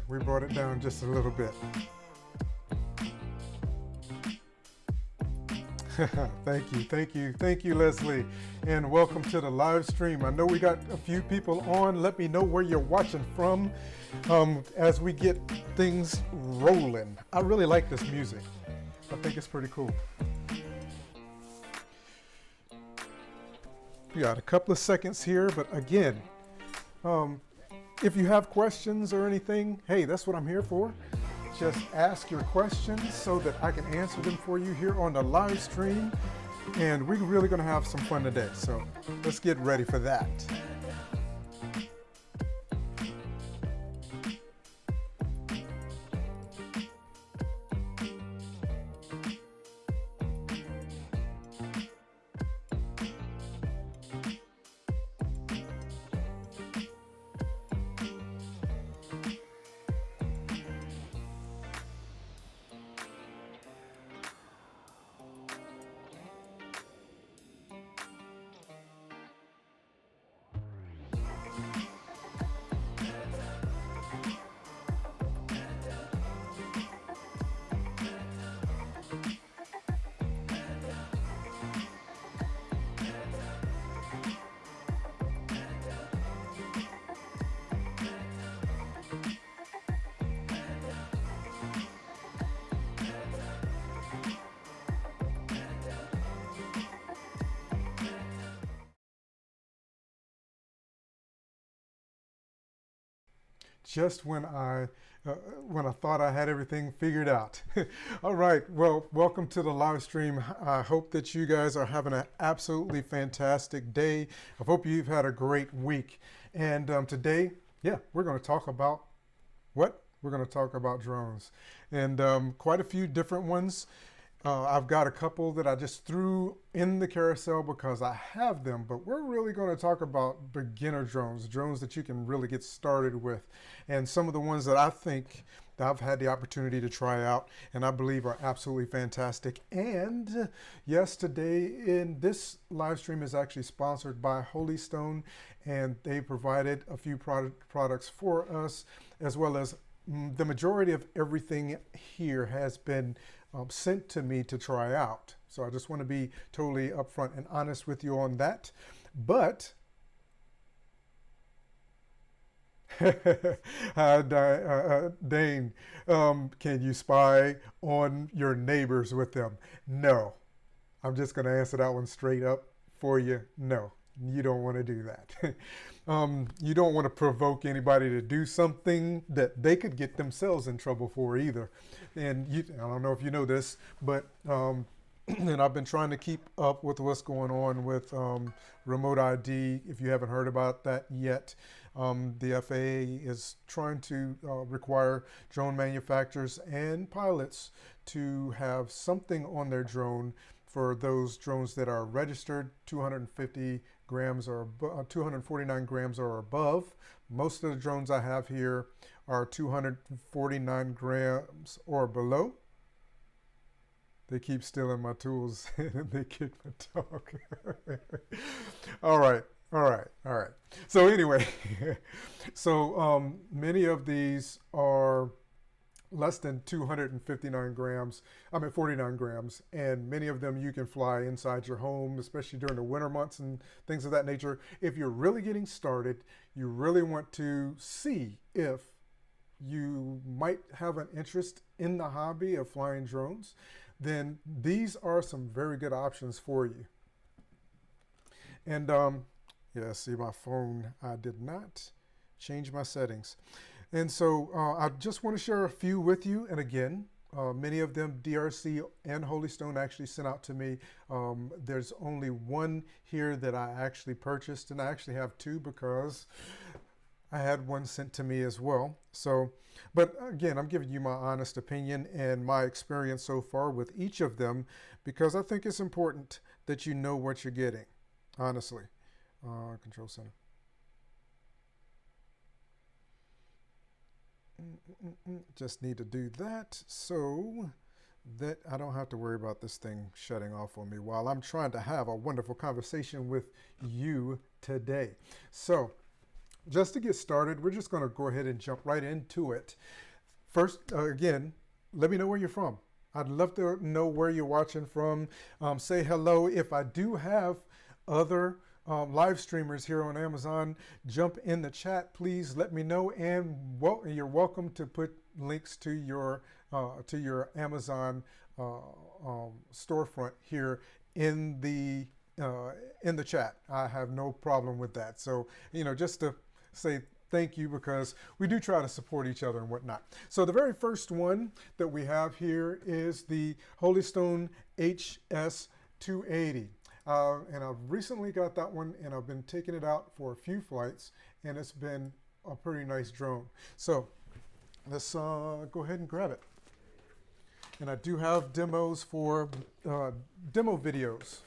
we brought it down just a little bit. Thank you, Leslie, and welcome to the live stream. I know we got a few people on. Let me know where you're watching from as we get things rolling. I really like this music. I think it's pretty cool. We got a couple of seconds here, but again, if you have questions or anything, hey, that's what I'm here for. Just ask your questions so that I can answer them for you here on the live stream. And we're really going to have some fun today. So let's get ready for that. Just when I thought I had everything figured out. All right, well, welcome to the live stream. I hope that you guys are having an absolutely fantastic day. I hope you've had a great week. And today, we're going to talk about what? We're going to talk about drones, and quite a few different ones. I've got a couple that I just threw in the carousel because I have them, but we're really going to talk about beginner drones, drones that you can really get started with, and some of the ones that I think that I've had the opportunity to try out and I believe are absolutely fantastic. And yes, today in this live stream is actually sponsored by Holystone, and they provided a few products for us, as well as the majority of everything here has been sent to me to try out. So I just want to be totally upfront and honest with you on that. But Dane, can you spy on your neighbors with them? No. I'm just going to answer that one straight up for you. No. You don't want to do that. You don't want to provoke anybody to do something that they could get themselves in trouble for either. And I don't know if you know this, but and I've been trying to keep up with what's going on with remote ID. If you haven't heard about that yet, the FAA is trying to require drone manufacturers and pilots to have something on their drone for those drones that are registered 250 grams or 249 grams or above. Most of the drones I have here are 249 grams or below. They keep stealing my tools and they kick my dog. All right. So anyway, so many of these are less than 259 grams, 49 grams, and many of them you can fly inside your home, especially during the winter months and things of that nature. If you're really getting started, you really want to see if you might have an interest in the hobby of flying drones, then these are some very good options for you. And see my phone, I did not change my settings. And so I just want to share a few with you. And again, many of them DRC and Holystone actually sent out to me. There's only one here that I actually purchased, and I actually have two because I had one sent to me as well. So, but again, I'm giving you my honest opinion and my experience so far with each of them, because I think it's important that you know what you're getting, honestly. Control center. Just need to do that so that I don't have to worry about this thing shutting off on me while I'm trying to have a wonderful conversation with you today. So just to get started, we're just going to go ahead and jump right into it. First, again, let me know where you're from. I'd love to know where you're watching from. Say hello. If I do have other live streamers here on Amazon, jump in the chat, please let me know. And you're welcome to put links to your Amazon storefront here in the chat. I have no problem with that. So, just to say thank you, because we do try to support each other and whatnot. So the very first one that we have here is the Holystone Hs 280. And I've recently got that one, and I've been taking it out for a few flights, and it's been a pretty nice drone. So let's go ahead and grab it. And I do have demos for demo videos,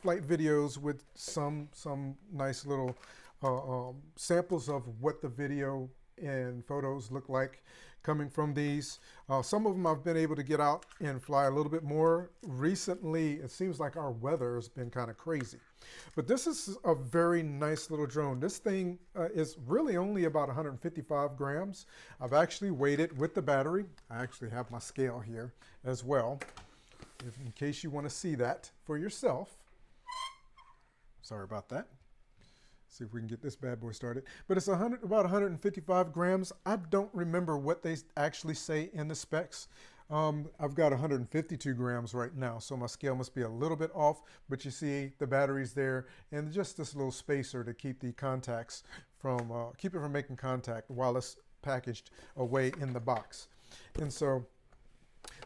flight videos with some nice little samples of what the video and photos look like coming from these. Some of them I've been able to get out and fly a little bit more. Recently, it seems like our weather has been kind of crazy. But this is a very nice little drone. This thing is really only about 155 grams. I've actually weighed it with the battery. I actually have my scale here as well, in case you want to see that for yourself. Sorry about that. See if we can get this bad boy started. But it's about 155 grams. I don't remember what they actually say in the specs. I've got 152 grams right now, so my scale must be a little bit off, but you see the battery's there, and just this little spacer to keep the contacts from, keep it from making contact while it's packaged away in the box. And so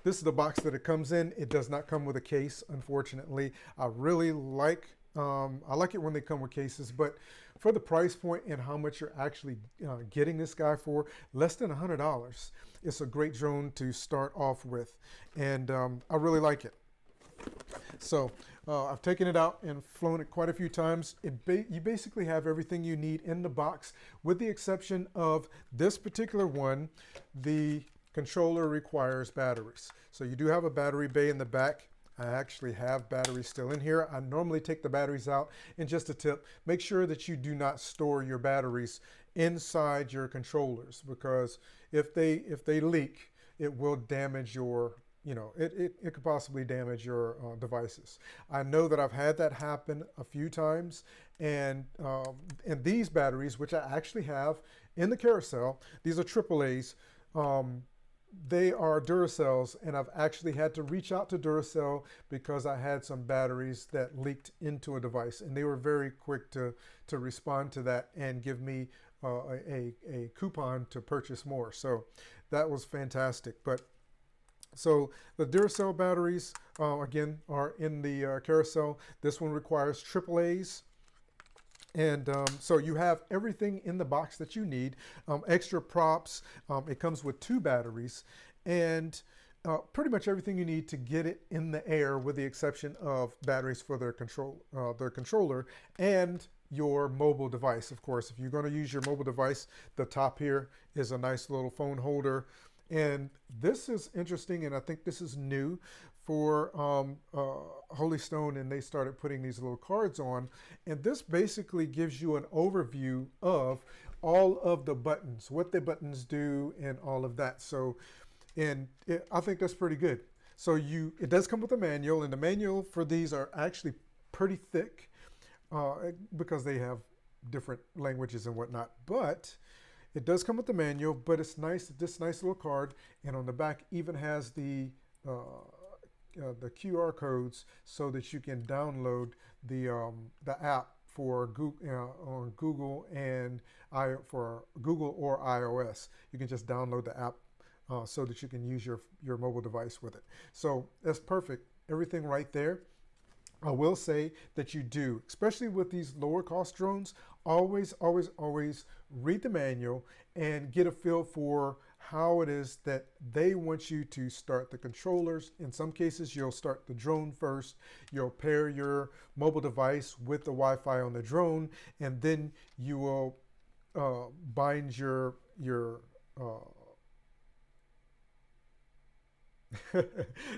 this is the box that it comes in. It does not come with a case, unfortunately. I really like it when they come with cases, but for the price point and how much you're actually getting this guy for, less than $100, it's a great drone to start off with, and I really like it. So I've taken it out and flown it quite a few times. You basically have everything you need in the box, with the exception of this particular one. The controller requires batteries. So you do have a battery bay in the back. I actually have batteries still in here. I normally take the batteries out. And just a tip, make sure that you do not store your batteries inside your controllers, because if they leak, it will damage your, it could possibly damage your devices. I know that I've had that happen a few times, and these batteries, which I actually have in the carousel, these are AAAs. They are Duracells, and I've actually had to reach out to Duracell because I had some batteries that leaked into a device, and they were very quick to respond to that and give me a coupon to purchase more. So that was fantastic. But so the Duracell batteries, again, are in the carousel. This one requires AAAs. And so you have everything in the box that you need, extra props. It comes with 2 batteries, and pretty much everything you need to get it in the air, with the exception of batteries for their controller and your mobile device. Of course, if you're going to use your mobile device, the top here is a nice little phone holder. And this is interesting, and I think this is new for Holystone, and they started putting these little cards on, and this basically gives you an overview of all of the buttons, what the buttons do, and all of that. So, I think that's pretty good. So it does come with a manual, and the manual for these are actually pretty thick because they have different languages and whatnot, but it does come with the manual. But it's nice, this nice little card, and on the back even has the QR codes, so that you can download the app for Google, on Google, and for Google or iOS. You can just download the app so that you can use your mobile device with it. So that's perfect. Everything right there. I will say that you do, especially with these lower cost drones, always read the manual and get a feel for how it is that they want you to start the controllers. In some cases, you'll start the drone first. You'll pair your mobile device with the Wi-Fi on the drone, and then you will bind your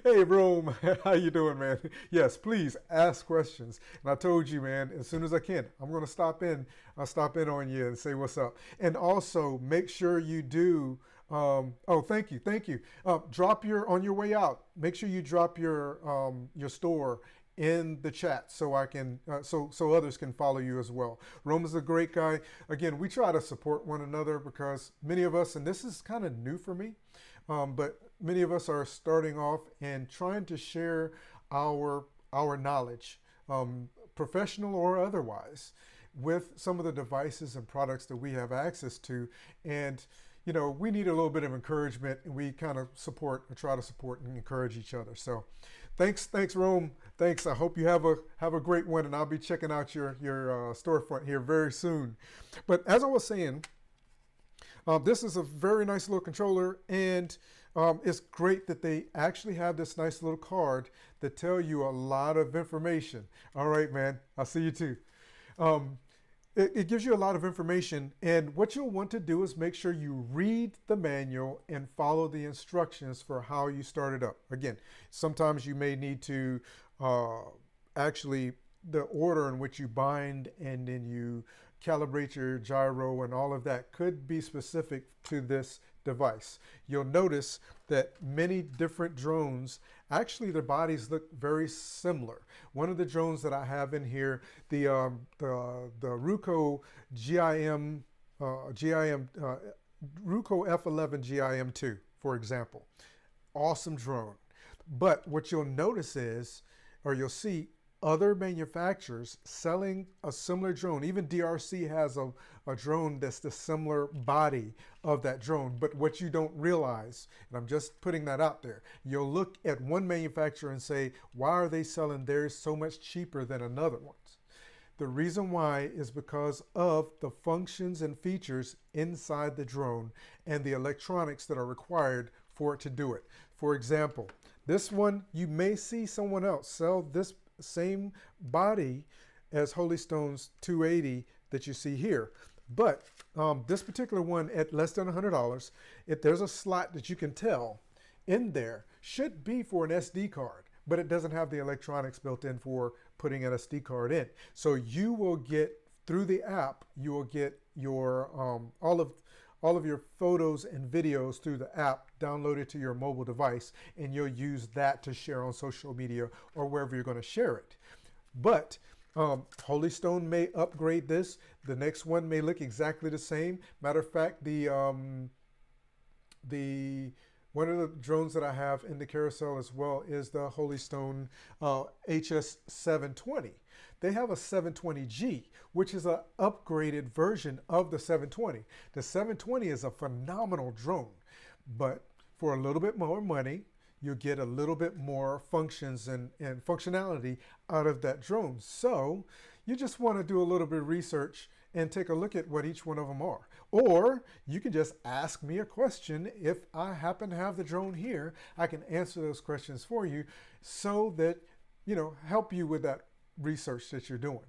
Hey, Rome, how you doing, man? Yes, please ask questions. And I told you, man, as soon as I can, I'm going to stop in. I'll stop in on you and say what's up. And also make sure you do. Oh, thank you, thank you. Drop on your way out. Make sure you drop your store in the chat so I can so others can follow you as well. Rome is a great guy. Again, we try to support one another because many of us, and this is kind of new for me, but many of us are starting off and trying to share our knowledge, professional or otherwise, with some of the devices and products that we have access to. And you know, we need a little bit of encouragement, and we kind of try to support and encourage each other. So thanks, Rome. Thanks. I hope you have a great one, and I'll be checking out your storefront here very soon. But as I was saying, this is a very nice little controller, and it's great that they actually have this nice little card that tell you a lot of information. All right, man. I'll see you too. It gives you a lot of information, and what you'll want to do is make sure you read the manual and follow the instructions for how you start it up. Again, sometimes you may need to actually, the order in which you bind and then you calibrate your gyro and all of that could be specific to this device. You'll notice that many different drones, actually their bodies look very similar. One of the drones that I have in here, the Ruko Ruko F11 GIM2, for example. Awesome drone. But what you'll notice is, or you'll see, other manufacturers selling a similar drone. Even DRC has a drone that's the similar body of that drone. But what you don't realize, and I'm just putting that out there, you'll look at one manufacturer and say, why are they selling theirs so much cheaper than another one's? The reason why is because of the functions and features inside the drone and the electronics that are required for it to do it. For example, this one, you may see someone else sell this same body as Holystone's 280 that you see here. But this particular one at less than $100, there's a slot that you can tell in there should be for an SD card, but it doesn't have the electronics built in for putting an SD card in. So you will get, through the app, you will get your all of your photos and videos through the app downloaded to your mobile device, and you'll use that to share on social media or wherever you're going to share it. But Holystone may upgrade this. The next one may look exactly the same. Matter of fact, one of the drones that I have in the carousel as well is the Holystone HS 720. They have a 720G, which is an upgraded version of the 720. The 720 is a phenomenal drone, but for a little bit more money, you get a little bit more functions and functionality out of that drone. So you just want to do a little bit of research and take a look at what each one of them are. Or you can just ask me a question. If I happen to have the drone here, I can answer those questions for you so that, you know, help you with that research that you're doing.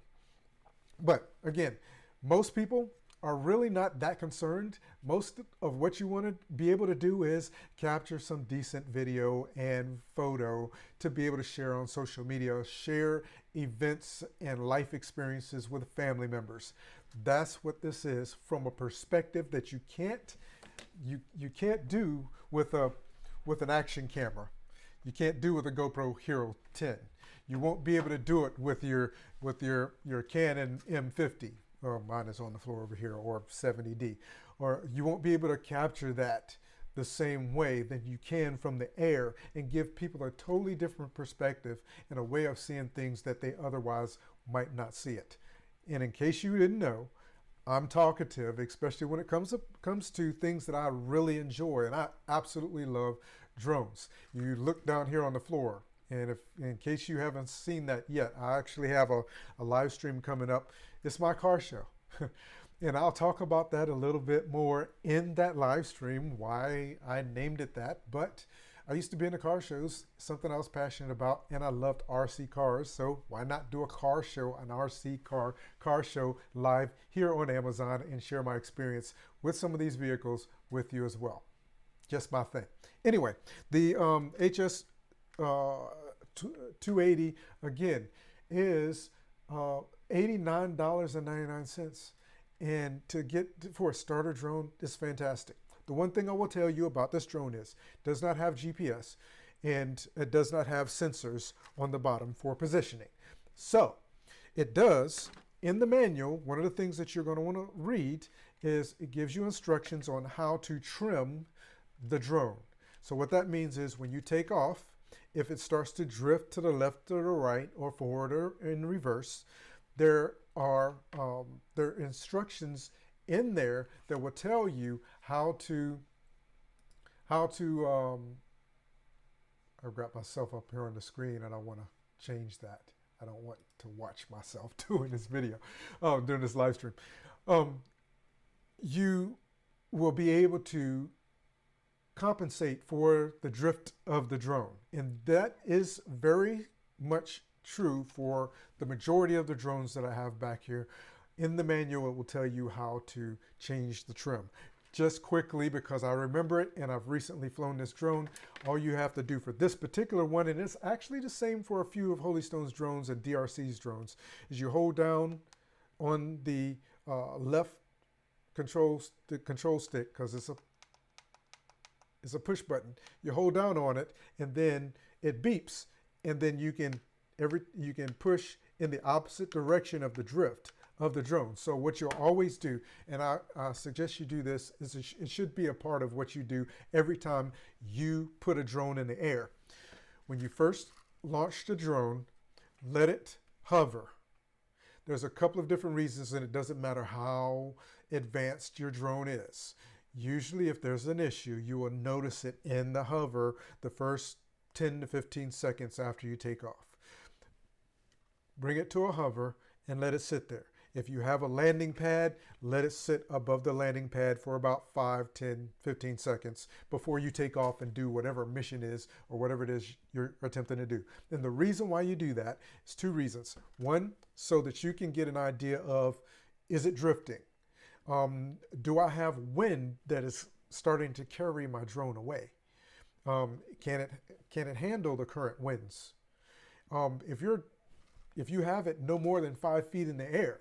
But again, most people are really not that concerned. Most of what you want to be able to do is capture some decent video and photo to be able to share on social media, share events and life experiences with family members. That's what this is, from a perspective that you can't do with an action camera. You can't do with a GoPro Hero 10. You won't be able to do it with your Canon M50. Or mine is on the floor over here, or 70D. Or you won't be able to capture that the same way that you can from the air and give people a totally different perspective and a way of seeing things that they otherwise might not see it. And in case you didn't know, I'm talkative, especially when it comes to things that I really enjoy, and I absolutely love drones. You look down here on the floor, and if, in case you haven't seen that yet, I actually have a live stream coming up. It's my car show. And I'll talk about that a little bit more in that live stream, why I named it that. But I used to be in the car shows, something I was passionate about, and I loved RC cars. So why not do a car show, an RC car show live here on Amazon, and share my experience with some of these vehicles with you as well. Just my thing. Anyway, the HS 280 again is $89.99, and to get for a starter drone is fantastic. The one thing I will tell you about this drone is it does not have GPS, and it does not have sensors on the bottom for positioning. So it does, in the manual, one of the things that you're going to want to read is it gives you instructions on how to trim the drone. So what that means is when you take off, if it starts to drift to the left or the right or forward or in reverse, there are instructions in there that will tell you how to I've got myself up here on the screen and I want to change that. I don't want to watch myself doing this video, doing this live stream. You will be able to compensate for the drift of the drone. And that is very much true for the majority of the drones that I have back here. In the manual, it will tell you how to change the trim. Just quickly, because I remember it and I've recently flown this drone, all you have to do for this particular one, and it's actually the same for a few of Holystone's drones and DRC's drones, is you hold down on the left control stick, because it's a push button. You hold down on it and then it beeps, and then you can push in the opposite direction of the drift of the drone. So what you'll always do, and I suggest you do this, is it should be a part of what you do every time you put a drone in the air. When you first launch the drone, let it hover. There's a couple of different reasons, and it doesn't matter how advanced your drone is. Usually if there's an issue, you will notice it in the hover the first 10 to 15 seconds after you take off. Bring it to a hover and let it sit there. If you have a landing pad, let it sit above the landing pad for about 5, 10, 15 seconds before you take off and do whatever mission is or whatever it is you're attempting to do. And the reason why you do that is two reasons. One, so that you can get an idea of, is it drifting? Do I have wind that is starting to carry my drone away? Can it handle the current winds? If you have it no more than 5 feet in the air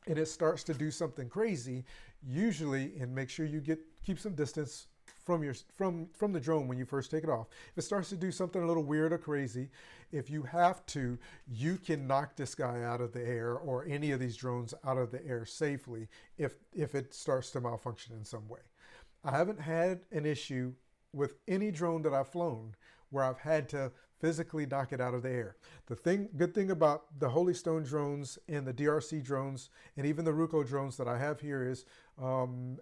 and it starts to do something crazy, usually, and make sure you keep some distance from the drone when you first take it off. If it starts to do something a little weird or crazy, if you have to, you can knock this guy out of the air, or any of these drones out of the air safely, if it starts to malfunction in some way. I haven't had an issue with any drone that I've flown where I've had to physically knock it out of the air. The good thing about the Holystone drones and the DRC drones and even the Ruko drones that I have here is I'm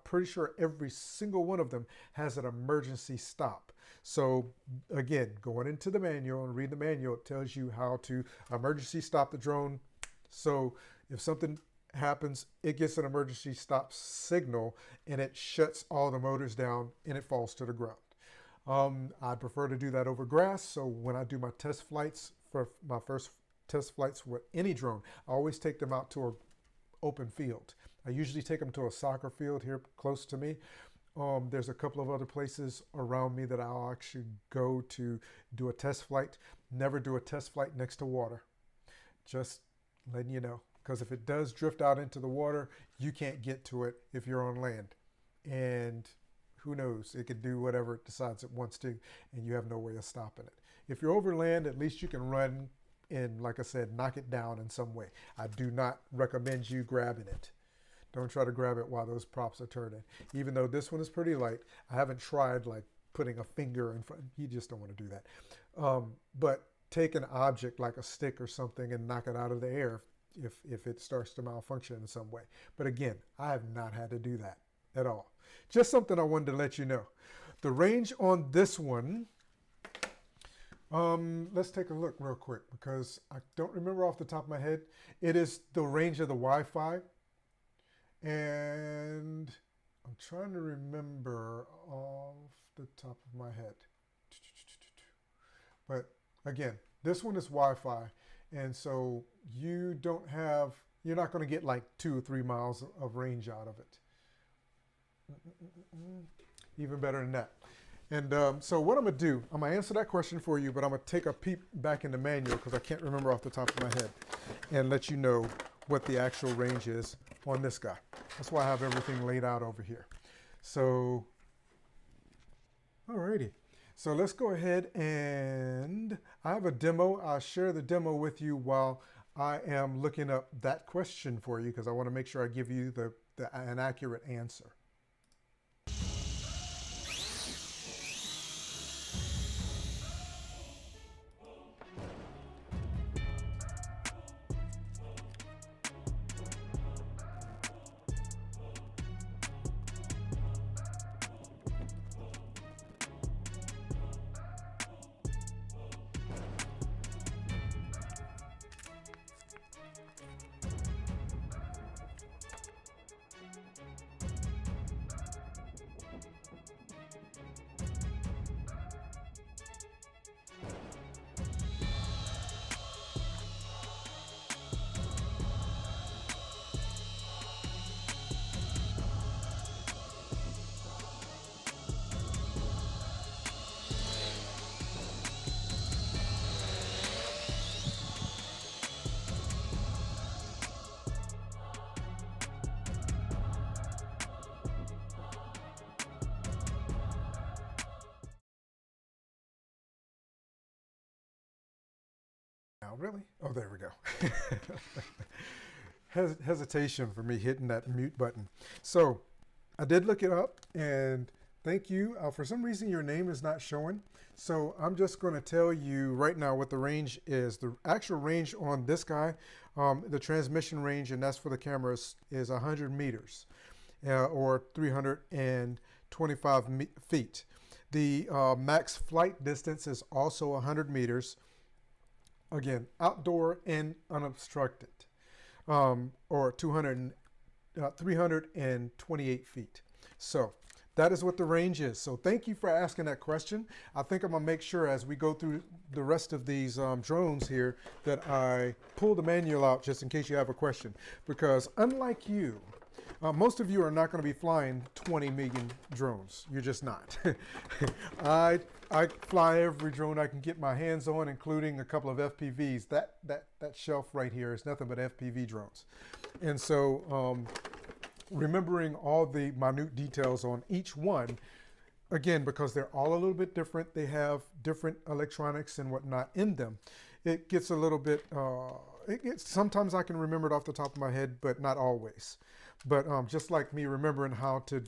pretty sure every single one of them has an emergency stop. So again, going into the manual and read the manual, it tells you how to emergency stop the drone. So if something happens, it gets an emergency stop signal and it shuts all the motors down and it falls to the ground. I prefer to do that over grass. So when I do my test flights, for my first test flights with any drone, I always take them out to an open field. I usually take them to a soccer field here close to me. There's a couple of other places around me that I'll actually go to do a test flight. Never do a test flight next to water. Just letting you know. Because if it does drift out into the water, you can't get to it if you're on land. And who knows, it could do whatever it decides it wants to, and you have no way of stopping it. If you're over land, at least you can run and, like I said, knock it down in some way. I do not recommend you grabbing it. Don't try to grab it while those props are turning. Even though this one is pretty light, I haven't tried like putting a finger in front. You just don't want to do that. But take an object like a stick or something and knock it out of the air if it starts to malfunction in some way. But again, I have not had to do that at all. Just something I wanted to let you know. The range on this one, let's take a look real quick because I don't remember off the top of my head. It is the range of the Wi-Fi, and I'm trying to remember off the top of my head. But again, this one is Wi-Fi, and so you're not going to get like 2 or 3 miles of range out of it. even better than that. And so what I'm going to do, I'm going to answer that question for you, but I'm going to take a peep back in the manual because I can't remember off the top of my head and let you know what the actual range is on this guy. That's why I have everything laid out over here. So, alrighty. So let's go ahead and I have a demo. I'll share the demo with you while I am looking up that question for you because I want to make sure I give you an accurate answer. Now, really? Oh, there we go. Hesitation for me hitting that mute button. So I did look it up, and thank you. For some reason, your name is not showing. So I'm just going to tell you right now what the range is. The actual range on this guy, the transmission range, and that's for the cameras, is 100 meters or 325 feet. The max flight distance is also 100 meters. Again, outdoor and unobstructed, or 328 feet. So that is what the range is. So thank you for asking that question. I think I'm gonna make sure as we go through the rest of these drones here that I pull the manual out just in case you have a question. Because unlike you, most of you are not going to be flying 20 million drones. You're just not. I fly every drone I can get my hands on, including a couple of FPVs. That shelf right here is nothing but FPV drones. And so remembering all the minute details on each one, again, because they're all a little bit different, they have different electronics and whatnot in them, it gets a little bit, sometimes I can remember it off the top of my head, but not always. But just like me remembering how to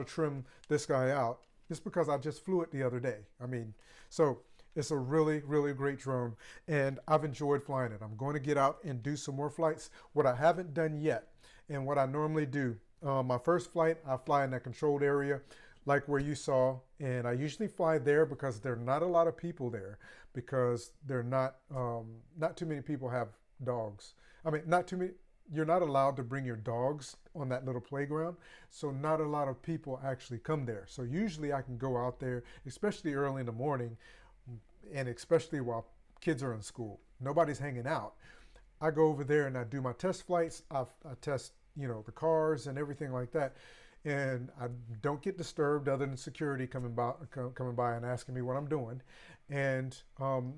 trim this guy out, just because I just flew it the other day. I mean, so it's a really, really great drone, and I've enjoyed flying it. I'm going to get out and do some more flights. What I haven't done yet, and what I normally do, my first flight, I fly in that controlled area, like where you saw, and I usually fly there because there are not a lot of people there, because they're not too many people have dogs. I mean, not too many. You're not allowed to bring your dogs on that little playground, so not a lot of people actually come there. So usually I can go out there, especially early in the morning, and especially while kids are in school. Nobody's hanging out. I go over there and I do my test flights. I test, the cars and everything like that, and I don't get disturbed other than security coming by and asking me what I'm doing. And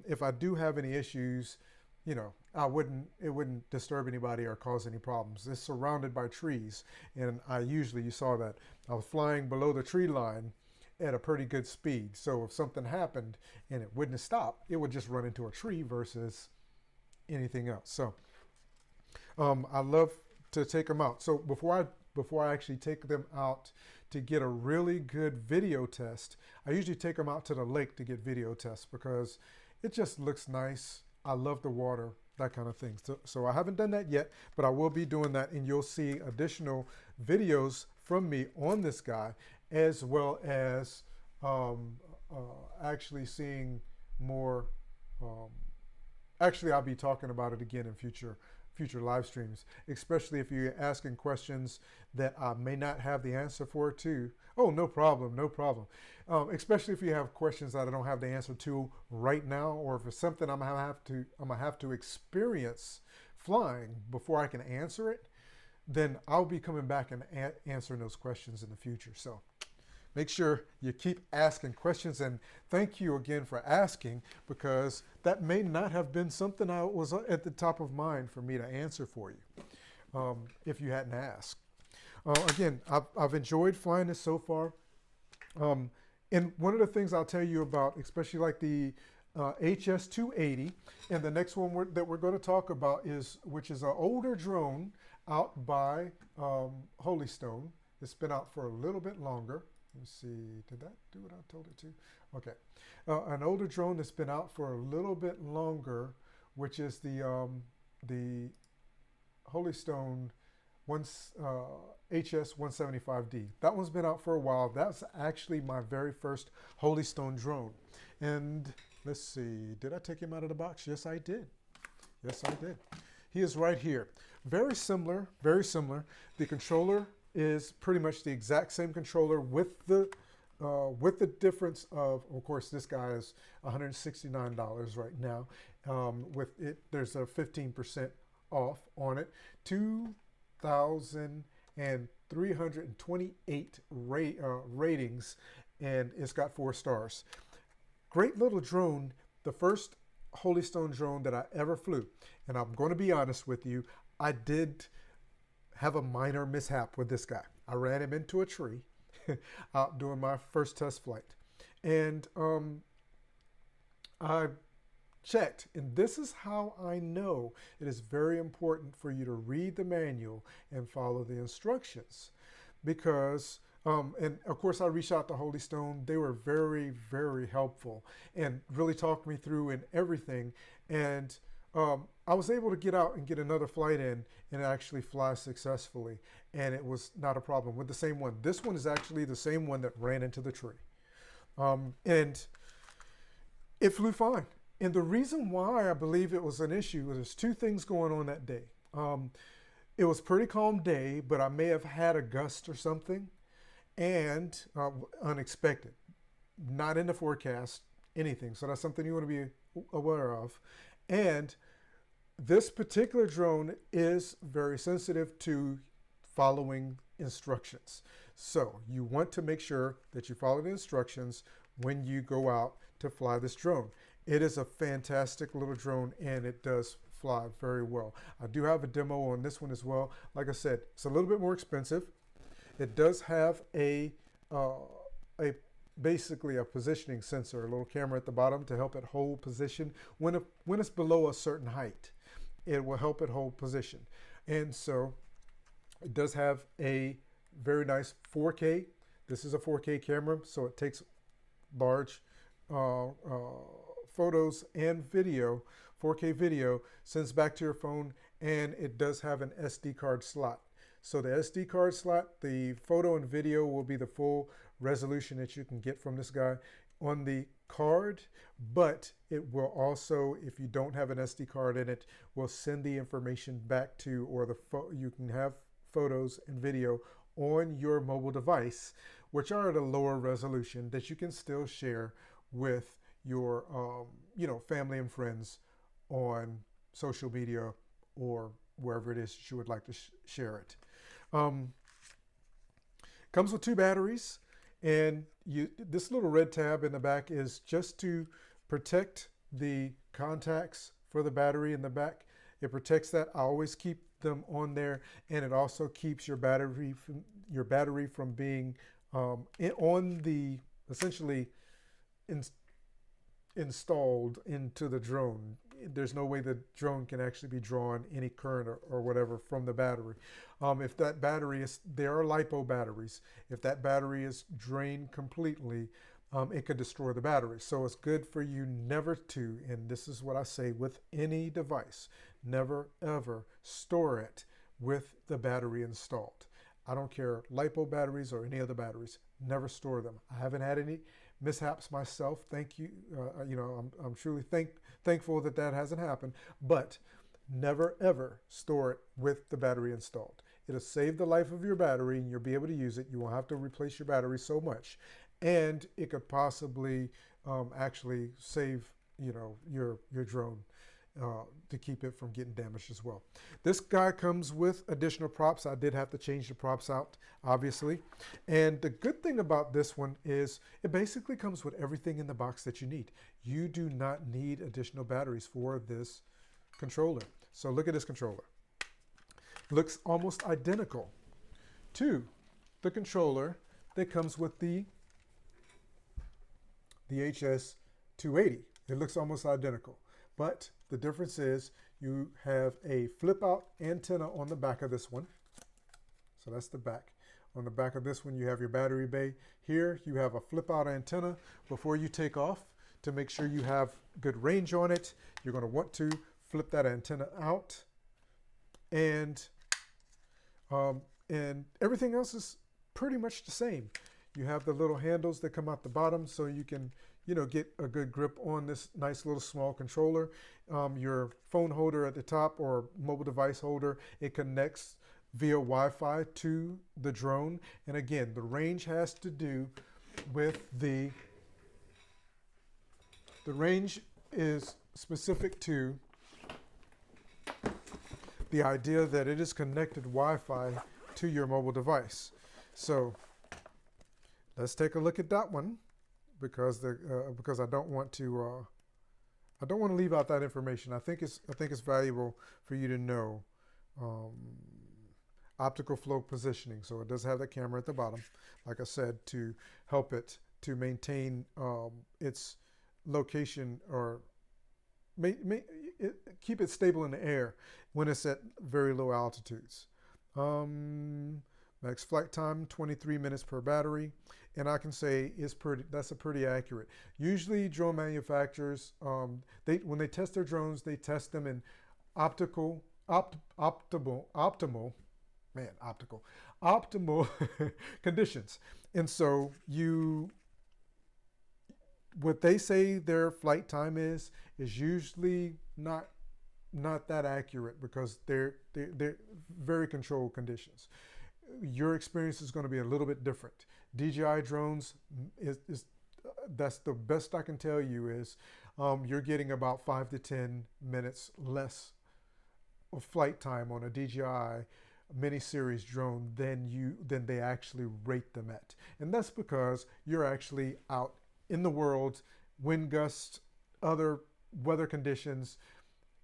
if I do have any issues, it wouldn't disturb anybody or cause any problems. It's surrounded by trees, and you saw that I was flying below the tree line at a pretty good speed. So if something happened and it wouldn't stop, it would just run into a tree versus anything else. So I love to take them out. So before I actually take them out to get a really good video test, I usually take them out to the lake to get video tests because it just looks nice. I love the water, that kind of thing. So I haven't done that yet, but I will be doing that, and you'll see additional videos from me on this guy, as well as actually seeing more. Actually, I'll be talking about it again in future live streams, especially if you're asking questions that I may not have the answer for too. Oh, no problem, no problem. Especially if you have questions that I don't have the answer to right now, or if it's something I'm gonna have to experience flying before I can answer it, then I'll be coming back and answering those questions in the future. So make sure you keep asking questions, and thank you again for asking, because that may not have been something I was at the top of mind for me to answer for you if you hadn't asked. Again, I've enjoyed flying this so far. And one of the things I'll tell you about, especially like the HS280, and the next one that we're going to talk about which is an older drone out by Holystone. It's been out for a little bit longer. Let's see, did that do what I told it to? Okay. An older drone that's been out for a little bit longer, which is the Holystone HS175D. That one's been out for a while. That's actually my very first Holystone drone. And let's see, did I take him out of the box? Yes, I did. Yes, I did. He is right here. Very similar, very similar. The controller is pretty much the exact same controller with the difference of course, this guy is $169 right now. With it, there's a 15% off on it. 2,328 ratings, and it's got 4 stars. Great little drone. The first Holystone drone that I ever flew. And I'm going to be honest with you, I did have a minor mishap with this guy. I ran him into a tree out doing my first test flight. And I checked, and this is how I know it is very important for you to read the manual and follow the instructions, because and of course I reached out to Holystone. They were very, very helpful and really talked me through and everything, and I was able to get out and get another flight in and actually fly successfully, and it was not a problem with the same one. This one is actually the same one that ran into the tree, and it flew fine. And the reason why I believe it was an issue was there's 2 things going on that day. It was a pretty calm day, but I may have had a gust or something, and unexpected, not in the forecast, anything. So that's something you want to be aware of. And this particular drone is very sensitive to following instructions. So you want to make sure that you follow the instructions when you go out to fly this drone. It is a fantastic little drone, and it does fly very well. I do have a demo on this one as well. Like I said, it's a little bit more expensive. It does have basically a positioning sensor, a little camera at the bottom to help it hold position. When it's below a certain height, it will help it hold position. And so it does have a very nice 4K. This is a 4K camera, so it takes large photos and video, 4K video, sends back to your phone, and it does have an SD card slot. So the SD card slot, the photo and video will be the full resolution that you can get from this guy on the card, but it will also, if you don't have an SD card in it, will send the information back to, or you can have photos and video on your mobile device, which are at a lower resolution that you can still share with your family and friends on social media or wherever it is you would like to share it. Comes with 2 batteries, and this little red tab in the back is just to protect the contacts for the battery in the back. It protects that. I always keep them on there, and it also keeps your battery from being essentially installed into the drone. There's no way the drone can actually be drawn any current or whatever from the battery. If that battery there are LiPo batteries. If that battery is drained completely, it could destroy the battery. So it's good for you never to, and this is what I say with any device, never ever store it with the battery installed. I don't care, LiPo batteries or any other batteries, never store them. I haven't had any mishaps myself. Thank you. I'm truly thankful that hasn't happened, but never ever store it with the battery installed. It'll save the life of your battery, and you'll be able to use it. You won't have to replace your battery so much, and it could possibly actually save your drone to keep it from getting damaged as well. This guy comes with additional props. I did have to change the props out, obviously. And the good thing about this one is it basically comes with everything in the box that you need. You do not need additional batteries for this controller. So look at this controller. Looks almost identical to the controller that comes with the HS280. It looks almost identical, but the difference is you have a flip out antenna on the back of this one. So that's the back. On the back of this one, you have your battery bay. Here you have a flip out antenna. Before you take off, to make sure you have good range on it, you're going to want to flip that antenna out, and everything else is pretty much the same. You have the little handles that come out the bottom so you can, get a good grip on this nice little small controller. Your phone holder at the top, or mobile device holder, it connects via Wi-Fi to the drone. And again, the range has to do with the range is specific to the idea that it is connected Wi-Fi to your mobile device. So let's take a look at that one, because I don't want to leave out that information. I think it's valuable for you to know optical flow positioning. So it does have the camera at the bottom, like I said, to help it to maintain its location, or keep it stable in the air when it's at very low altitudes. Max flight time, 23 minutes per battery. And I can say that's pretty accurate. Usually drone manufacturers, when they test their drones, they test them in optimal conditions. And so what they say their flight time is usually not that accurate, because they're very controlled conditions. Your experience is going to be a little bit different. DJI drones that's the best I can tell you is you're getting about 5 to 10 minutes less of flight time on a DJI mini-series drone than they actually rate them at. And that's because you're actually out in the world, wind gusts, other weather conditions,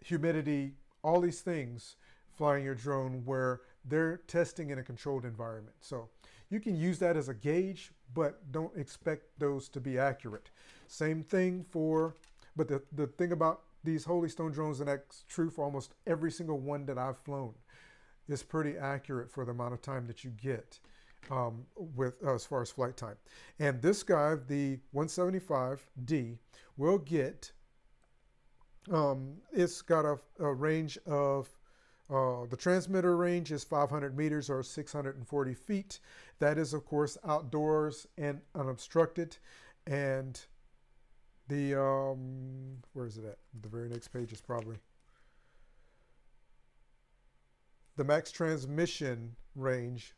humidity, all these things, flying your drone where they're testing in a controlled environment. So you can use that as a gauge, but don't expect those to be accurate. Same thing but the thing about these Holystone drones, and that's true for almost every single one that I've flown, is pretty accurate for the amount of time that you get as far as flight time. And this guy, the 175D, will get, it's got a range of, the transmitter range is 500 meters or 640 feet. That is, of course, outdoors and unobstructed. And the, where is it at? The very next page is probably. The max transmission range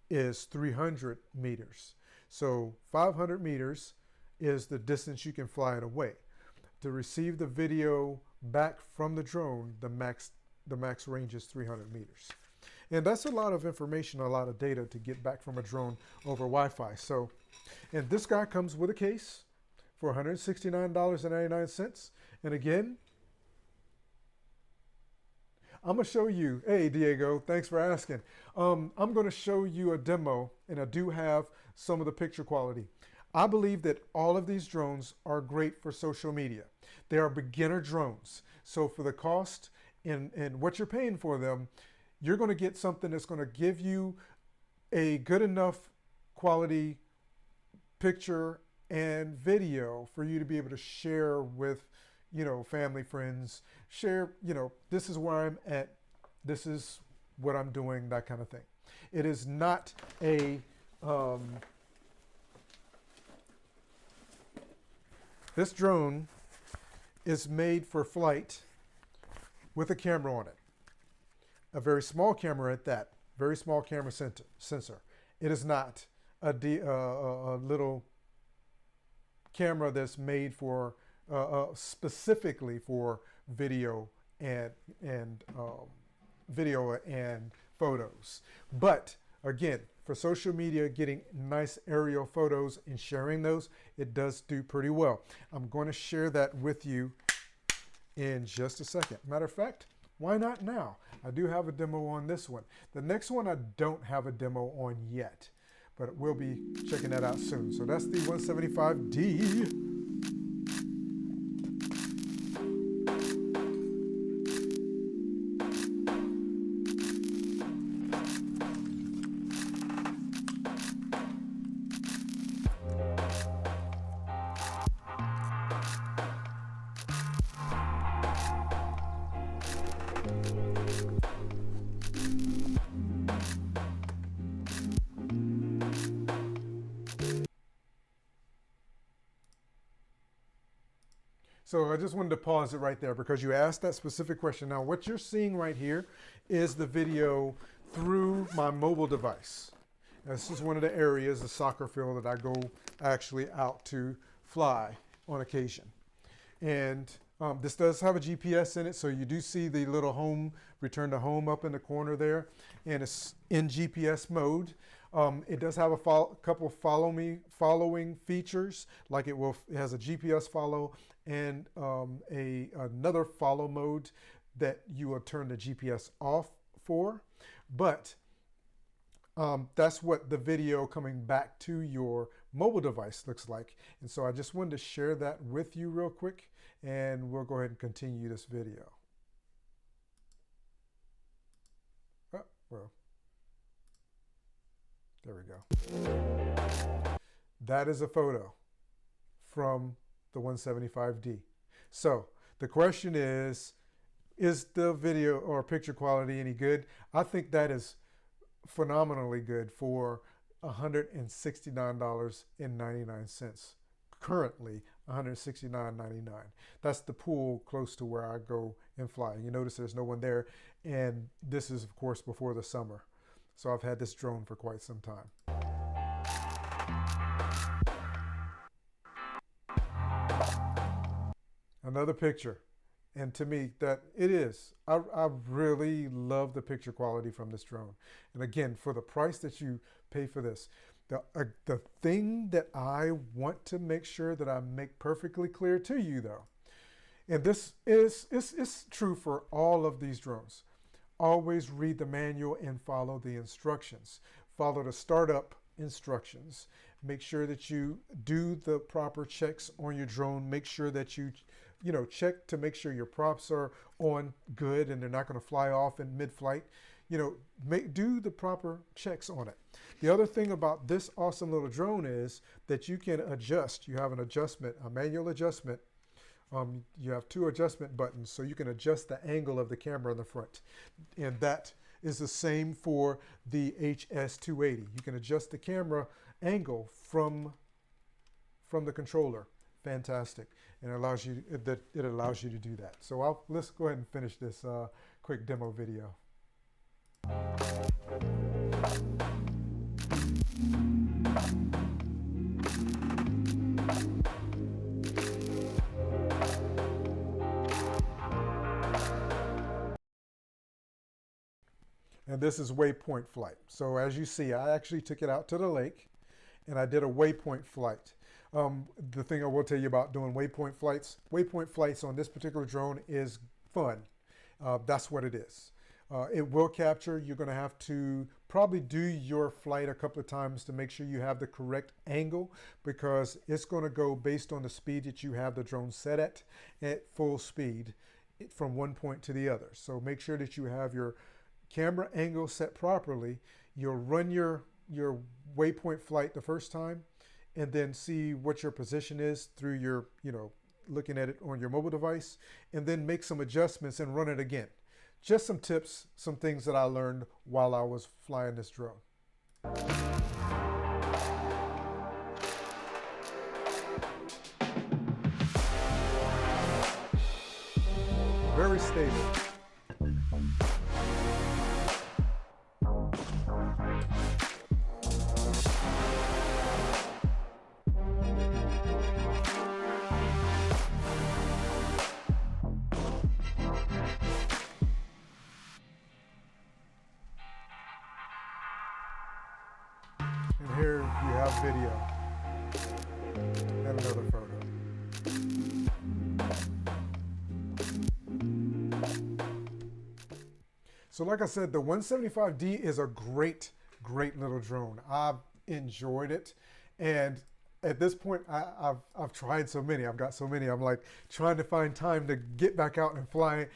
is 300 meters. So 500 meters is the distance you can fly it away. To receive the video back from the drone, the max range is 300 meters. And that's a lot of information, a lot of data to get back from a drone over Wi-Fi. So, and this guy comes with a case for $169.99. And again, I'm going to show you, hey Diego, thanks for asking. I'm going to show you a demo, and I do have some of the picture quality. I believe that all of these drones are great for social media. They are beginner drones. So for the cost and what you're paying for them, you're going to get something that's going to give you a good enough quality picture and video for you to be able to share with, family, friends, share, this is where I'm at, this is what I'm doing, that kind of thing. It is not a, this drone is made for flight with a camera on it. A very small camera at that, very small camera sensor. It is not a little camera that's made for specifically for video and video and photos. But again, for social media, getting nice aerial photos and sharing those, it does do pretty well. I'm going to share that with you in just a second. Matter of fact, why not now? I do have a demo on this one. The next one I don't have a demo on yet, but we'll be checking that out soon. So that's the 175D. So I just wanted to pause it right there because you asked that specific question. Now what you're seeing right here is the video through my mobile device. Now, this is one of the areas, the soccer field, that I go actually out to fly on occasion. And this does have a GPS in it, so you do see the little home, return to home up in the corner there, and it's in GPS mode. It does have a couple following features, like it has a GPS follow and another follow mode that you will turn the GPS off for. But that's what the video coming back to your mobile device looks like. And so I just wanted to share that with you real quick, and we'll go ahead and continue this video. Oh, well, there we go. That is a photo from the 175D. So the question is the video or picture quality any good? I think that is phenomenally good for $169.99. Currently $169.99. That's the pool close to where I go and fly. You notice there's no one there, and this is of course before the summer. So I've had this drone for quite some time. Another picture, and to me that it is. I really love the picture quality from this drone. And again, for the price that you pay for this, the thing that I want to make sure that I make perfectly clear to you though, and this is true for all of these drones, always read the manual and follow the instructions. Follow the startup instructions. Make sure that you do the proper checks on your drone. Make sure that you check to make sure your props are on good and they're not going to fly off in mid-flight. Do the proper checks on it. The other thing about this awesome little drone is that you can adjust. You have an adjustment, a manual adjustment. You have two adjustment buttons, so you can adjust the angle of the camera in the front. And that is the same for the HS280. You can adjust the camera angle from the controller. Fantastic. And it allows you to do that. So let's go ahead and finish this quick demo video. And this is Waypoint Flight. So as you see, I actually took it out to the lake and I did a Waypoint Flight. The thing I will tell you about doing Waypoint Flights on this particular drone is fun. That's what it is. It will capture. You're going to have to probably do your flight a couple of times to make sure you have the correct angle, because it's going to go based on the speed that you have the drone set at full speed from one point to the other. So make sure that you have your camera angle set properly. You'll run your Waypoint Flight the first time and then see what your position is through your, looking at it on your mobile device, and then make some adjustments and run it again. Just some tips, some things that I learned while I was flying this drone. Very stable. video. And another photo. So like I said, the 175D is a great little drone. I've enjoyed it. And at this point, I've tried so many. I've got so many. I'm like trying to find time to get back out and fly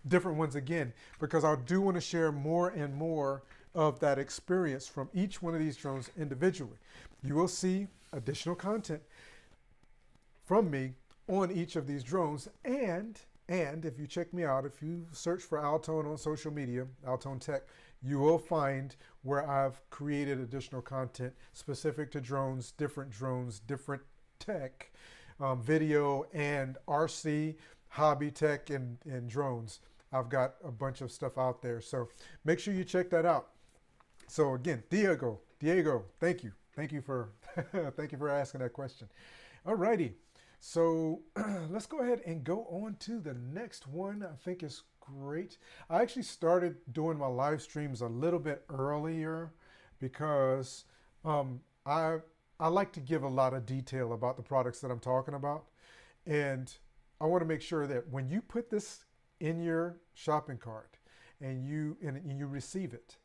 different ones again, because I do want to share more and more of that experience from each one of these drones individually. You will see additional content from me on each of these drones. And if you check me out, if you search for AlTone on social media, AlTone Tech, you will find where I've created additional content specific to drones, different tech, video and RC, hobby tech and drones. I've got a bunch of stuff out there. So make sure you check that out. So again, Diego, thank you. Thank you for, thank you for asking that question. Alrighty. So let's go ahead and go on to the next one. I think it's great. I actually started doing my live streams a little bit earlier because I like to give a lot of detail about the products that I'm talking about. And I want to make sure that when you put this in your shopping cart and you receive it,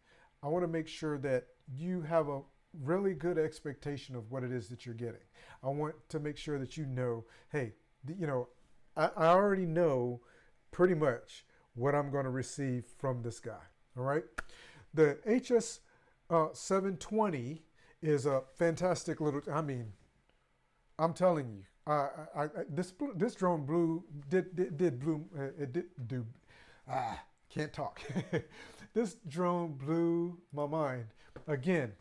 I want to make sure that you have a really good expectation of what it is that you're getting. I want to make sure that you know, hey, you know, I already know pretty much what I'm going to receive from this guy. All right. The HS 720 is a fantastic little, I mean, I'm telling you, this drone can't talk. This drone blew my mind. Again,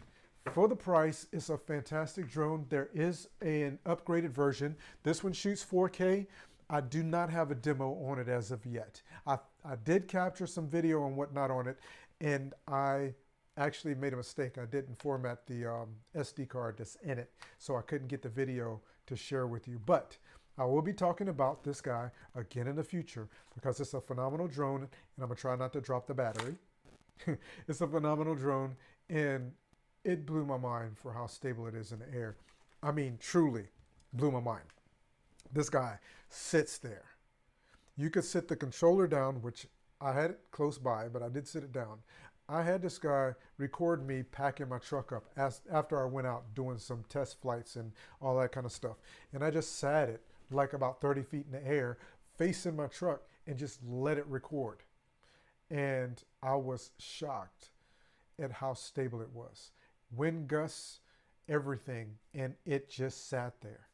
for the price, it's a fantastic drone. There is an upgraded version. This one shoots 4K. I do not have a demo on it as of yet. I did capture some video and whatnot on it, and I actually made a mistake. I didn't format the SD card that's in it, so I couldn't get the video to share with you. But I will be talking about this guy again in the future because it's a phenomenal drone, and I'm going to try not to drop the battery. It's a phenomenal drone, and it blew my mind for how stable it is in the air. I mean, truly blew my mind. This guy sits there. You could sit the controller down, which I had it close by, but I did sit it down. I had this guy record me packing my truck up after I went out doing some test flights and all that kind of stuff. And I just sat it like about 30 feet in the air, facing my truck, and just let it record. And I was shocked at how stable it was. Wind gusts, everything, and it just sat there.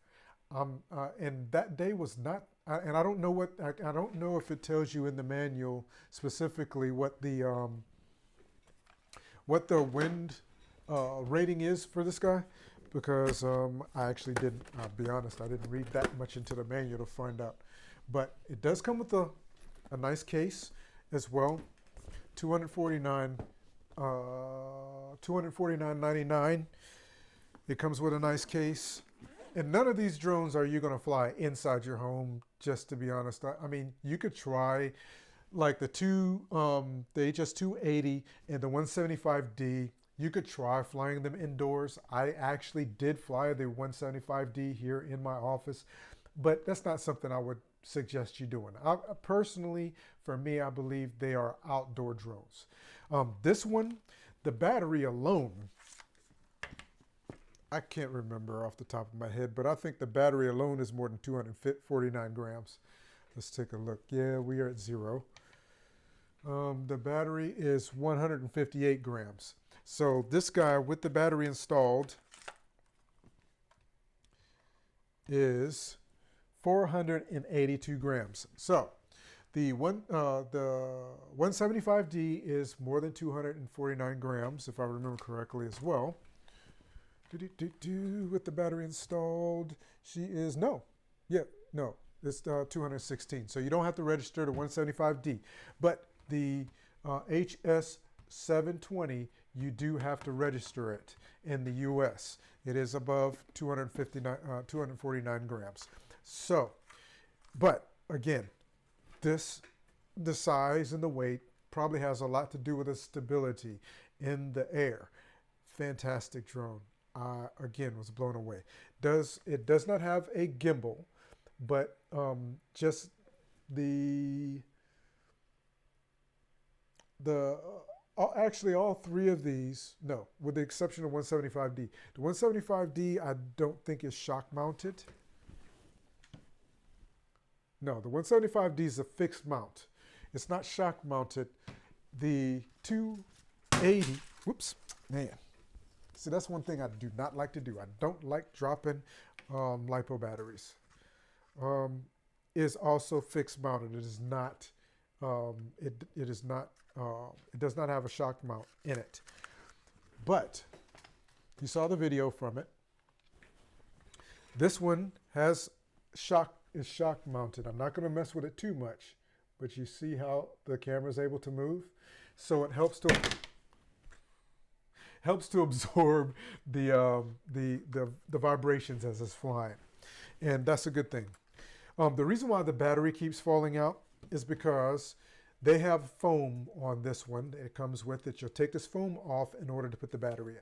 And that day was not, and I don't know I don't know if it tells you in the manual specifically what the wind rating is for this guy, because I actually didn't, I'll be honest, I didn't read that much into the manual to find out. But it does come with a nice case as well. $249.99. It comes with a nice case. And none of these drones are you going to fly inside your home, just to be honest. I mean, you could try like the HS280 and the 175D. You could try flying them indoors. I actually did fly the 175D here in my office, but that's not something I would suggest you doing. Personally, for me, I believe they are outdoor drones. This one, the battery alone, I can't remember off the top of my head, but I think the battery alone is more than 249 grams. Let's take a look. Yeah, we are at 0. The battery is 158 grams. So this guy with the battery installed is 482 grams. So the 175D is more than 249 grams, if I remember correctly as well. With the battery installed, she is, it's 216. So you don't have to register the 175D. But the HS 720, you do have to register it in the US. It is above 249 grams. So, but again, the size and the weight probably has a lot to do with the stability in the air. Fantastic drone. I again was blown away. It does not have a gimbal, but just the actually all three of these, no, with the exception of 175D. The 175D I don't think is shock mounted. No, the 175D is a fixed mount. It's not shock mounted. The 280, whoops, man. See, that's one thing I do not like to do. I don't like dropping LiPo batteries. Is also fixed mounted. It is not. It is not. It does not have a shock mount in it. But you saw the video from it. This one has is shock mounted. I'm not going to mess with it too much, but you see how the camera is able to move. So it helps to absorb the vibrations as it's flying, and that's a good thing. The reason why the battery keeps falling out is because they have foam on this one. It comes with it. You'll take this foam off in order to put the battery in.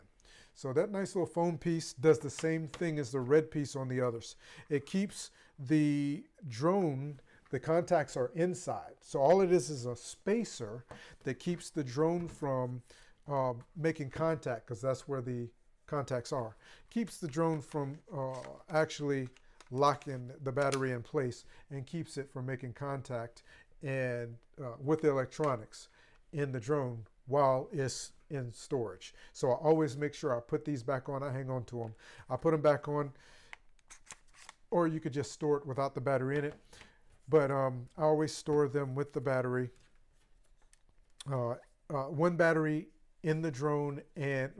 So that nice little foam piece does the same thing as the red piece on the others. It keeps the drone, the contacts are inside. So all it is a spacer that keeps the drone from making contact, because that's where the contacts are. Keeps the drone from actually locking the battery in place and keeps it from making contact and with the electronics in the drone while it's in storage. So I always make sure I put these back on. I hang on to them. I put them back on, or you could just store it without the battery in it. But I always store them with the battery. One battery in the drone, and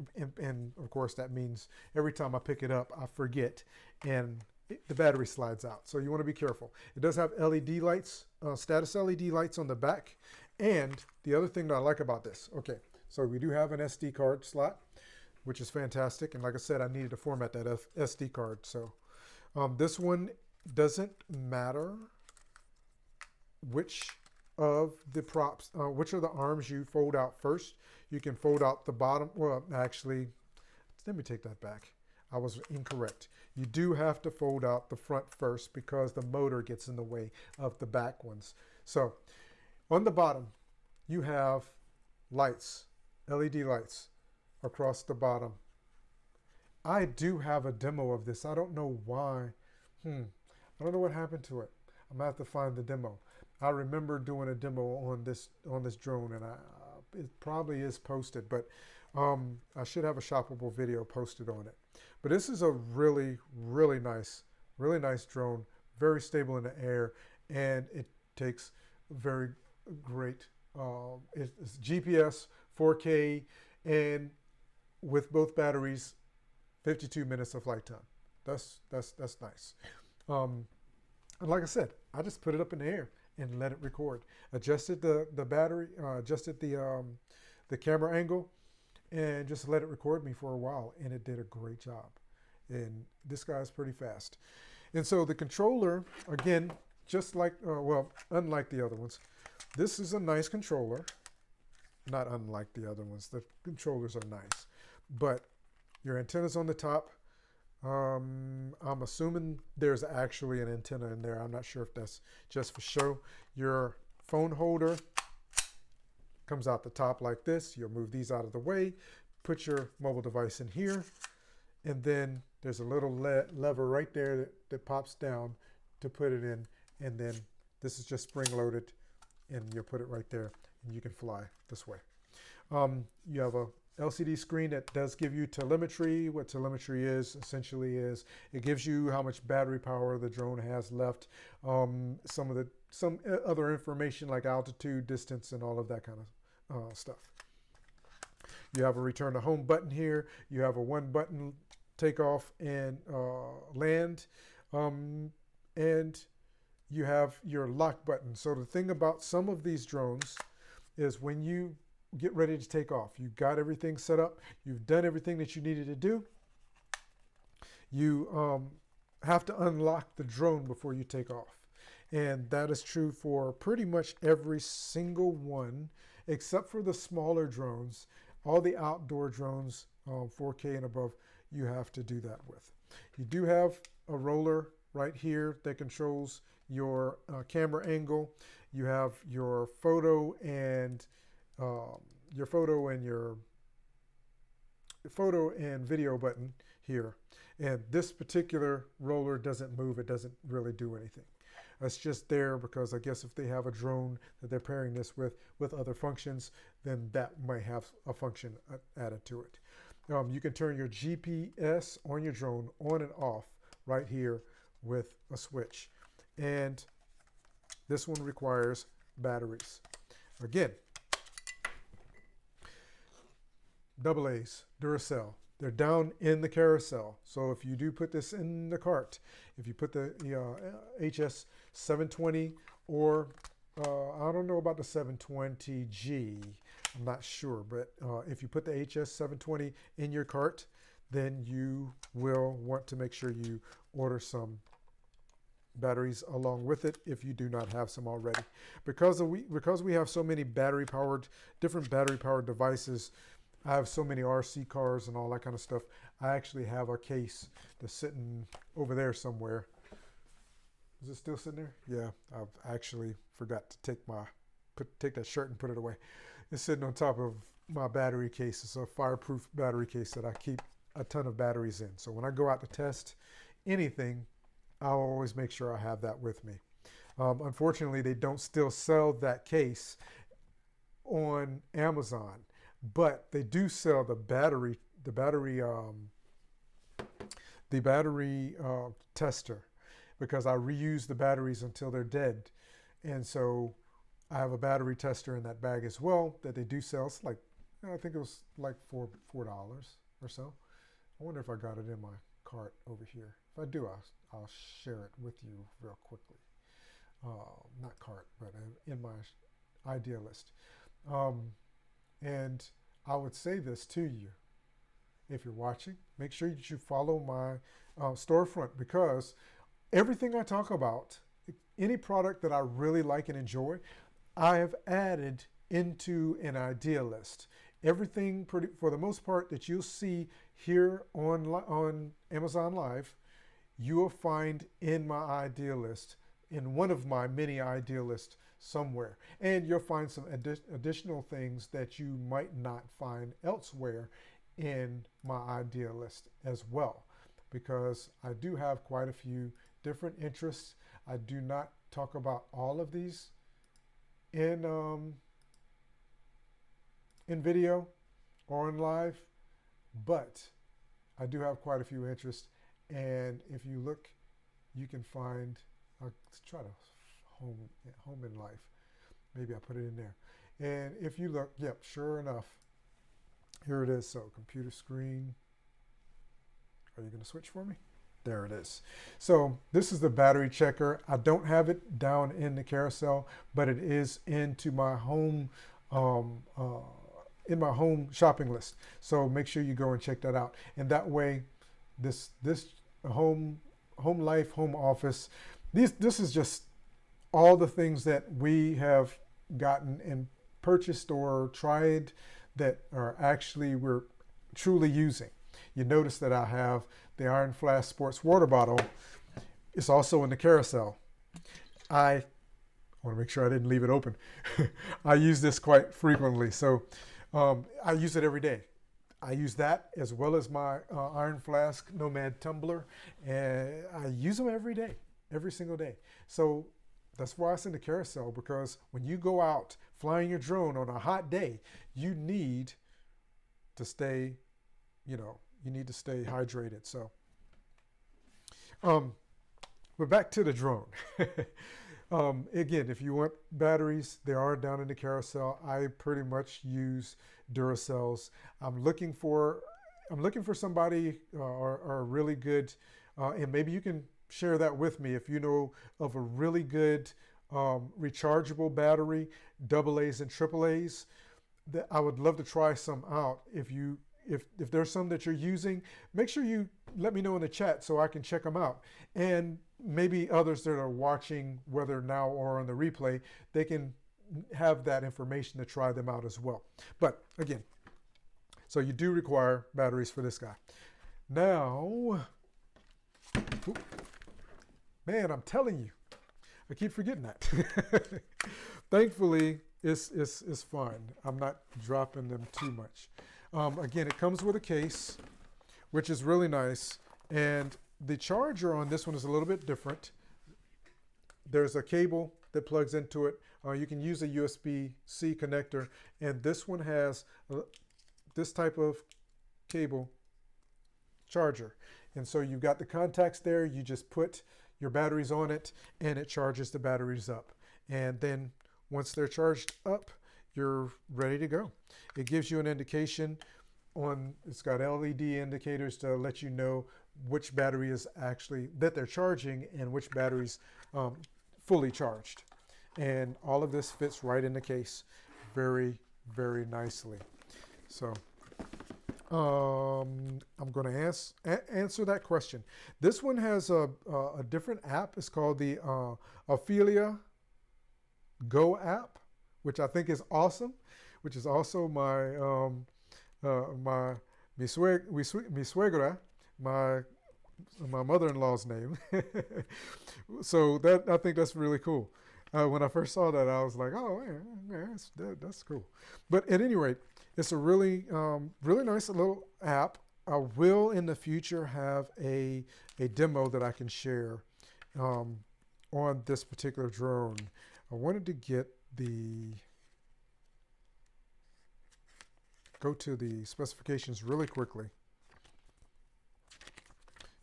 of course that means every time I pick it up, I forget, and the battery slides out. So you want to be careful. It does have LED lights, status LED lights on the back. And the other thing that I like about this, okay, so we do have an SD card slot, which is fantastic. And like I said, I needed to format that SD card. So this one doesn't matter which of the props, which of the arms you fold out first. You can fold out the bottom. Well, actually, let me take that back. I was incorrect. You do have to fold out the front first because the motor gets in the way of the back ones. So on the bottom, you have lights, LED lights across the bottom. I do have a demo of this. I don't know why. I don't know what happened to it. I'm gonna have to find the demo. I remember doing a demo on this drone, and it probably is posted, but I should have a shoppable video posted on it. But this is a really nice drone, very stable in the air, and it takes very great. It's GPS, 4K, and with both batteries, 52 minutes of flight time. That's nice. And like I said, I just put it up in the air and let it record. Adjusted the battery, adjusted the camera angle, and just let it record me for a while, and it did a great job. And this guy's pretty fast. And so the controller, again, just like, well, unlike the other ones, this is a nice controller. Not unlike the other ones. The controllers are nice. But your antenna's on the top. I'm assuming there's actually an antenna in there. I'm not sure if that's just for show. Your phone holder comes out the top like this. You'll move these out of the way, put your mobile device in here, and then there's a little lever right there that pops down to put it in, and then this is just spring loaded, and you'll put it right there, and you can fly this way. You have a LCD screen that does give you telemetry. What telemetry is essentially is it gives you how much battery power the drone has left, some other information like altitude, distance, and all of that kind of stuff. You have a return to home button here. You have a one button takeoff and land, and you have your lock button. So the thing about some of these drones is when you get ready to take off, you've got everything set up, you've done everything that you needed to do, you have to unlock the drone before you take off. And that is true for pretty much every single one, except for the smaller drones. All the outdoor drones, 4K and above, you have to do that with. You do have a roller right here that controls your camera angle. You have your photo and your photo and video button here. And this particular roller doesn't move. It doesn't really do anything. It's just there because I guess if they have a drone that they're pairing this with other functions, then that might have a function added to it. You can turn your GPS on your drone on and off right here with a switch. And this one requires batteries. Again, AA's, Duracell. They're down in the carousel. So if you do put this in the cart, if you put the HS 720 or I don't know about the 720G, I'm not sure, but if you put the HS 720 in your cart, then you will want to make sure you order some batteries along with it if you do not have some already. Because we have so many different battery powered devices. I have so many RC cars and all that kind of stuff. I actually have a case that's sitting over there somewhere. Is it still sitting there? Yeah, I've actually forgot to take that shirt and put it away. It's sitting on top of my battery case. It's a fireproof battery case that I keep a ton of batteries in. So when I go out to test anything, I'll always make sure I have that with me. Unfortunately, they don't still sell that case on Amazon. But they do sell the battery tester, because I reuse the batteries until they're dead. And so I have a battery tester in that bag as well that they do sell. It's like, I think it was like $4 or so. I wonder if I got it in my cart over here. If I do, I'll share it with you real quickly. Not cart, but in my idea list. And I would say this to you, if you're watching, make sure that you follow my storefront, because everything I talk about, any product that I really like and enjoy, I have added into an idea list. Everything, for the most part, that you'll see here on Amazon Live, you will find in my idea list, in one of my many idea lists somewhere. And you'll find some additional things that you might not find elsewhere in my idea list as well, because I do have quite a few different interests. I do not talk about all of these in video or in live, but I do have quite a few interests. And if you look, you can find, I'll try to home in life. Maybe I put it in there. And if you look, yep, sure enough, here it is. So computer screen. Are you going to switch for me? There it is. So this is the battery checker. I don't have it down in the carousel, but it is into my home shopping list. So make sure you go and check that out. And that way, this home life, home office, this is just all the things that we have gotten and purchased or tried that are actually we're truly using. You notice that I have the Iron Flask Sports water bottle. It's also in the carousel. I want to make sure I didn't leave it open. I use this quite frequently, so I use it every day. I use that as well as my Iron Flask Nomad tumbler, and I use them every day, every single day. So that's why it's in the carousel, because when you go out flying your drone on a hot day, you need to stay, you need to stay hydrated. So, but back to the drone. Again, if you want batteries, they are down in the carousel. I pretty much use Duracells. I'm looking for somebody or a really good, and maybe you can share that with me if you know of a really good rechargeable battery, AA's and AAA's. That I would love to try some out. If there's some that you're using, make sure you let me know in the chat so I can check them out. And maybe others that are watching, whether now or on the replay, they can have that information to try them out as well. But again, so you do require batteries for this guy. Now, man, I'm telling you, I keep forgetting that. Thankfully, it's fine. I'm not dropping them too much. Again, it comes with a case, which is really nice. And the charger on this one is a little bit different. There's a cable that plugs into it. You can use a USB-C connector. And this one has this type of cable charger. And so you've got the contacts there. You just put your batteries on it and it charges the batteries up. And then once they're charged up, you're ready to go. It gives you an indication on, it's got LED indicators to let you know which battery is actually, that they're charging and which battery's fully charged. And all of this fits right in the case very, very nicely. So I'm going to answer that question. This one has a different app. It's called the Ophelia Go App, which I think is awesome, which is also my mi suegra, my mother-in-law's name. So that, I think that's really cool. When I first saw that, I was like, oh, man, that's cool. But at any rate, it's a really, really nice little app. I will in the future have a demo that I can share on this particular drone. I wanted to go to the specifications really quickly.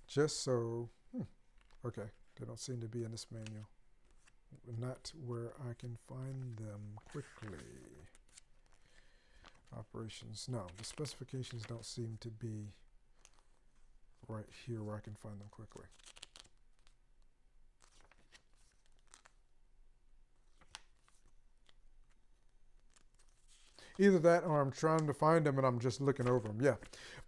Just so, okay, they don't seem to be in this manual. Not where I can find them quickly. Operations, no, the specifications don't seem to be right here where I can find them quickly. Either that or I'm trying to find them and I'm just looking over them. Yeah,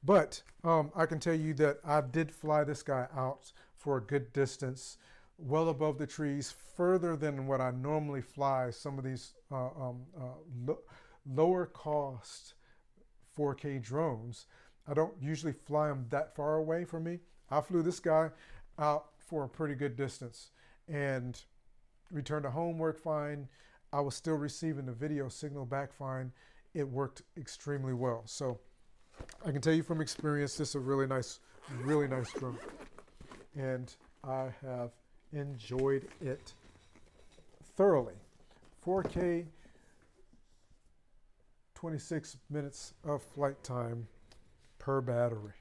but I can tell you that I did fly this guy out for a good distance, well above the trees, further than what I normally fly some of these lower cost 4K drones. I don't usually fly them that far away from me. I flew this guy out for a pretty good distance and returned to home, worked fine. I was still receiving the video signal back fine. It worked extremely well. So I can tell you from experience, this is a really nice drone. And I have enjoyed it thoroughly. 4K, 26 minutes of flight time per battery.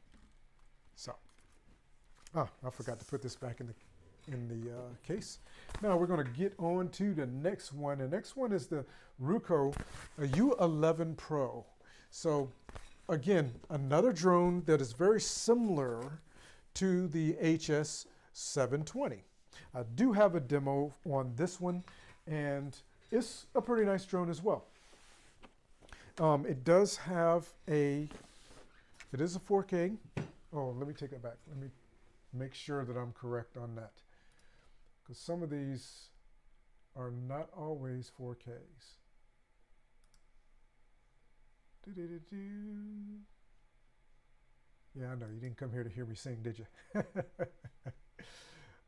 So, I forgot to put this back in the case. Now we're going to get on to the next one. The next one is the Ruko U11 Pro. So again, another drone that is very similar to the HS720. I do have a demo on this one, and it's a pretty nice drone as well. It does have it is a 4K. Oh, let me take that back. Let me make sure that I'm correct on that, because some of these are not always 4Ks. Yeah, I know, you didn't come here to hear me sing, did you?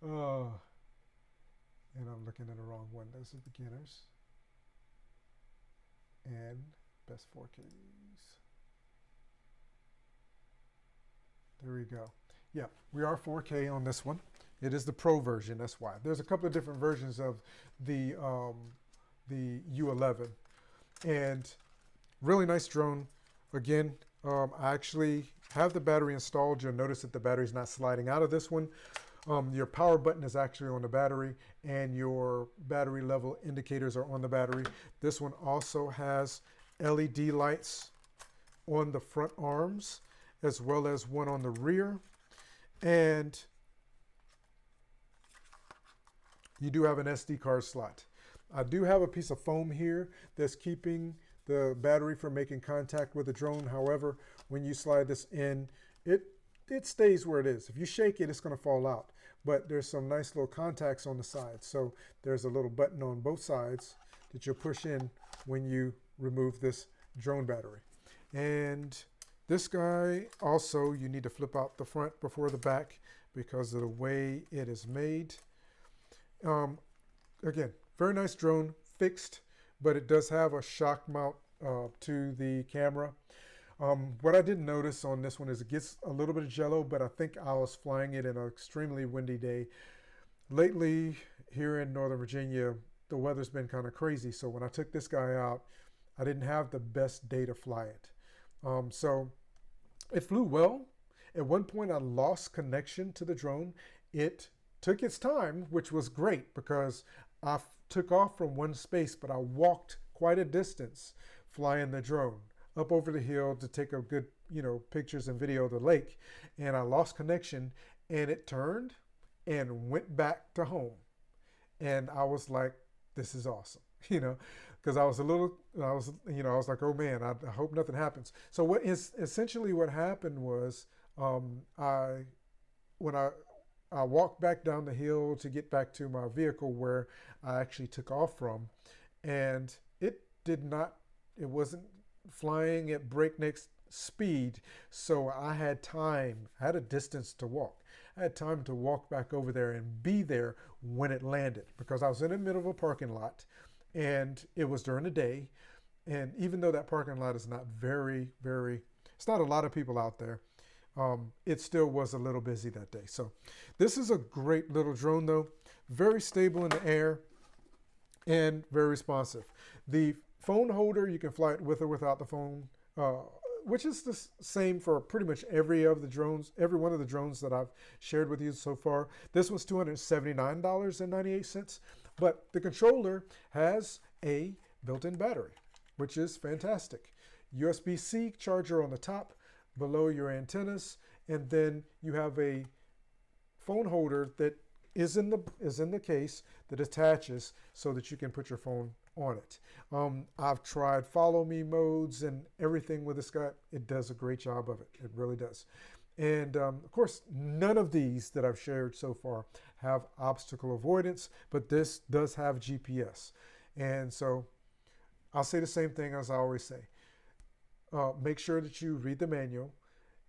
Oh, and I'm looking at the wrong one. Those are beginners and best 4Ks. There we go. Yeah, we are 4K on this one. It is the Pro version, that's why. There's a couple of different versions of the U11. And really nice drone. Again, I actually have the battery installed. You'll notice that the battery's not sliding out of this one. Your power button is actually on the battery, and your battery level indicators are on the battery. This one also has LED lights on the front arms, as well as one on the rear. And you do have an SD card slot. I do have a piece of foam here that's keeping the battery from making contact with the drone. However, when you slide this in, it stays where it is. If you shake it, it's going to fall out. But there's some nice little contacts on the sides. So there's a little button on both sides that you'll push in when you remove this drone battery. And This guy also, you need to flip out the front before the back because of the way it is made. Again, very nice drone, fixed, but it does have a shock mount to the camera. What I didn't notice on this one is it gets a little bit of jello, but I think I was flying it in an extremely windy day. Lately, here in Northern Virginia, the weather's been kind of crazy. So when I took this guy out, I didn't have the best day to fly it. So it flew well. At one point, I lost connection to the drone. It took its time, which was great because I took off from one space, but I walked quite a distance flying the drone up over the hill to take a good, pictures and video of the lake. And I lost connection and it turned and went back to home. And I was like, this is awesome, because I was like, oh man, I hope nothing happens. So what is essentially what happened was, when I walked back down the hill to get back to my vehicle where I actually took off from, and it wasn't flying at breakneck speed. So I had a distance to walk. I had time to walk back over there and be there when it landed because I was in the middle of a parking lot and it was during the day. And even though that parking lot is not it's not a lot of people out there, it still was a little busy that day. So this is a great little drone though, very stable in the air and very responsive. The phone holder, you can fly it with or without the phone, which is the same for pretty much every one of the drones that I've shared with you so far. This was $279.98, but the controller has a built-in battery, which is fantastic. USB-C charger on the top, below your antennas, and then you have a phone holder that is in the case that attaches so that you can put your phone on it. I've tried follow me modes and everything with this guy. It does a great job of it. It really does. And of course, none of these that I've shared so far have obstacle avoidance, but this does have GPS. And so I'll say the same thing as I always say. Make sure that you read the manual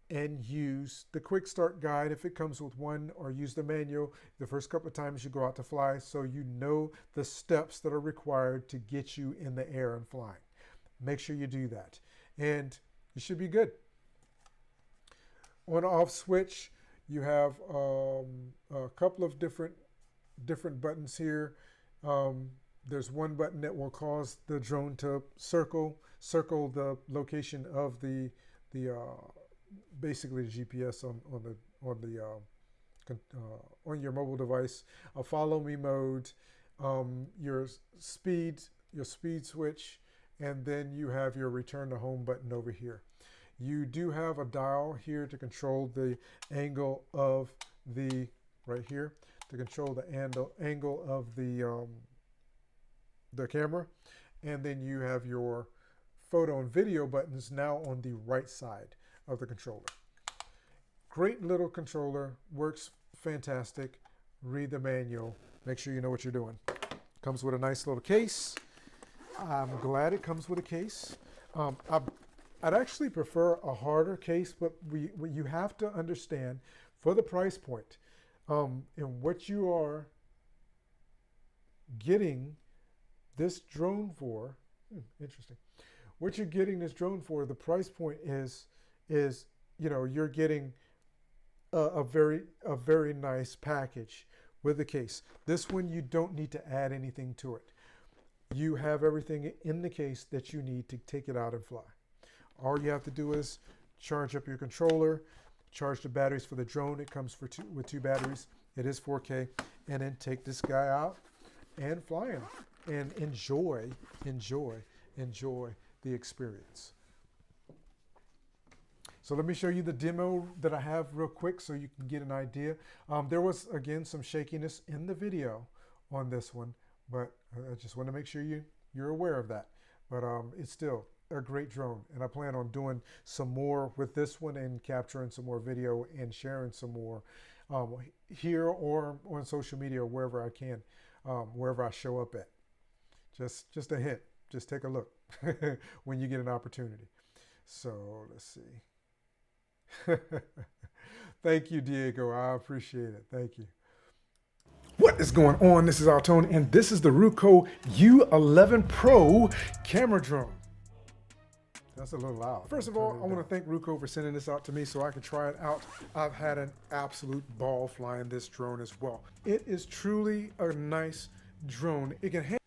and use the quick start guide if it comes with one, or use the manual the first couple of times you go out to fly so you know the steps that are required to get you in the air and flying. Make sure you do that and you should be good. On off switch, you have a couple of different buttons here. There's one button that will cause the drone to circle the location of the basically the GPS on your mobile device. A follow me mode, your speed switch, and then you have your return to home button over here. You do have a dial here to control the angle of the angle of the camera, and then you have your photo and video buttons now on the right side of the controller. Great little controller, works fantastic. Read the manual, make sure you know what you're doing. Comes with a nice little case. I'm glad it comes with a case. I'd actually prefer a harder case, but you have to understand for the price point and what you are getting this drone for. Interesting. What you're getting this drone for, the price point is you're getting a very nice package with the case. This one, you don't need to add anything to it. You have everything in the case that you need to take it out and fly. All you have to do is charge up your controller, charge the batteries for the drone. It comes with two batteries. It is 4K, and then take this guy out and fly him and enjoy the experience. So let me show you the demo that I have real quick so you can get an idea. There was, again, some shakiness in the video on this one, but I just want to make sure you're aware of that. But it's still a great drone, and I plan on doing some more with this one and capturing some more video and sharing some more here or on social media or wherever I can, wherever I show up at. Just a hint. Just take a look when you get an opportunity. So let's see. Thank you, Diego. I appreciate it. Thank you. What is going on? This is AlTone, and this is the Ruko U11 Pro Camera Drone. That's a little loud. First of all, I want to thank Ruko for sending this out to me so I can try it out. I've had an absolute ball flying this drone as well. It is truly a nice drone. It can handle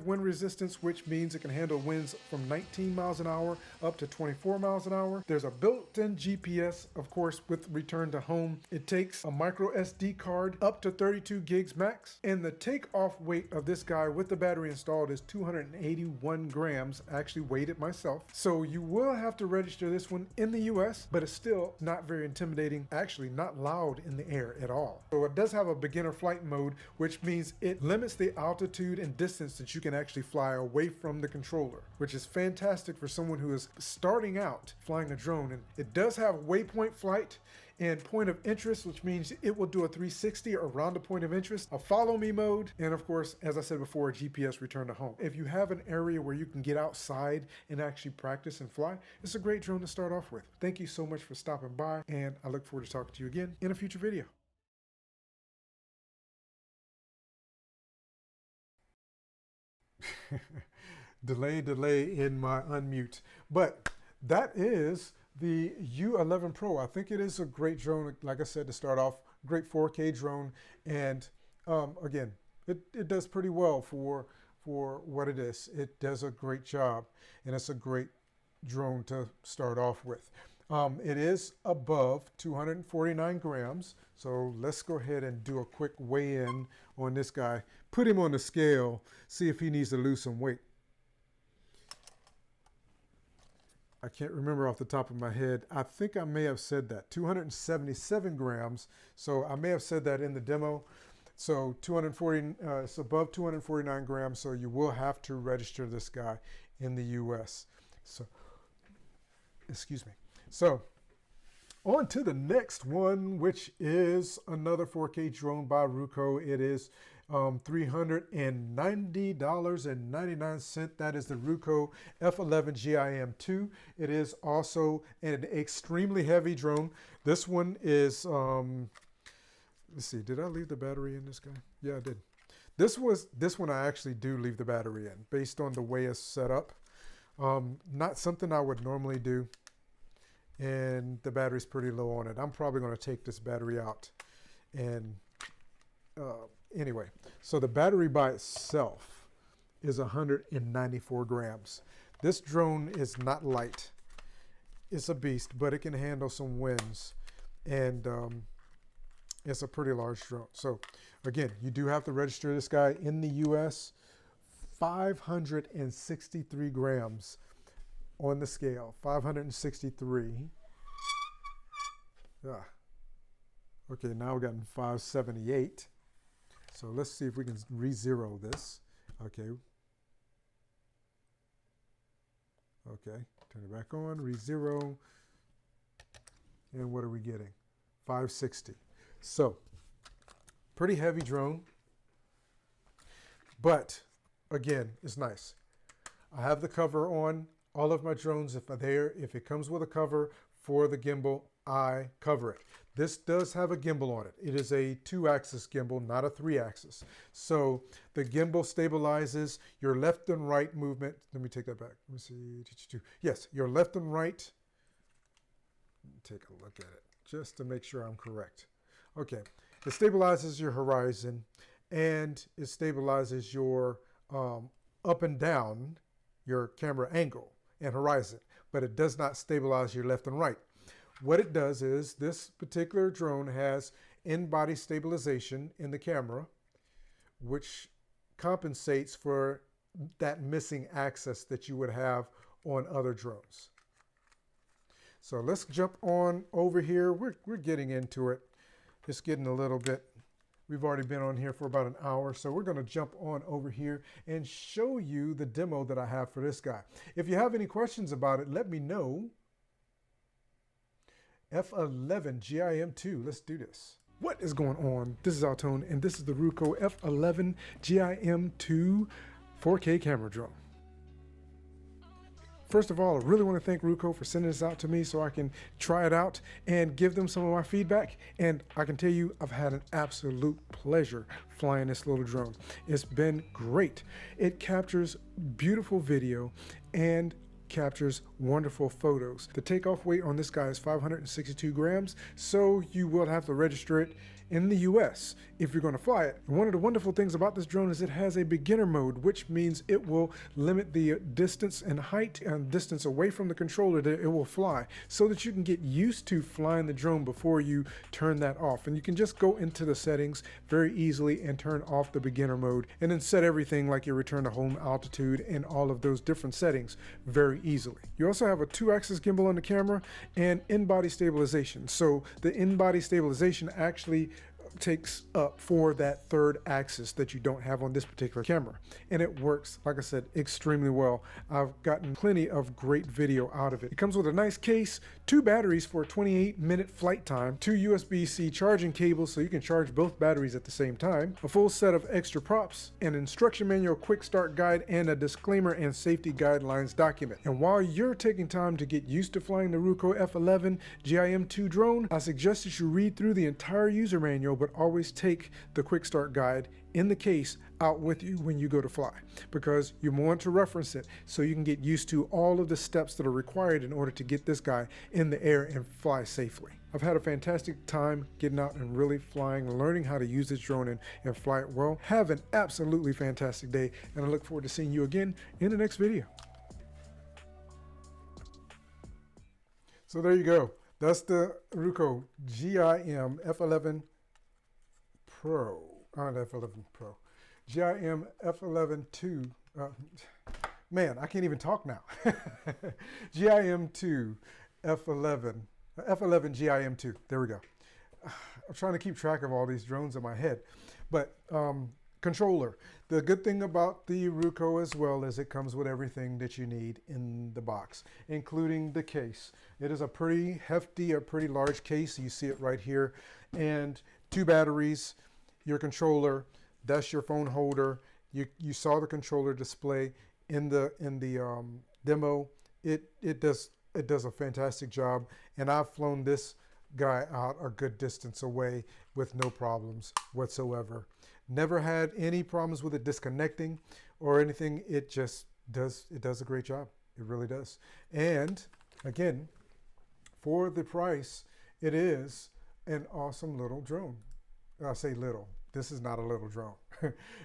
wind resistance, which means it can handle winds from 19 miles an hour up to 24 miles an hour. There's a built-in GPS, of course, with return to home. It takes a micro SD card up to 32 gigs max. And the takeoff weight of this guy with the battery installed is 281 grams. I actually weighed it myself. So you will have to register this one in the US, but it's still not very intimidating. Actually, not loud in the air at all. So it does have a beginner flight mode, which means it limits the altitude and distance that you can actually fly away from the controller, which is fantastic for someone who is starting out flying a drone. And it does have Waypoint Flight and point of interest, which means it will do a 360 around the point of interest, a follow me mode, and of course, as I said before, a GPS return to home. If you have an area where you can get outside and actually practice and fly, it's a great drone to start off with. Thank you so much for stopping by, and I look forward to talking to you again in a future video. delay in my unmute, but that is the U11 Pro. I think it is a great drone, like I said, to start off. Great 4K drone, and again, it does pretty well for what it is. It does a great job, and it's a great drone to start off with. It is above 249 grams, so let's go ahead and do a quick weigh-in on this guy. Put him on the scale, see if he needs to lose some weight. I can't remember off the top of my head. I think I may have said that, 277 grams. So I may have said that in the demo. So 240, it's above 249 grams, so you will have to register this guy in the US. So, excuse me. So, on to the next one, which is another 4K drone by Ruko. It is $390.99. That is the Ruko F11 GIM2. It is also an extremely heavy drone. This one is, let's see, did I leave the battery in this guy? Yeah, I did. This one I actually do leave the battery in based on the way it's set up. Not something I would normally do. And the battery's pretty low on it. I'm probably going to take this battery out. And anyway, so the battery by itself is 194 grams. This drone is not light. It's a beast, but it can handle some winds. And it's a pretty large drone. So again, you do have to register this guy in the US. 563 grams. On the scale, 563. Okay, now we've gotten 578. So let's see if we can re-zero this. Okay. Okay, turn it back on, re-zero. And what are we getting? 560. So, pretty heavy drone. But, again, it's nice. I have the cover on. All of my drones, if it comes with a cover for the gimbal, I cover it. This does have a gimbal on it. It is a 2-axis gimbal, not a 3-axis. So the gimbal stabilizes your left and right movement. Let me take that back. Let me see. Yes, your left and right. Let me take a look at it just to make sure I'm correct. Okay, it stabilizes your horizon, and it stabilizes your up and down, your camera angle and horizon, but it does not stabilize your left and right. What it does is this particular drone has in-body stabilization in the camera, which compensates for that missing axis that you would have on other drones. So let's jump on over here. We're getting into it. It's getting a little bit, we've already been on here for about an hour, so we're going to jump on over here and show you the demo that I have for this guy. If you have any questions about it, let me know. F11 GIM2, let's do this. What is going on? This is AlTone, and this is the Ruko F11 GIM2 4K camera drone. First of all, I really want to thank Ruko for sending this out to me so I can try it out and give them some of my feedback. And I can tell you, I've had an absolute pleasure flying this little drone. It's been great. It captures beautiful video and captures wonderful photos. The takeoff weight on this guy is 562 grams, so you will have to register it in the US if you're going to fly it. And one of the wonderful things about this drone is it has a beginner mode, which means it will limit the distance and height and distance away from the controller that it will fly, so that you can get used to flying the drone before you turn that off. And you can just go into the settings very easily and turn off the beginner mode, and then set everything like your return to home altitude and all of those different settings very easily. You also have a 2-axis gimbal on the camera and in-body stabilization. So the in-body stabilization actually takes up for that third axis that you don't have on this particular camera, and it works, like I said, extremely well. I've gotten plenty of great video out of it. It comes with a nice case, 2 batteries for a 28-minute flight time, 2 USB-C charging cables so you can charge both batteries at the same time, a full set of extra props, an instruction manual, quick start guide, and a disclaimer and safety guidelines document. And while you're taking time to get used to flying the Ruko F11 GIM2 drone, I suggest that you read through the entire user manual, but always take the quick start guide in the case out with you when you go to fly, because you want to reference it so you can get used to all of the steps that are required in order to get this guy in the air and fly safely. I've had a fantastic time getting out and really flying and learning how to use this drone and fly it well. Have an absolutely fantastic day, and I look forward to seeing you again in the next video. So there you go. That's the Ruko GIM F11 Pro, not F11 Pro, GIM F11 2, man, I can't even talk now. GIM2 F11 GIM2, there we go. I'm trying to keep track of all these drones in my head, but controller. The good thing about the Ruko as well is it comes with everything that you need in the box, including the case. It is a pretty hefty, a pretty large case. You see it right here, and 2 batteries. Your controller, that's your phone holder. You saw the controller display in the demo. It does a fantastic job, and I've flown this guy out a good distance away with no problems whatsoever. Never had any problems with it disconnecting or anything. It just does a great job. It really does. And again, for the price, it is an awesome little drone. I say little. This is not a little drone.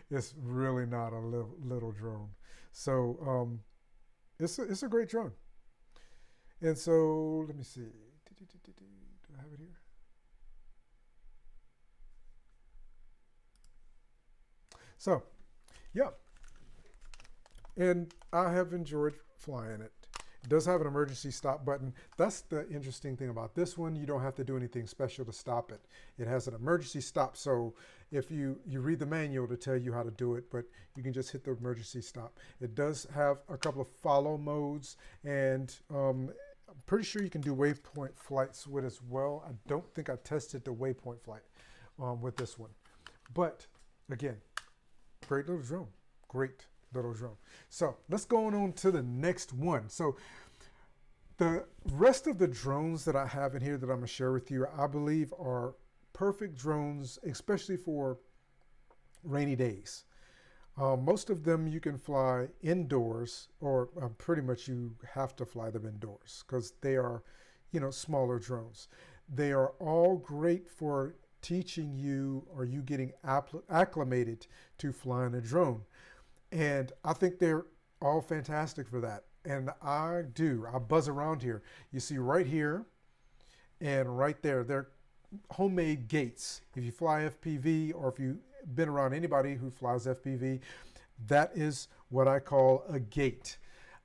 It's really not a little drone. So it's a great drone. And so let me see. Do I have it here? So yeah, and I have enjoyed flying it. It does have an emergency stop button. That's the interesting thing about this one. You don't have to do anything special to stop it. It has an emergency stop, so if you read the manual to tell you how to do it, but you can just hit the emergency stop. It does have a couple of follow modes, and I'm pretty sure you can do Waypoint flights with as well. I don't think I tested the Waypoint flight with this one, but again, great little drone, great little drone. So let's go on to the next one. So the rest of the drones that I have in here that I'm gonna share with you, I believe are perfect drones, especially for rainy days. Most of them you can fly indoors, or pretty much you have to fly them indoors because they are, smaller drones. They are all great for teaching you or you getting acclimated to flying a drone. And I think they're all fantastic for that. And I buzz around here. You see right here and right there, they're homemade gates. If you fly FPV, or if you've been around anybody who flies FPV, that is what I call a gate.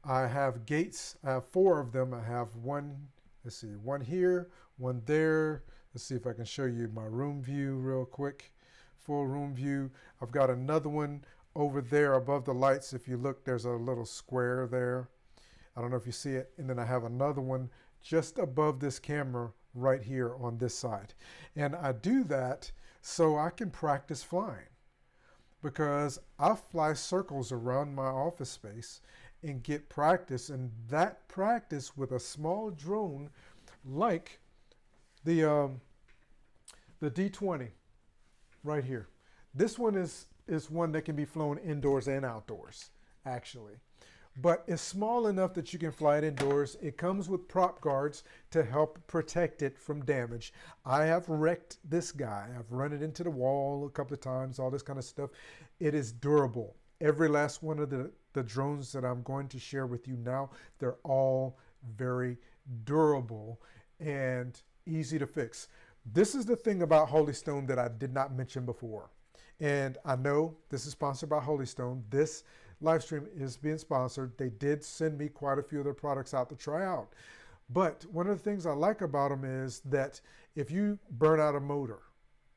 I have gates. I have 4 of them. I have one, let's see, one here, one there. Let's see if I can show you my room view real quick. Full room view. I've got another one over there above the lights. If you look, there's a little square there. I don't know if you see it. And then I have another one just above this camera right here on this side. And I do that so I can practice flying, because I fly circles around my office space and get practice. And that practice with a small drone like the D20 right here. This one is one that can be flown indoors and outdoors, actually. But it's small enough that you can fly it indoors. It comes with prop guards to help protect it from damage. I have wrecked this guy. I've run it into the wall a couple of times, all this kind of stuff. It is durable. Every last one of the drones that I'm going to share with you now, they're all very durable and easy to fix. This is the thing about Holystone that I did not mention before. And I know this is sponsored by Holystone. This live stream is being sponsored. They did send me quite a few of their products out to try out. But one of the things I like about them is that if you burn out a motor,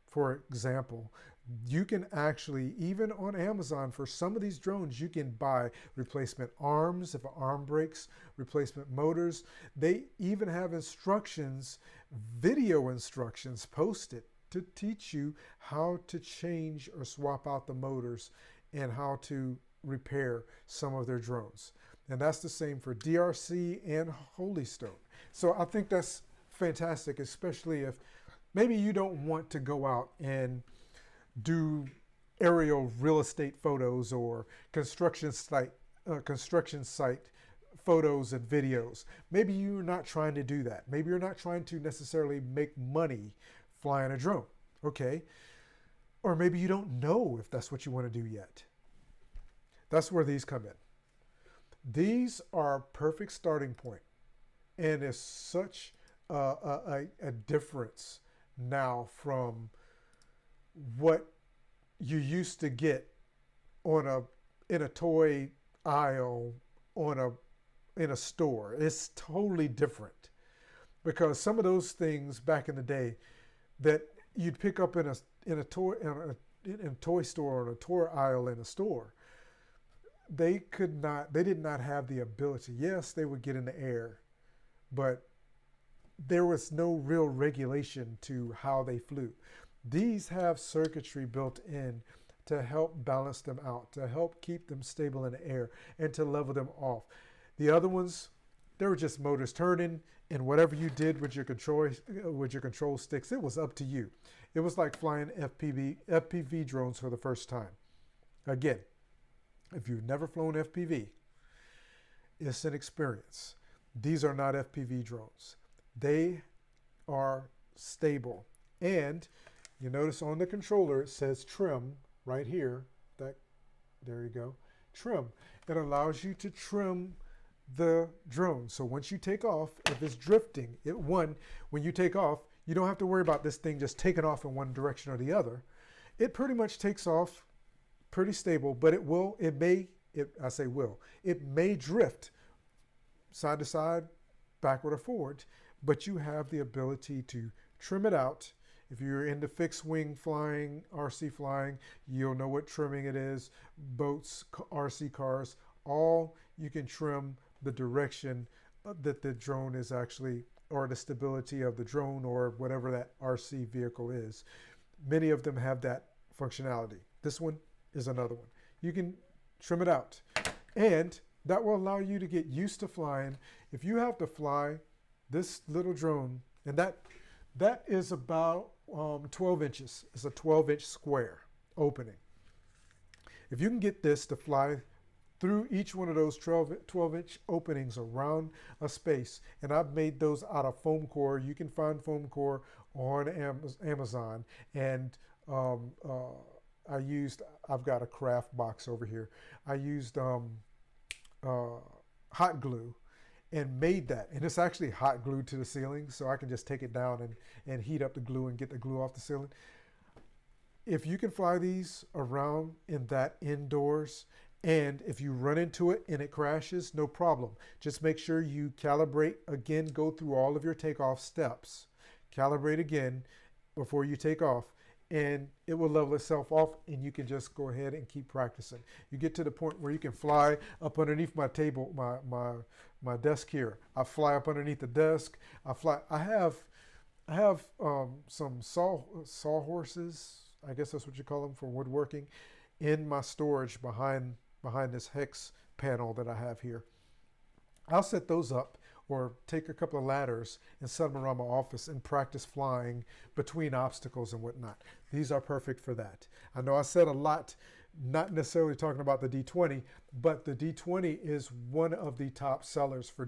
for example, you can actually, even on Amazon, for some of these drones, you can buy replacement arms if an arm breaks, replacement motors. They even have instructions, video instructions posted to teach you how to change or swap out the motors and how to repair some of their drones. And that's the same for DRC and Holystone. So I think that's fantastic, especially if maybe you don't want to go out and do aerial real estate photos or construction site photos and videos. Maybe you're not trying to do that. Maybe you're not trying to necessarily make money flying a drone, okay? Or maybe you don't know if that's what you want to do yet. That's where these come in. These are a perfect starting point, and it's such a difference now from what you used to get in a toy aisle in a store. It's totally different, because some of those things back in the day that you'd pick up in a toy store or a toy aisle in a store, they did not have the ability. Yes, they would get in the air, but there was no real regulation to how they flew. These have circuitry built in to help balance them out, to help keep them stable in the air, and to level them off. The other ones, they were just motors turning, and whatever you did with your control sticks, it was up to you. It was like flying FPV drones for the first time. Again, if you've never flown FPV, it's an experience. These are not FPV drones. They are stable. And you notice on the controller it says trim right here. There you go. Trim. It allows you to trim the drone. So once you take off, if it's drifting, when you take off, you don't have to worry about this thing just taking off in one direction or the other. It pretty much takes off pretty stable, but it may drift side to side, backward or forward, but you have the ability to trim it out. If you're into fixed wing flying, RC flying, you'll know what trimming it is. Boats, RC cars, all you can trim the direction that the drone is actually, or the stability of the drone or whatever that RC vehicle is. Many of them have that functionality. This one is another one. You can trim it out, and that will allow you to get used to flying. If you have to fly this little drone, and that is about 12 inches. It's a 12-inch square opening. If you can get this to fly through each one of those 12-inch openings around a space, and I've made those out of foam core. You can find foam core on Amazon, and I've got a craft box over here. I used hot glue and made that. And it's actually hot glued to the ceiling, so I can just take it down and heat up the glue and get the glue off the ceiling. If you can fly these around in that indoors, and if you run into it and it crashes, no problem. Just make sure you calibrate again, go through all of your takeoff steps. Calibrate again before you take off, and it will level itself off, and you can just go ahead and keep practicing. You get to the point where you can fly up underneath my table, my desk here. I fly up underneath the desk. I have some sawhorses, I guess that's what you call them, for woodworking, in my storage behind this hex panel that I have here. I'll set those up or take a couple of ladders and set them around my office and practice flying between obstacles and whatnot. These are perfect for that. I know I said a lot, not necessarily talking about the D20, but the D20 is one of the top sellers for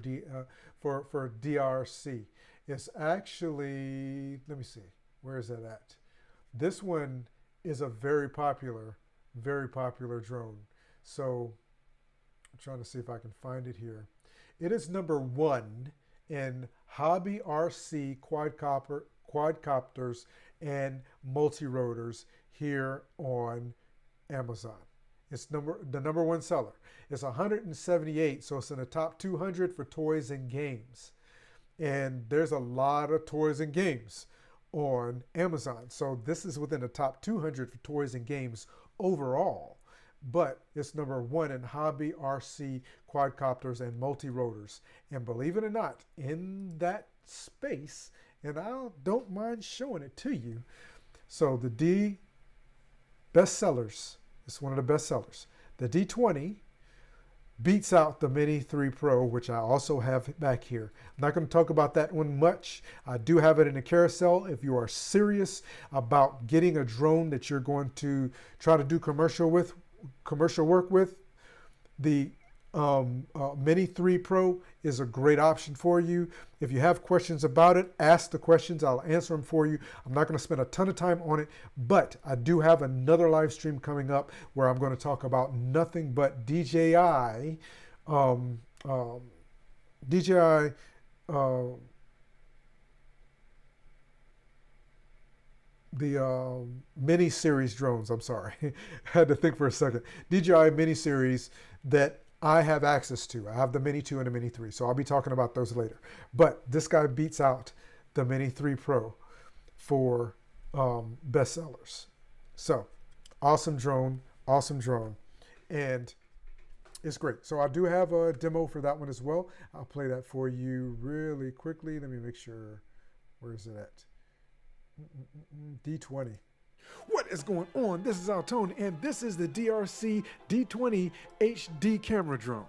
DRC. It's actually, let me see, where is that at? This one is a very popular drone. So I'm trying to see if I can find it here. It is number 1 in hobby RC quadcopters and multi-rotors here on Amazon. It's the number 1 seller. It's 178, so it's in the top 200 for toys and games. And there's a lot of toys and games on Amazon. So this is within the top 200 for toys and games overall. But it's number 1 in hobby RC quadcopters and multi-rotors. And believe it or not, in that space, and I don't mind showing it to you. So the D bestsellers, it's one of the best sellers. The D20 beats out the Mini 3 Pro, which I also have back here. I'm not going to talk about that one much. I do have it in a carousel. If you are serious about getting a drone that you're going to try to do commercial work with, the Mini 3 Pro is a great option for you. If you have questions about it, ask the questions. I'll answer them for you. I'm not going to spend a ton of time on it, but I do have another live stream coming up where I'm going to talk about nothing but DJI, the mini series drones. I'm sorry, I had to think for a second. DJI mini series that I have access to. I have the Mini 2 and the Mini 3, so I'll be talking about those later. But this guy beats out the Mini 3 Pro for bestsellers. So awesome drone, and it's great. So I do have a demo for that one as well. I'll play that for you really quickly. Let me make sure, where is it at? D20. What is going on? This is AlTone, and this is the DRC D20 HD camera drone.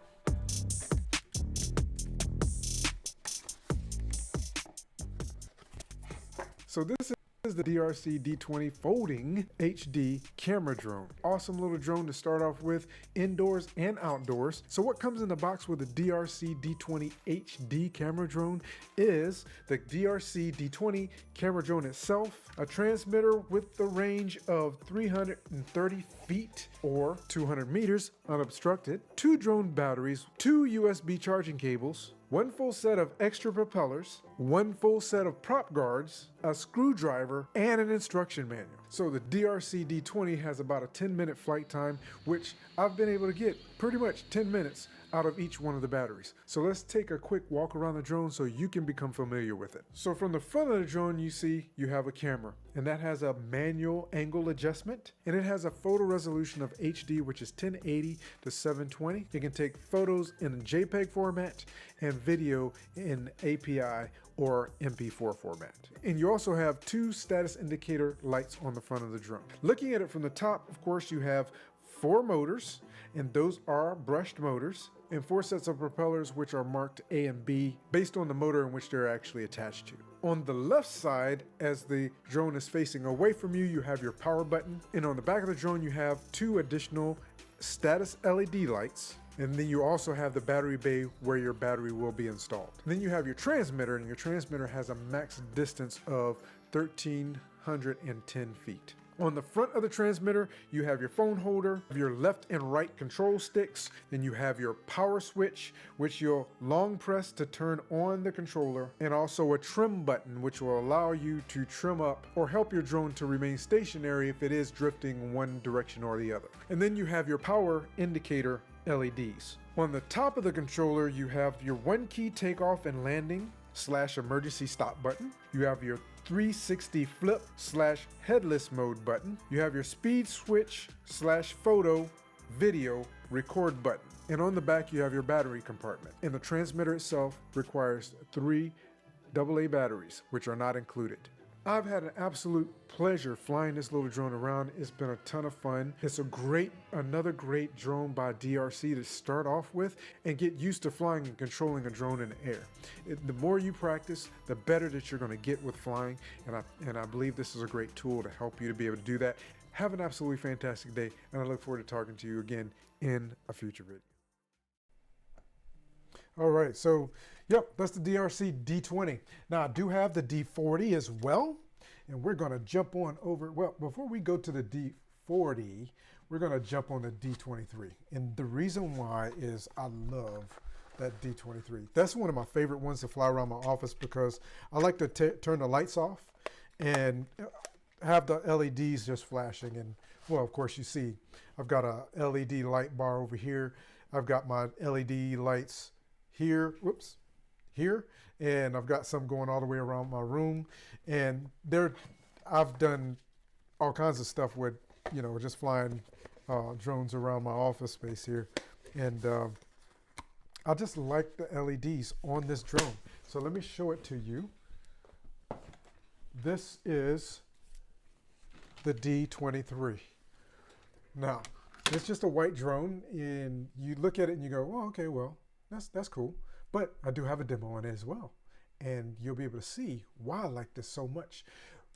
So this is the DRC D20 folding HD camera drone. Awesome little drone to start off with, indoors and outdoors. So what comes in the box with the DRC D20 HD camera drone is the DRC D20 camera drone itself, a transmitter with the range of 330 feet or 200 meters unobstructed, 2 drone batteries, 2 USB charging cables, 1 full set of extra propellers, 1 full set of prop guards, a screwdriver, and an instruction manual. So the DRC D20 has about a 10-minute flight time, which I've been able to get pretty much 10 minutes out of each one of the batteries. So let's take a quick walk around the drone so you can become familiar with it. So from the front of the drone, you see you have a camera, and that has a manual angle adjustment, and it has a photo resolution of HD, which is 1080 to 720. It can take photos in JPEG format and video in API or MP4 format. And you also have 2 status indicator lights on the front of the drone. Looking at it from the top, of course, you have 4 motors, and those are brushed motors, and 4 sets of propellers, which are marked A and B based on the motor in which they're actually attached to. On the left side, as the drone is facing away from you, you have your power button, and on the back of the drone you have 2 additional status LED lights, and then you also have the battery bay where your battery will be installed. And then you have your transmitter, and your transmitter has a max distance of 1,310 feet. On the front of the transmitter, you have your phone holder, your left and right control sticks, then you have your power switch, which you'll long press to turn on the controller, and also a trim button, which will allow you to trim up or help your drone to remain stationary if it is drifting one direction or the other. And then you have your power indicator LEDs. On the top of the controller, you have your 1-key takeoff and landing / emergency stop button. You have your 360 flip / headless mode button. You have your speed switch / photo video record button. And on the back you have your battery compartment. And the transmitter itself requires 3 AA batteries, which are not included. I've had an absolute pleasure flying this little drone around. It's been a ton of fun. It's another great drone by DRC to start off with and get used to flying and controlling a drone in the air. The more you practice, the better that you're going to get with flying, and I believe this is a great tool to help you to be able to do that. Have an absolutely fantastic day, and I look forward to talking to you again in a future video. All right, so yep, that's the DRC D20. Now I do have the D40 as well, and we're gonna jump on over, well, before we go to the D40, we're gonna jump on the D23. And the reason why is I love that D23. That's one of my favorite ones to fly around my office because I like to turn the lights off and have the LEDs just flashing. And well, of course you see, I've got a LED light bar over here. I've got my LED lights here, here, and I've got some going all the way around my room. And I've done all kinds of stuff with, you know, just flying drones around my office space here. And I just like the LEDs on this drone. So let me show it to you. This is the D23. Now, it's just a white drone, and you look at it and you go, oh, okay, well, that's cool. But I do have a demo on it as well, and you'll be able to see why I like this so much.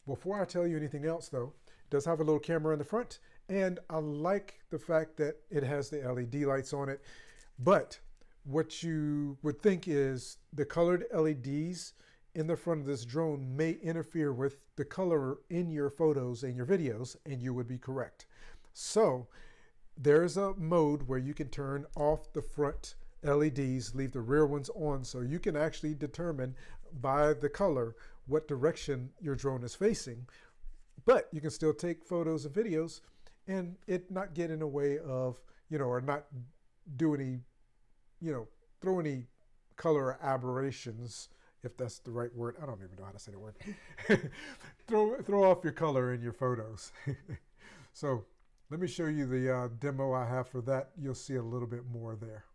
Before I tell you anything else though, it does have a little camera in the front, and I like the fact that it has the LED lights on it. But what you would think is the colored LEDs in the front of this drone may interfere with the color in your photos and your videos, and you would be correct. So there's a mode where you can turn off the front LEDs, leave the rear ones on, so you can actually determine by the color what direction your drone is facing. But you can still take photos and videos and it not get in the way of, you know, or not do any, you know, throw any color aberrations, if that's the right word. I don't even know how to say the word. throw off your color in your photos. So let me show you the demo I have for that. You'll see a little bit more there.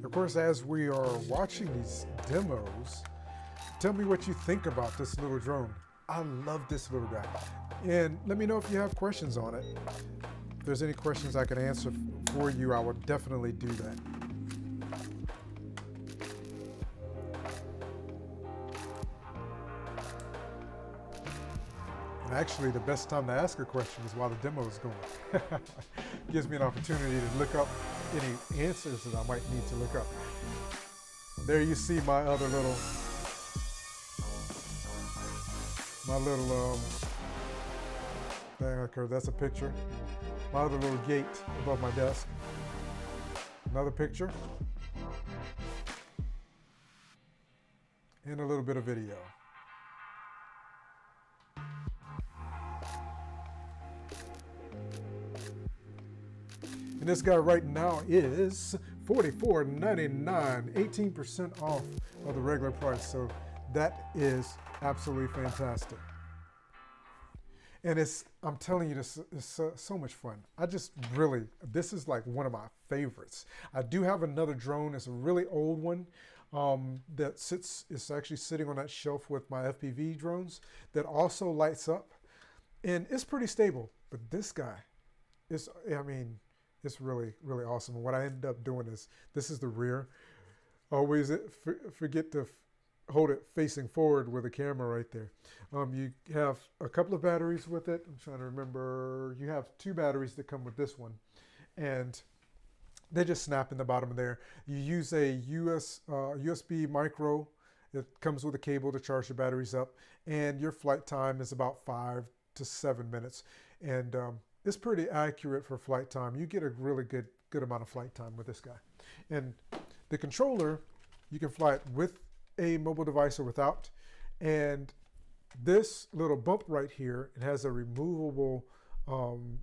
Of course, as we are watching these demos, tell me what you think about this little drone. I love this little guy. And let me know if you have questions on it. If there's any questions I can answer for you, I would definitely do that. And actually, the best time to ask a question is while the demo is going. Gives me an opportunity to look up any answers that I might need to look up. There you see my other little, that's a picture. My other little gate above my desk. Another picture. And a little bit of video. And this guy right now is $44.99, 18% off of the regular price. So that is absolutely fantastic. And I'm telling you, this is so much fun. This is like one of my favorites. I do have another drone. It's a really old one it's actually sitting on that shelf with my FPV drones that also lights up. And it's pretty stable. But this guy is, it's really, really awesome. And what I ended up doing is, this is the rear. Always forget to hold it facing forward with the camera right there. You have a couple of batteries with it. I'm trying to remember. You have 2 batteries that come with this one. And they just snap in the bottom of there. You use a USB micro. It comes with a cable to charge the batteries up. And your flight time is about 5 to 7 minutes. And it's pretty accurate for flight time. You get a really good amount of flight time with this guy. And the controller, you can fly it with a mobile device or without. And this little bump right here, it has a removable phone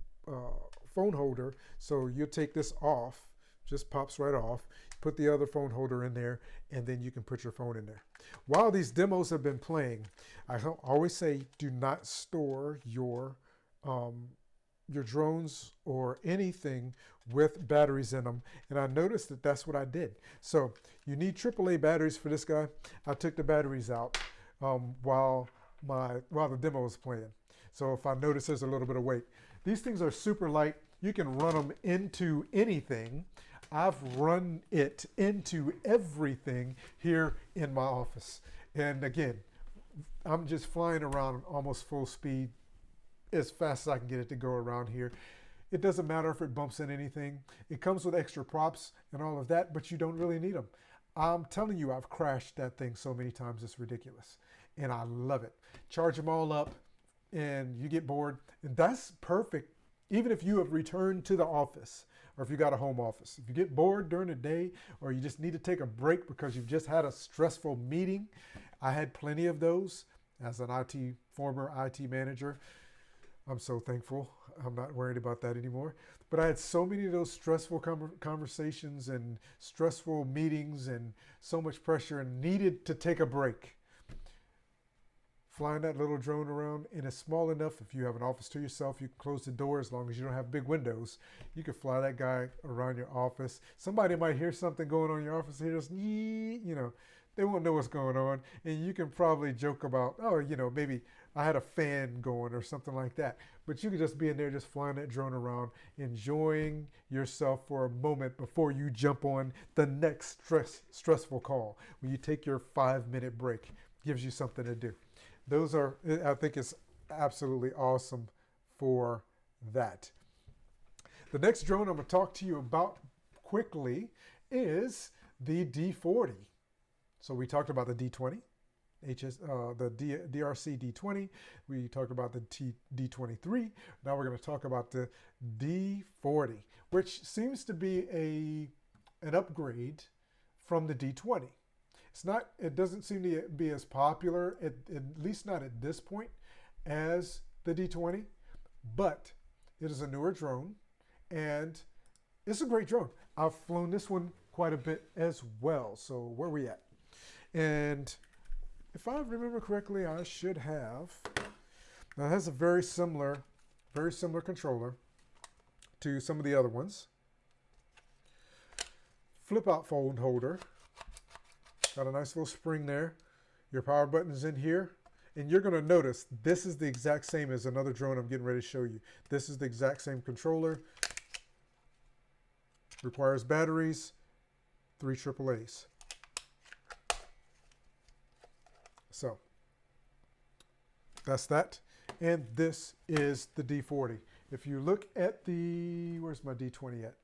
holder. So you'll take this off, just pops right off, put the other phone holder in there, and then you can put your phone in there. While these demos have been playing, I always say do not store your drones or anything with batteries in them. And I noticed that that's what I did. So you need AAA batteries for this guy. I took the batteries out while the demo was playing. So if I notice there's a little bit of weight. These things are super light. You can run them into anything. I've run it into everything here in my office. And again, I'm just flying around almost full speed as fast as I can get it to go around here. It doesn't matter if it bumps in anything. It comes with extra props and all of that, but you don't really need them. I'm telling you, I've crashed that thing so many times, it's ridiculous. And I love it. Charge them all up and you get bored. And that's perfect, even if you have returned to the office or if you got a home office. If you get bored during the day or you just need to take a break because you've just had a stressful meeting. I had plenty of those as an former IT manager. I'm so thankful. I'm not worried about that anymore. But I had so many of those stressful conversations and stressful meetings and so much pressure and needed to take a break. Flying that little drone around, and it's small enough if you have an office to yourself, you can close the door as long as you don't have big windows. You can fly that guy around your office. Somebody might hear something going on in your office, hear just, they won't know what's going on. And you can probably joke about, maybe I had a fan going or something like that. But you could just be in there just flying that drone around, enjoying yourself for a moment before you jump on the next stressful call. When you take your 5-minute break, gives you something to do. I think it's absolutely awesome for that. The next drone I'm going to talk to you about quickly is the D40. So we talked about the D20, the DRC D20. We talked about the D23. Now we're going to talk about the D40, which seems to be an upgrade from the D20. It doesn't seem to be as popular, at least not at this point, as the D20, but it is a newer drone and it's a great drone. I've flown this one quite a bit as well. So where are we at? And if I remember correctly, I should have, now it has a very similar controller to some of the other ones. Flip out phone holder. Got a nice little spring there. Your power button is in here. And you're going to notice this is the exact same as another drone I'm getting ready to show you. This is the exact same controller. Requires batteries, 3 AAAs. So that's that. And this is the D40. If you look at where's my D20 at?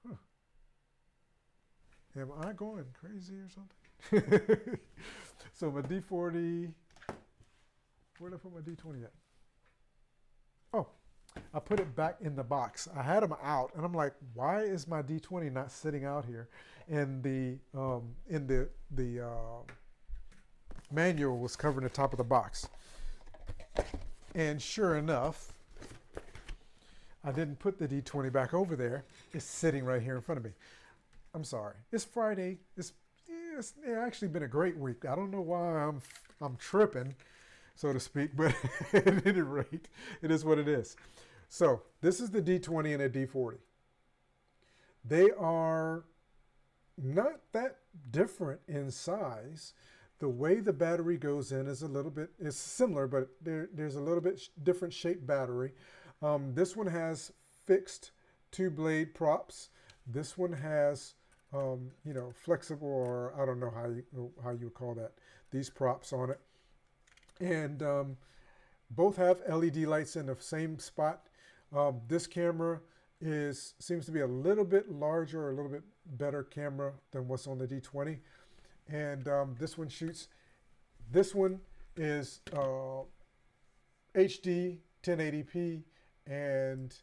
Huh. Am I going crazy or something? So my D40, where did I put my D20 at? Oh, I put it back in the box. I had them out, and I'm like, why is my D20 not sitting out here? And the manual was covering the top of the box. And sure enough, I didn't put the D20 back over there. It's sitting right here in front of me. I'm sorry. It's Friday. It's actually been a great week. I don't know why I'm tripping, so to speak, but at any rate, it is what it is. So this is the D20 and a D40. They are not that different in size. The way the battery goes in is it's similar, but there's a little bit different shaped battery. This one has fixed 2-blade props. This one has, flexible, or I don't know how you would call that, these props on it. And both have LED lights in the same spot. This camera seems to be a little bit larger, a little bit better camera than what's on the D20. And this one shoots. This one is HD 1080p. And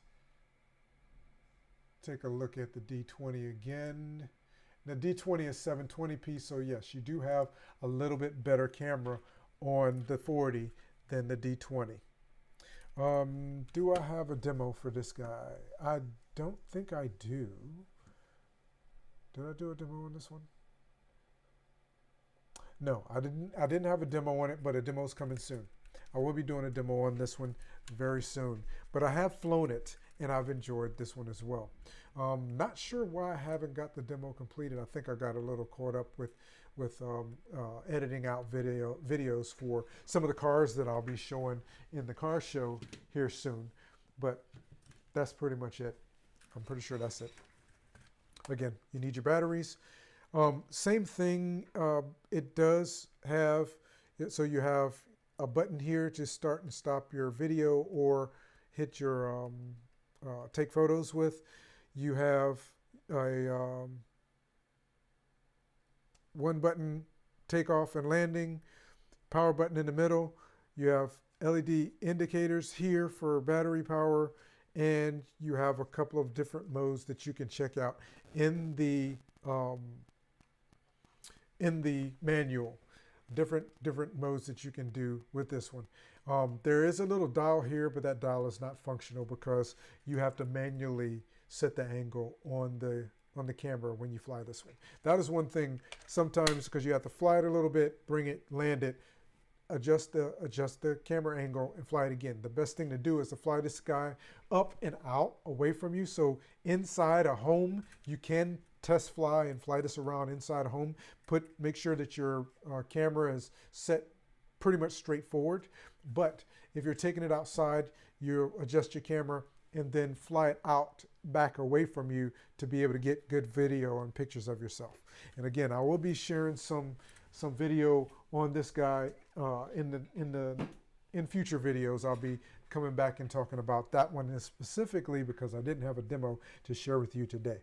take a look at the D20 again. The D20 is 720p, so yes, you do have a little bit better camera on the 40 than the D20. Do I have a demo for this guy? I don't think I do. Did I do a demo on this one? No, I didn't have a demo on it, but a demo is coming soon. I will be doing a demo on this one very soon. But I have flown it, and I've enjoyed this one as well. Not sure why I haven't got the demo completed. I think I got a little caught up with editing out videos for some of the cars that I'll be showing in the car show here soon. But that's pretty much it. I'm pretty sure that's it. Again, you need your batteries. Same thing, it does have, so you have a button here to start and stop your video or hit your take photos with. You have a one button takeoff and landing, power button in the middle. You have LED indicators here for battery power, and you have a couple of different modes that you can check out in the manual. Different modes that you can do with this one. There is a little dial here, but that dial is not functional because you have to manually set the angle on the camera when you fly this one. That is one thing sometimes, because you have to fly it a little bit, bring it, land it, adjust the camera angle and fly it again. The best thing to do is to fly this guy up and out away from you. So inside a home, you can test fly and fly this around inside a home. Make sure that your camera is set pretty much straight forward. But if you're taking it outside, you adjust your camera and then fly it out back away from you to be able to get good video and pictures of yourself. And again, I will be sharing some video on this guy in future videos. I'll be coming back and talking about that one specifically because I didn't have a demo to share with you today.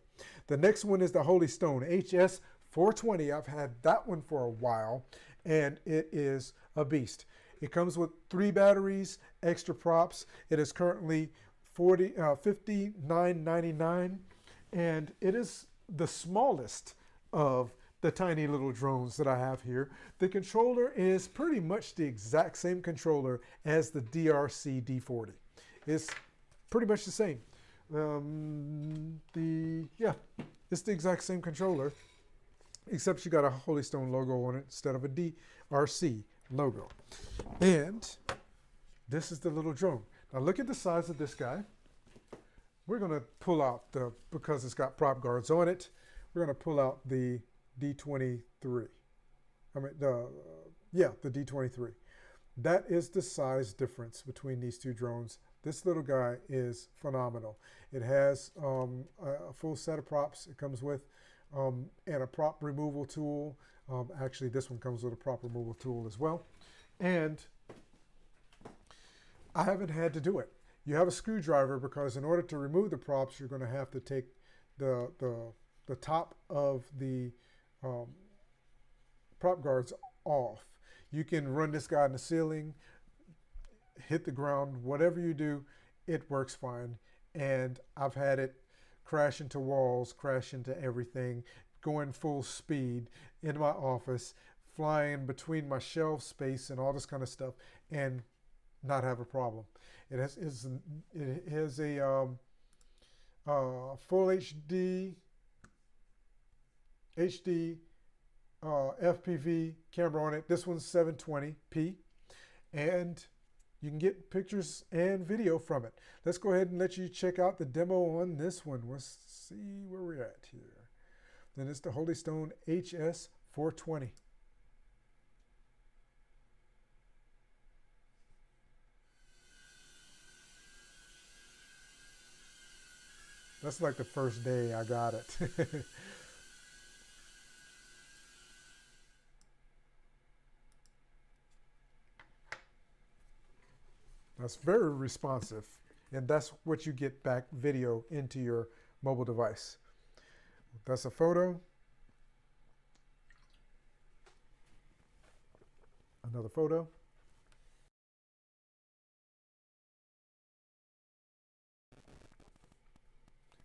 The next one is the Holystone Hs 420. I've had that one for a while, and it is a beast. It comes with 3 batteries, extra props. It is currently $59.99, and it is the smallest of the tiny little drones that I have here. The controller is pretty much the exact same controller as the DRC D40. It's pretty much the same. It's the exact same controller, except you got a Holystone logo on it instead of a DRC logo. And this is the little drone. Now look at the size of this guy. We're going to pull out because it's got prop guards on it, we're going to pull out the D23. The D23. That is the size difference between these two drones. This little guy is phenomenal. It has a full set of props it comes with, and a prop removal tool. Actually, this one comes with a prop removal tool as well. And I haven't had to do it. You have a screwdriver because in order to remove the props, you're going to have to take the top of the prop guards off. You can run this guy in the ceiling, hit the ground, whatever you do, it works fine. And I've had it crash into walls, crash into everything, going full speed in my office, flying between my shelf space and all this kind of stuff, and not have a problem. It has a full HD FPV camera on it. This one's 720p, and you can get pictures and video from it. Let's go ahead and let you check out the demo on this one. Let's see where we're at here. Then it's the Holystone Hs 420. That's like the first day I got it. That's very responsive, and that's what you get back video into your mobile device. That's a photo. Another photo.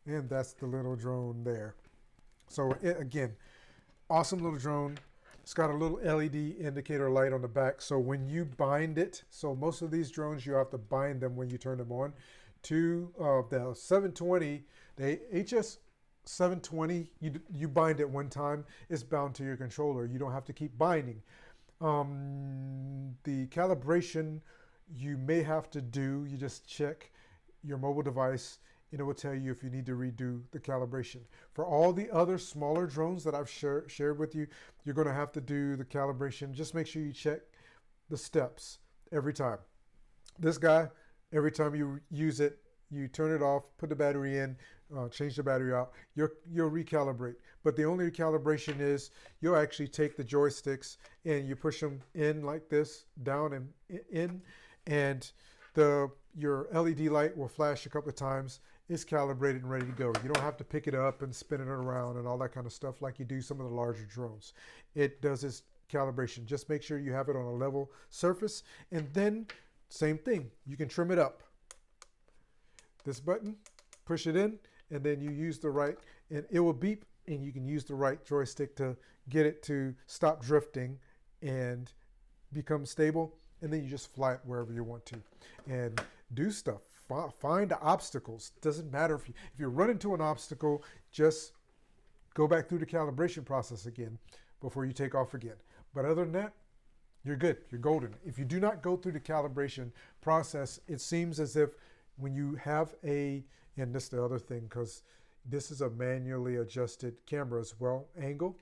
And that's the little drone there. So again, awesome little drone. It's got a little LED indicator light on the back. So when you bind it, so most of these drones, you have to bind them when you turn them on to the 720, the HS 720, you bind it one time, it's bound to your controller. You don't have to keep binding. The calibration you may have to do, you just check your mobile device and it will tell you if you need to redo the calibration. For all the other smaller drones that I've shared with you, you're going to have to do the calibration. Just make sure you check the steps every time. This guy, every time you use it, you turn it off, put the battery in, change the battery out, you'll recalibrate. But the only recalibration is you'll actually take the joysticks and you push them in like this, down and in, and your LED light will flash a couple of times. It's calibrated and ready to go. You don't have to pick it up and spin it around and all that kind of stuff like you do some of the larger drones. It does its calibration. Just make sure you have it on a level surface, and then same thing, you can trim it up. This button, push it in, and then you use the right, and it will beep, and you can use the right joystick to get it to stop drifting and become stable, and then you just fly it wherever you want to and do stuff. Find obstacles. Doesn't matter if you run into an obstacle, just go back through the calibration process again before you take off again. But other than that, you're good. You're golden. If you do not go through the calibration process, it seems as if when you have and this is the other thing, because this is a manually adjusted camera as well, angle,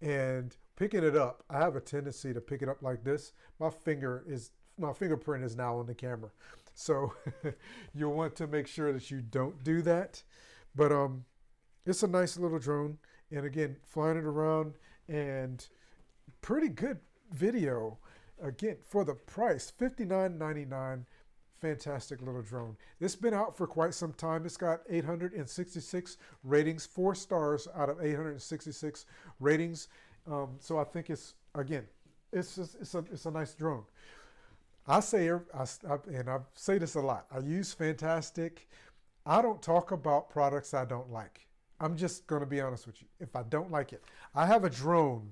and picking it up, I have a tendency to pick it up like this. My fingerprint is now on the camera. So you'll want to make sure that you don't do that. But it's a nice little drone. And again, flying it around and pretty good video. Again, for the price, $59.99. Fantastic little drone. It's been out for quite some time. It's got 866 ratings, 4 stars out of 866 ratings. So I think it's a nice drone. I say this a lot. I use Fantastic. I don't talk about products I don't like. I'm just going to be honest with you. If I don't like it, I have a drone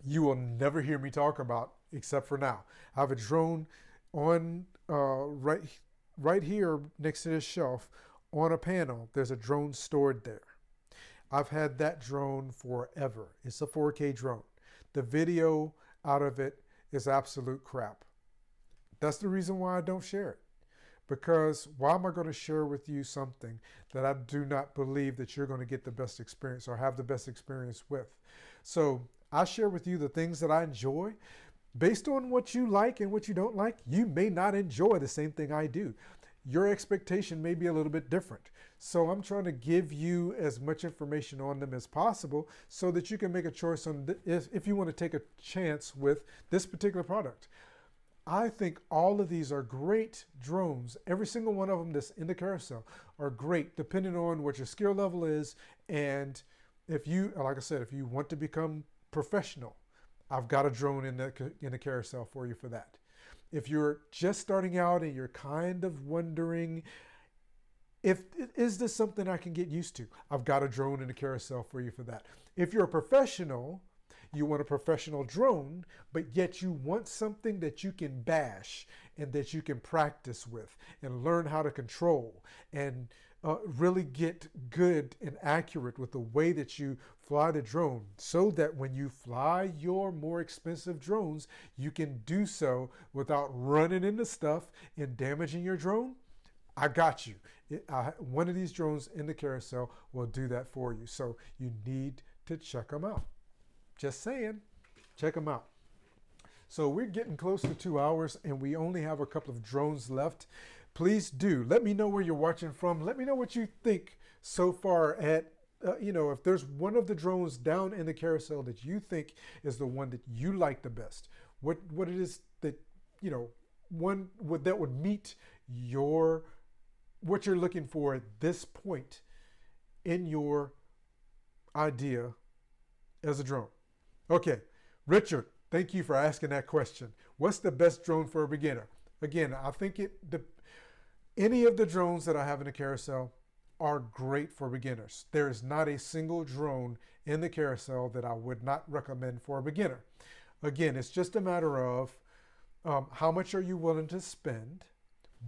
you will never hear me talk about except for now. I have a drone on right here next to this shelf on a panel. There's a drone stored there. I've had that drone forever. It's a 4K drone. The video out of it is absolute crap. That's the reason why I don't share it. Because why am I going to share with you something that I do not believe that you're going to get the best experience or have the best experience with? So I share with you the things that I enjoy. Based on what you like and what you don't like, you may not enjoy the same thing I do. Your expectation may be a little bit different. So I'm trying to give you as much information on them as possible so that you can make a choice on if you want to take a chance with this particular product. I think all of these are great drones. Every single one of them that's in the carousel are great, depending on what your skill level is. And if you, like I said, if you want to become professional, I've got a drone in the carousel for you for that. If you're just starting out and you're kind of wondering, is this something I can get used to? I've got a drone in the carousel for you for that. If you're a professional, you want a professional drone, but yet you want something that you can bash and that you can practice with and learn how to control and really get good and accurate with the way that you fly the drone so that when you fly your more expensive drones, you can do so without running into stuff and damaging your drone. I got you. One of these drones in the carousel will do that for you. So you need to check them out. Just saying, check them out. So we're getting close to 2 hours and we only have a couple of drones left. Please do let me know where you're watching from. Let me know what you think so far at, if there's one of the drones down in the carousel that you think is the one that you like the best, what it is that, that would meet what you're looking for at this point in your idea as a drone. Okay, Richard, thank you for asking that question. What's the best drone for a beginner? Again, I think any of the drones that I have in the carousel, are great for beginners. There is not a single drone in the carousel that I would not recommend for a beginner. Again, it's just a matter of how much are you willing to spend?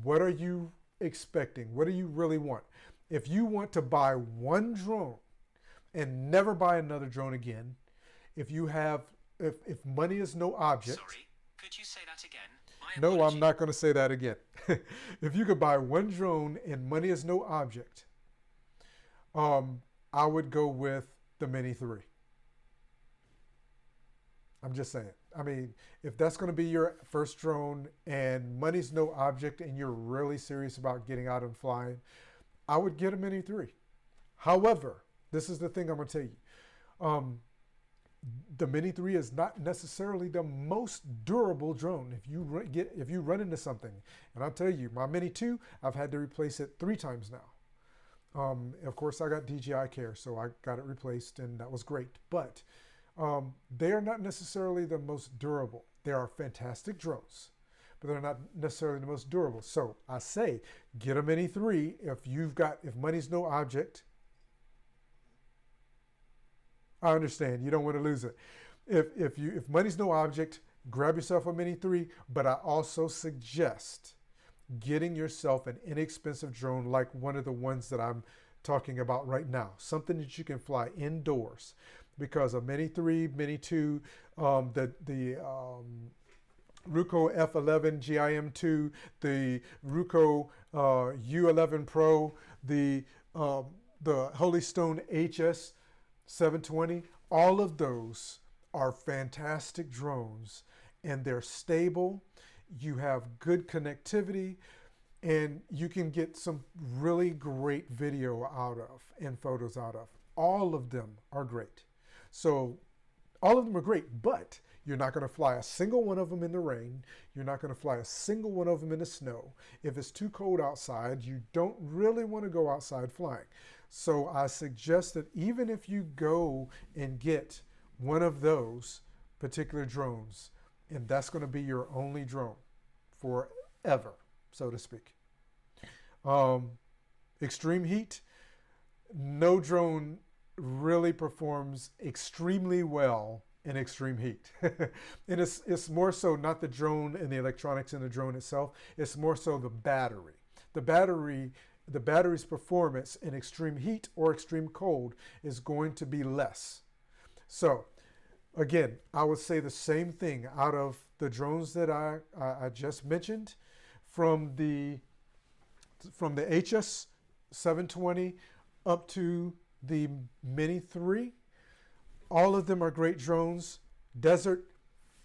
What are you expecting? What do you really want? If you want to buy one drone and never buy another drone again, if money is no object. Sorry, could you say that again? No, I'm not going to say that again. If you could buy one drone and money is no object, I would go with the Mini 3. I'm just saying. I mean, if that's going to be your first drone and money's no object and you're really serious about getting out and flying, I would get a Mini 3. However, this is the thing I'm going to tell you. The Mini 3 is not necessarily the most durable drone if you run into something. And I'll tell you, my Mini 2, I've had to replace it 3 times now. Of course, I got DJI Care, so I got it replaced, and that was great. But they are not necessarily the most durable. They are fantastic drones, but they're not necessarily the most durable. So I say, get a Mini 3 if money's no object. I understand you don't want to lose it. If money's no object, grab yourself a Mini 3. But I also suggest getting yourself an inexpensive drone like one of the ones that I'm talking about right now, something that you can fly indoors. Because a Mini 3, Mini 2, the Ruko F11 GIM2, the Ruko U11 Pro, the Holystone Hs 720, all of those are fantastic drones, and they're stable. You have good connectivity, and you can get some really great video out of and photos out of. All of them are great. So all of them are great, but you're not going to fly a single one of them in the rain. You're not going to fly a single one of them in the snow. If it's too cold outside, you don't really want to go outside flying. So I suggest that even if you go and get one of those particular drones, and that's going to be your only drone forever, so to speak. Extreme heat, no drone really performs extremely well in extreme heat. And it's more so not the drone and the electronics in the drone itself, it's more so the battery. The battery's performance in extreme heat or extreme cold is going to be less. So again, I would say the same thing out of the drones that I just mentioned, from the HS 720 up to the Mini 3. All of them are great drones. Desert,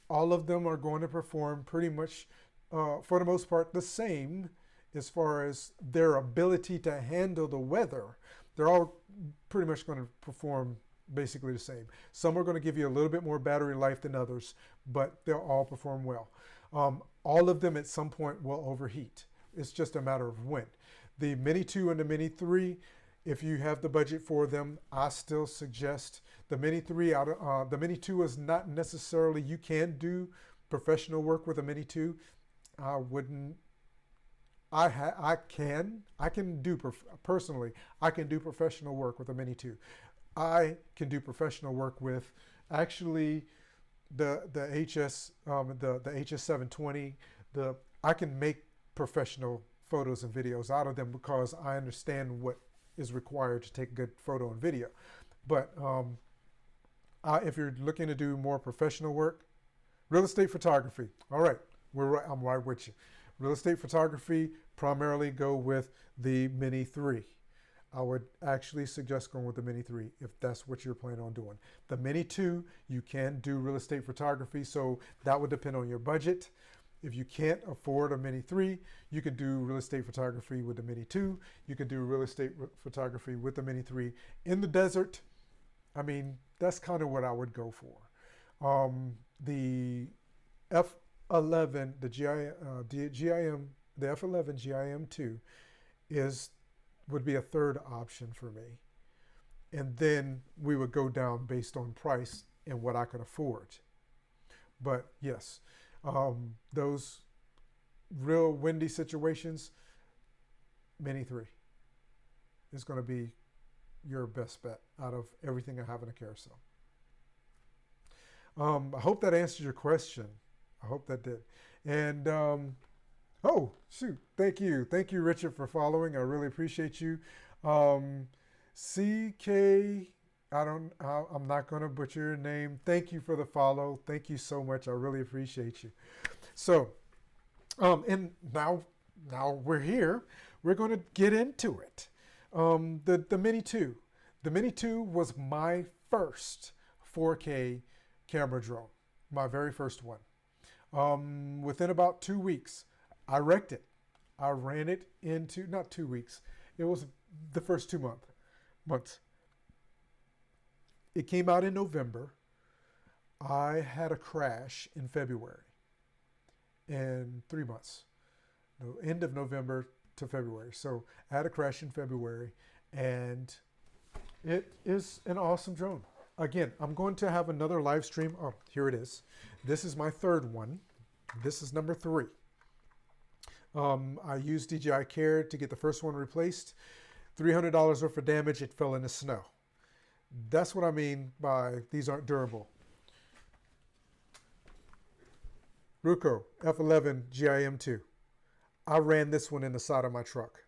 all of them are going to perform pretty much, for the most part, the same as far as their ability to handle the weather. They're all pretty much going to perform basically the same. Some are going to give you a little bit more battery life than others, but they'll all perform well. All of them at some point will overheat. It's just a matter of when. The Mini 2 and the Mini 3, if you have the budget for them, I still suggest the Mini 3. The Mini 2 is not necessarily, you can do professional work with a Mini 2. I wouldn't. I can do personally. I can do professional work with a Mini 2. I can do professional work with actually the HS the HS 720. I can make professional photos and videos out of them because I understand what is required to take good photo and video. But if you're looking to do more professional work, real estate photography. All right, I'm right with you. Real estate photography, primarily go with the Mini 3. I would actually suggest going with the Mini 3 if that's what you're planning on doing. The Mini 2, you can do real estate photography, so that would depend on your budget. If you can't afford a Mini 3, you could do real estate photography with the Mini 2. You could do real estate photography with the Mini 3. In the desert, I mean, that's kind of what I would go for. The F11, the F11 GIM2 would be a third option for me. And then we would go down based on price and what I could afford. But yes, those real windy situations, Mini 3 is going to be your best bet out of everything I have in a carousel. I hope that answered your question. I hope that did. And oh shoot, thank you, Richard, for following. I really appreciate you. CK, I'm not going to butcher your name. Thank you for the follow. Thank you so much. I really appreciate you. So, and now we're here. We're going to get into it. The Mini 2. The Mini 2 was my first 4K camera drone, my very first one. Within about 2 weeks, I wrecked it. I ran it into, not 2 weeks, it was the first 2 months. It came out in November. I had a crash in February. In 3 months, end of November to February. So I had a crash in February, and it is an awesome drone. Again, I'm going to have another live stream. Oh, here it is. This is my third one. This is number 3. I used DJI Care to get the first one replaced. $300 worth of damage. It fell in the snow. That's what I mean by these aren't durable. Ruko F11 GIM2. I ran this one in the side of my truck.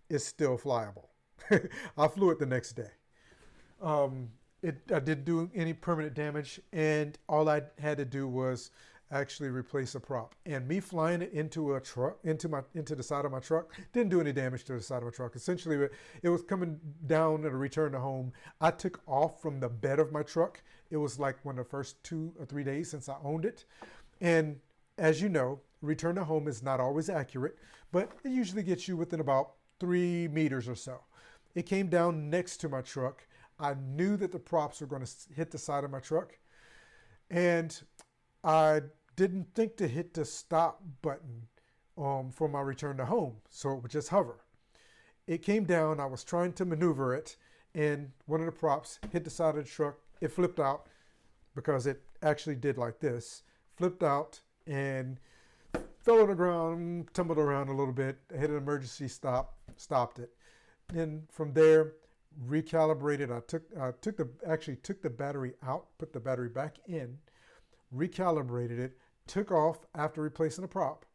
It's still flyable. I flew it the next day. I didn't do any permanent damage, and all I had to do was actually replace a prop. And me flying it into a truck, into the side of my truck, didn't do any damage to the side of my truck. Essentially, it was coming down at a return to home. I took off from the bed of my truck. It was like one of the first 2 or 3 days since I owned it. And as you know, return to home is not always accurate, but it usually gets you within about 3 meters or so. It came down next to my truck. I knew that the props were going to hit the side of my truck, and I didn't think to hit the stop button for my return to home, so it would just hover. It came down. I was trying to maneuver it, and one of the props hit the side of the truck. It flipped out because it actually did like this, flipped out and fell on the ground, tumbled around a little bit, hit an emergency stop, stopped it. Then from there, recalibrated. I took the battery out, put the battery back in, recalibrated it, took off after replacing the prop.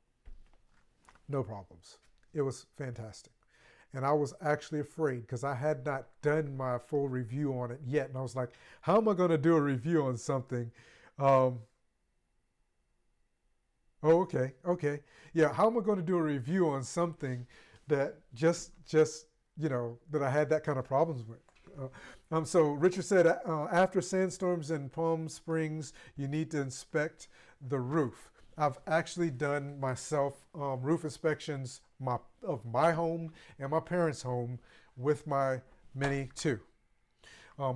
No problems. It was fantastic. And I was actually afraid because I had not done my full review on it yet. And I was like, how am I going to do a review on something? Oh, okay. Yeah, how am I going to do a review on something that just that I had that kind of problems with? So Richard said, after sandstorms in Palm Springs, you need to inspect the roof. I've actually done myself roof inspections of my home and my parents' home with my Mini 2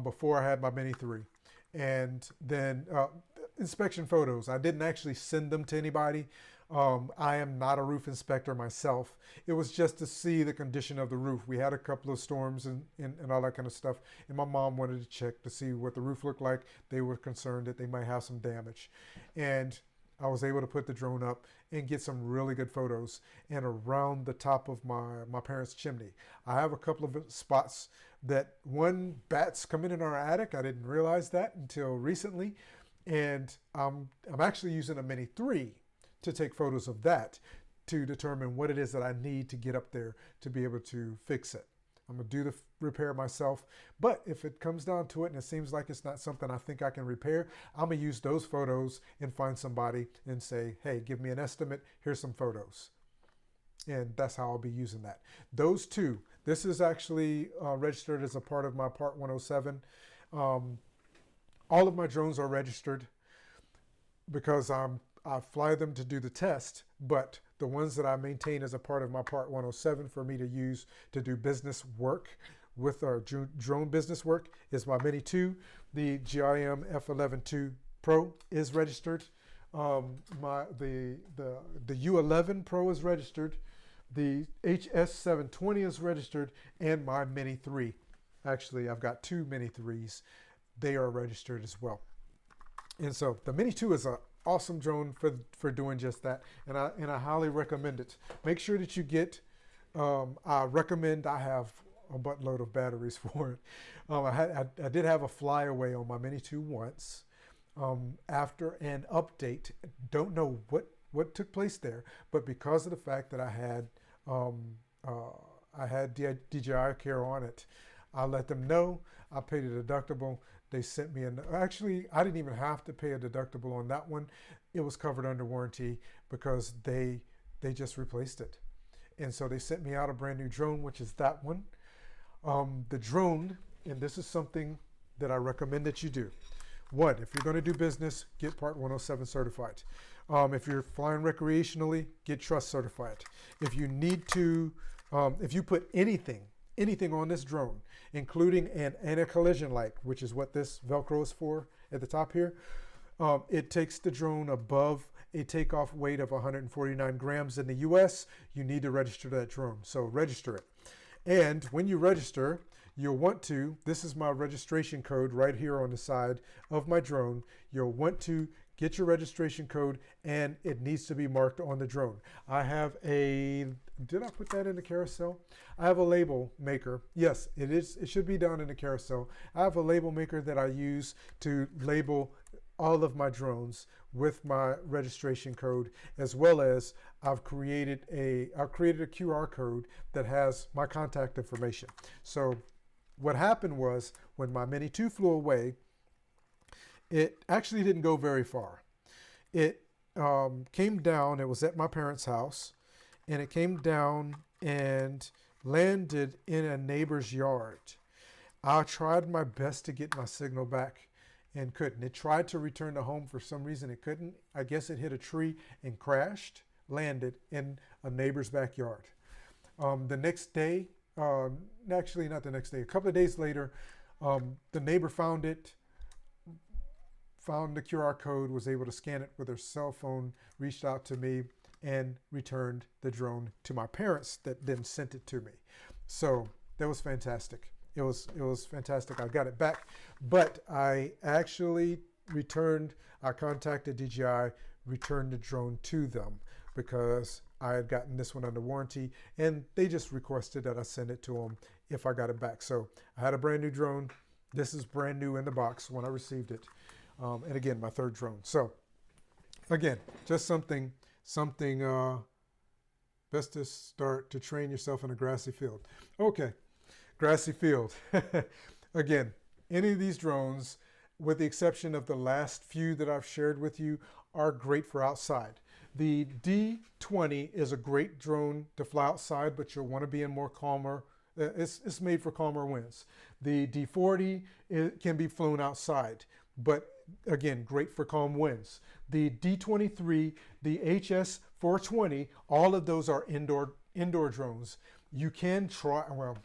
before I had my Mini 3. And then inspection photos. I didn't actually send them to anybody. I am not a roof inspector myself. It was just to see the condition of the roof. We had a couple of storms and all that kind of stuff. And my mom wanted to check to see what the roof looked like. They were concerned that they might have some damage. And I was able to put the drone up and get some really good photos and around the top of my parents' chimney. I have a couple of spots that bats come in our attic. I didn't realize that until recently. And I'm actually using a Mini 3 to take photos of that to determine what it is that I need to get up there to be able to fix it. I'm going to do the repair myself, but if it comes down to it and it seems like it's not something I think I can repair, I'm going to use those photos and find somebody and say, hey, give me an estimate. Here's some photos. And that's how I'll be using that. Those two, this is actually registered as a part of my Part 107. All of my drones are registered because I fly them to do the test, but the ones that I maintain as a part of my Part 107 for me to use to do business work with our drone business work is my Mini 2. The GIM F11 Pro is registered. The U11 Pro is registered. The HS720 is registered, and my Mini 3. Actually, I've got 2 Mini 3s. They are registered as well. And so the Mini 2 is an awesome drone for doing just that, and I highly recommend it. Make sure that you get I recommend, I have a buttload of batteries for it. I did have a flyaway on my Mini 2 once. After an update, don't know what took place there, but because of the fact that I had DJI Care on it, I let them know. I paid a deductible. They sent me actually, I didn't even have to pay a deductible on that one. It was covered under warranty because they just replaced it. And so they sent me out a brand new drone, which is that one. The drone, and this is something that I recommend that you do. One, if you're going to do business, get Part 107 certified. If you're flying recreationally, get Trust certified. If you need to, if you put anything on this drone, including an anti-collision light, which is what this Velcro is for at the top here, it takes the drone above a takeoff weight of 149 grams in the US. You need to register that drone, so register it. And when you register, you'll want to, this is my registration code right here on the side of my drone. You'll want to get your registration code, and it needs to be marked on the drone. I have did I put that in the carousel? I have a label maker. Yes, it is. It should be done in the carousel. I have a label maker that I use to label all of my drones with my registration code, as well as I've created a QR code that has my contact information. So what happened was, when my Mini 2 flew away, it actually didn't go very far. It came down, it was at my parents' house, and it came down and landed in a neighbor's yard. I tried my best to get my signal back and couldn't. It tried to return to home. For some reason it couldn't. I guess it hit a tree and crashed, landed in a neighbor's backyard. The next day, actually not the next day, a couple of days later, the neighbor found it, found the QR code, was able to scan it with her cell phone, reached out to me, and returned the drone to my parents that then sent it to me. So that was fantastic. It was fantastic. I got it back, but I actually I contacted DJI, returned the drone to them because I had gotten this one under warranty, and they just requested that I send it to them if I got it back. So I had a brand new drone. This is brand new in the box when I received it. And again, my third drone. So again, just something best to start to train yourself in a grassy field. Okay, grassy field. Again, any of these drones, with the exception of the last few that I've shared with you, are great for outside. The D20 is a great drone to fly outside, but you'll want to be in more calmer. It's made for calmer winds. The D40 can be flown outside, but again, great for calm winds. The D23, the HS420, all of those are indoor drones. You can try, well,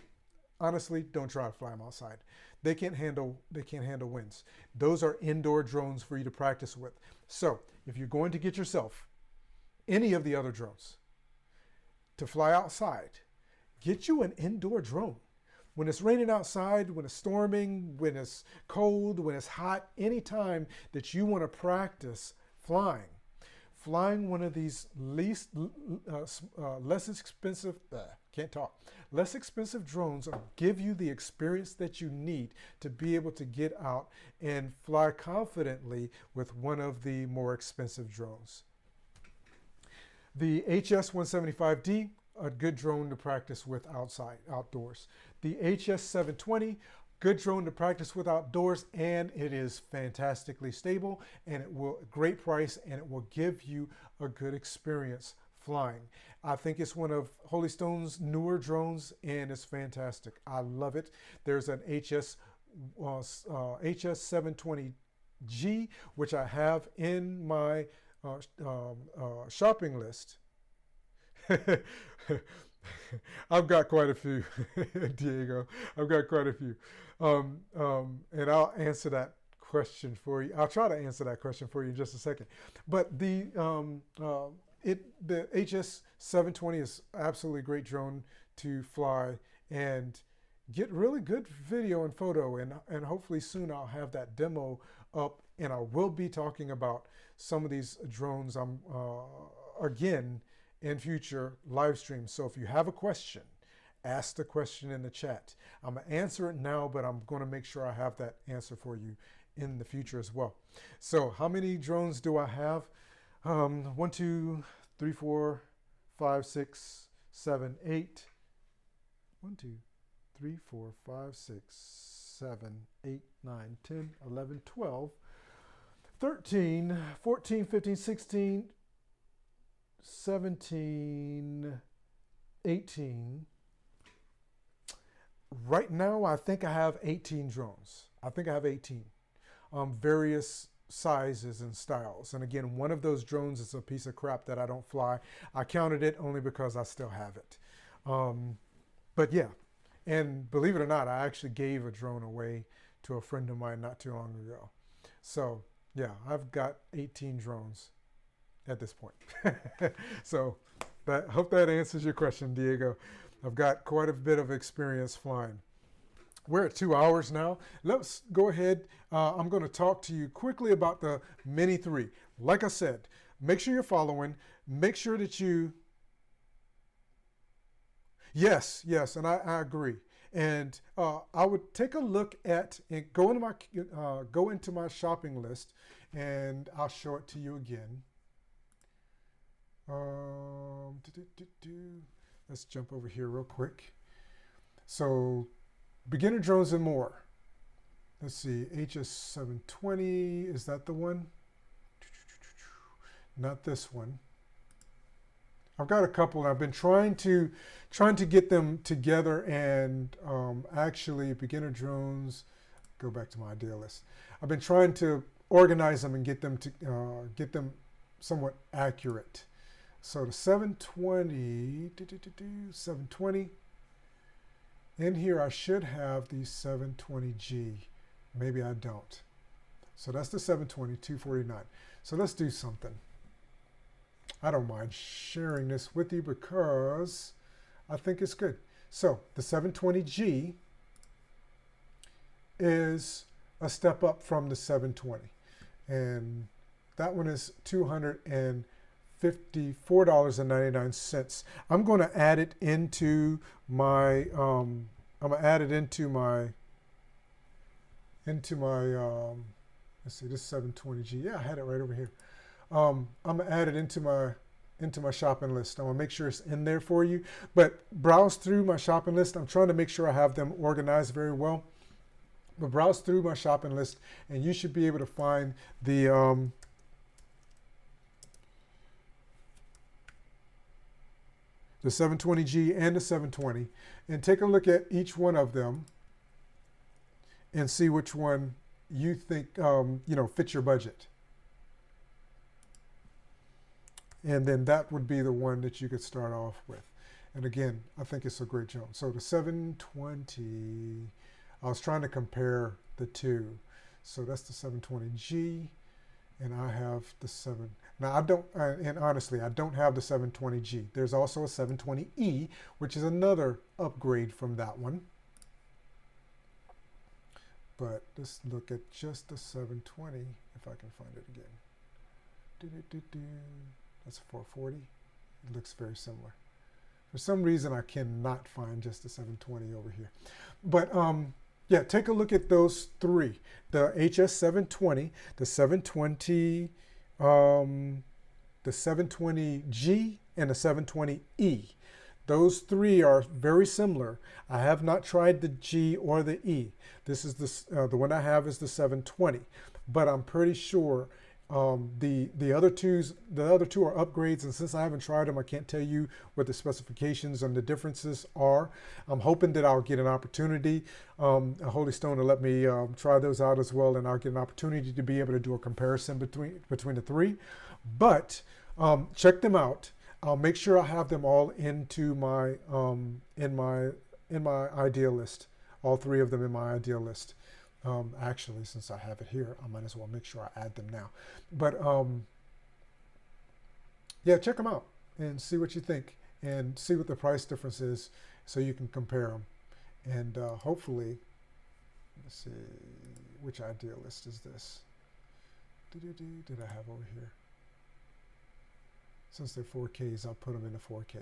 honestly, don't try to fly them outside. They can't handle winds. Those are indoor drones for you to practice with. So if you're going to get yourself any of the other drones to fly outside, get you an indoor drone. When it's raining outside, when it's storming, when it's cold, when it's hot, anytime that you want to practice flying one of these less expensive drones will give you the experience that you need to be able to get out and fly confidently with one of the more expensive drones. The HS-175D, a good drone to practice with outdoors. The HS-720, good drone to practice with outdoors, and it is fantastically stable, and it will, great price, and it will give you a good experience flying. I think it's one of Holystone's newer drones, and it's fantastic. I love it. There's an HS-720G, which I have in my shopping list. I've got quite a few, Diego. I've got quite a few. And I'll answer that question for you. I'll try to answer that question for you in just a second. But the HS-720 is absolutely great drone to fly and get really good video and photo. And hopefully soon I'll have that demo up, and I will be talking about some of these drones again in future live streams. So if you have a question, ask the question in the chat. I'm going to answer it now, but I'm going to make sure I have that answer for you in the future as well. So how many drones do I have? 1, 2, 3, 4, 5, 6, 7, 8. 1, 2, 3, 4, 5, 6, 7, 8, 9, 10, 11, 12, 13, 14, 15, 16, 17, 18. Right now, I think I have 18 drones. I think I have 18. Various sizes and styles. And again, one of those drones is a piece of crap that I don't fly. I counted it only because I still have it. But yeah, and believe it or not, I actually gave a drone away to a friend of mine not too long ago. So yeah, I've got 18 drones at this point. So hope that answers your question, Diego. I've got quite a bit of experience flying. We're at 2 hours now. Let's go ahead. I'm going to talk to you quickly about the Mini 3. Like I said, make sure you're following. Make sure that you... Yes, and I agree. And I would take a look at and go into my shopping list, and I'll show it to you again. Let's jump over here real quick. So, beginner drones and more. Let's see, HS720, is that the one? Not this one. I've got a couple, and I've been trying to get them together, and actually beginner drones, go back to my idea list. I've been trying to organize them and get them somewhat accurate. So the 720, in here I should have the 720G. Maybe I don't. So that's the 720, 249. So let's do something. I don't mind sharing this with you because I think it's good. So the 720G is a step up from the 720. And that one is $254.99. I'm going to add it into my let's see, this 720G. Yeah, I had it right over here. I'm gonna add it into my shopping list. I'm gonna make sure it's in there for you. But browse through my shopping list. I'm trying to make sure I have them organized very well. But browse through my shopping list, and you should be able to find the the 720G and the 720, and take a look at each one of them and see which one you think fits your budget. And then that would be the one that you could start off with. And again, I think it's a great drone. So the 720, I was trying to compare the two. So that's the 720G, and I have the 7. Now I don't, and honestly, I don't have the 720G. There's also a 720E, which is another upgrade from that one. But let's look at just the 720, if I can find it again. That's a 440. It looks very similar. For some reason, I cannot find just the 720 over here. But yeah, take a look at those three: the HS720, the 720, the 720G, and the 720E. Those three are very similar. I have not tried the G or the E. This is the one I have is the 720, but I'm pretty sure the other two are upgrades, and since I haven't tried them, I can't tell you what the specifications and the differences are. I'm hoping that I'll get an opportunity, Holystone to let me try those out as well, and I'll get an opportunity to be able to do a comparison between the three. But check them out. I'll make sure I have them all into my in my idea list. All three of them in my idea list. Actually, since I have it here, I might as well make sure I add them now. But yeah, check them out and see what you think, and see what the price difference is, so you can compare them. And hopefully, let's see, which idea list is this? Did I have over here? Since they're 4Ks, I'll put them in the 4K.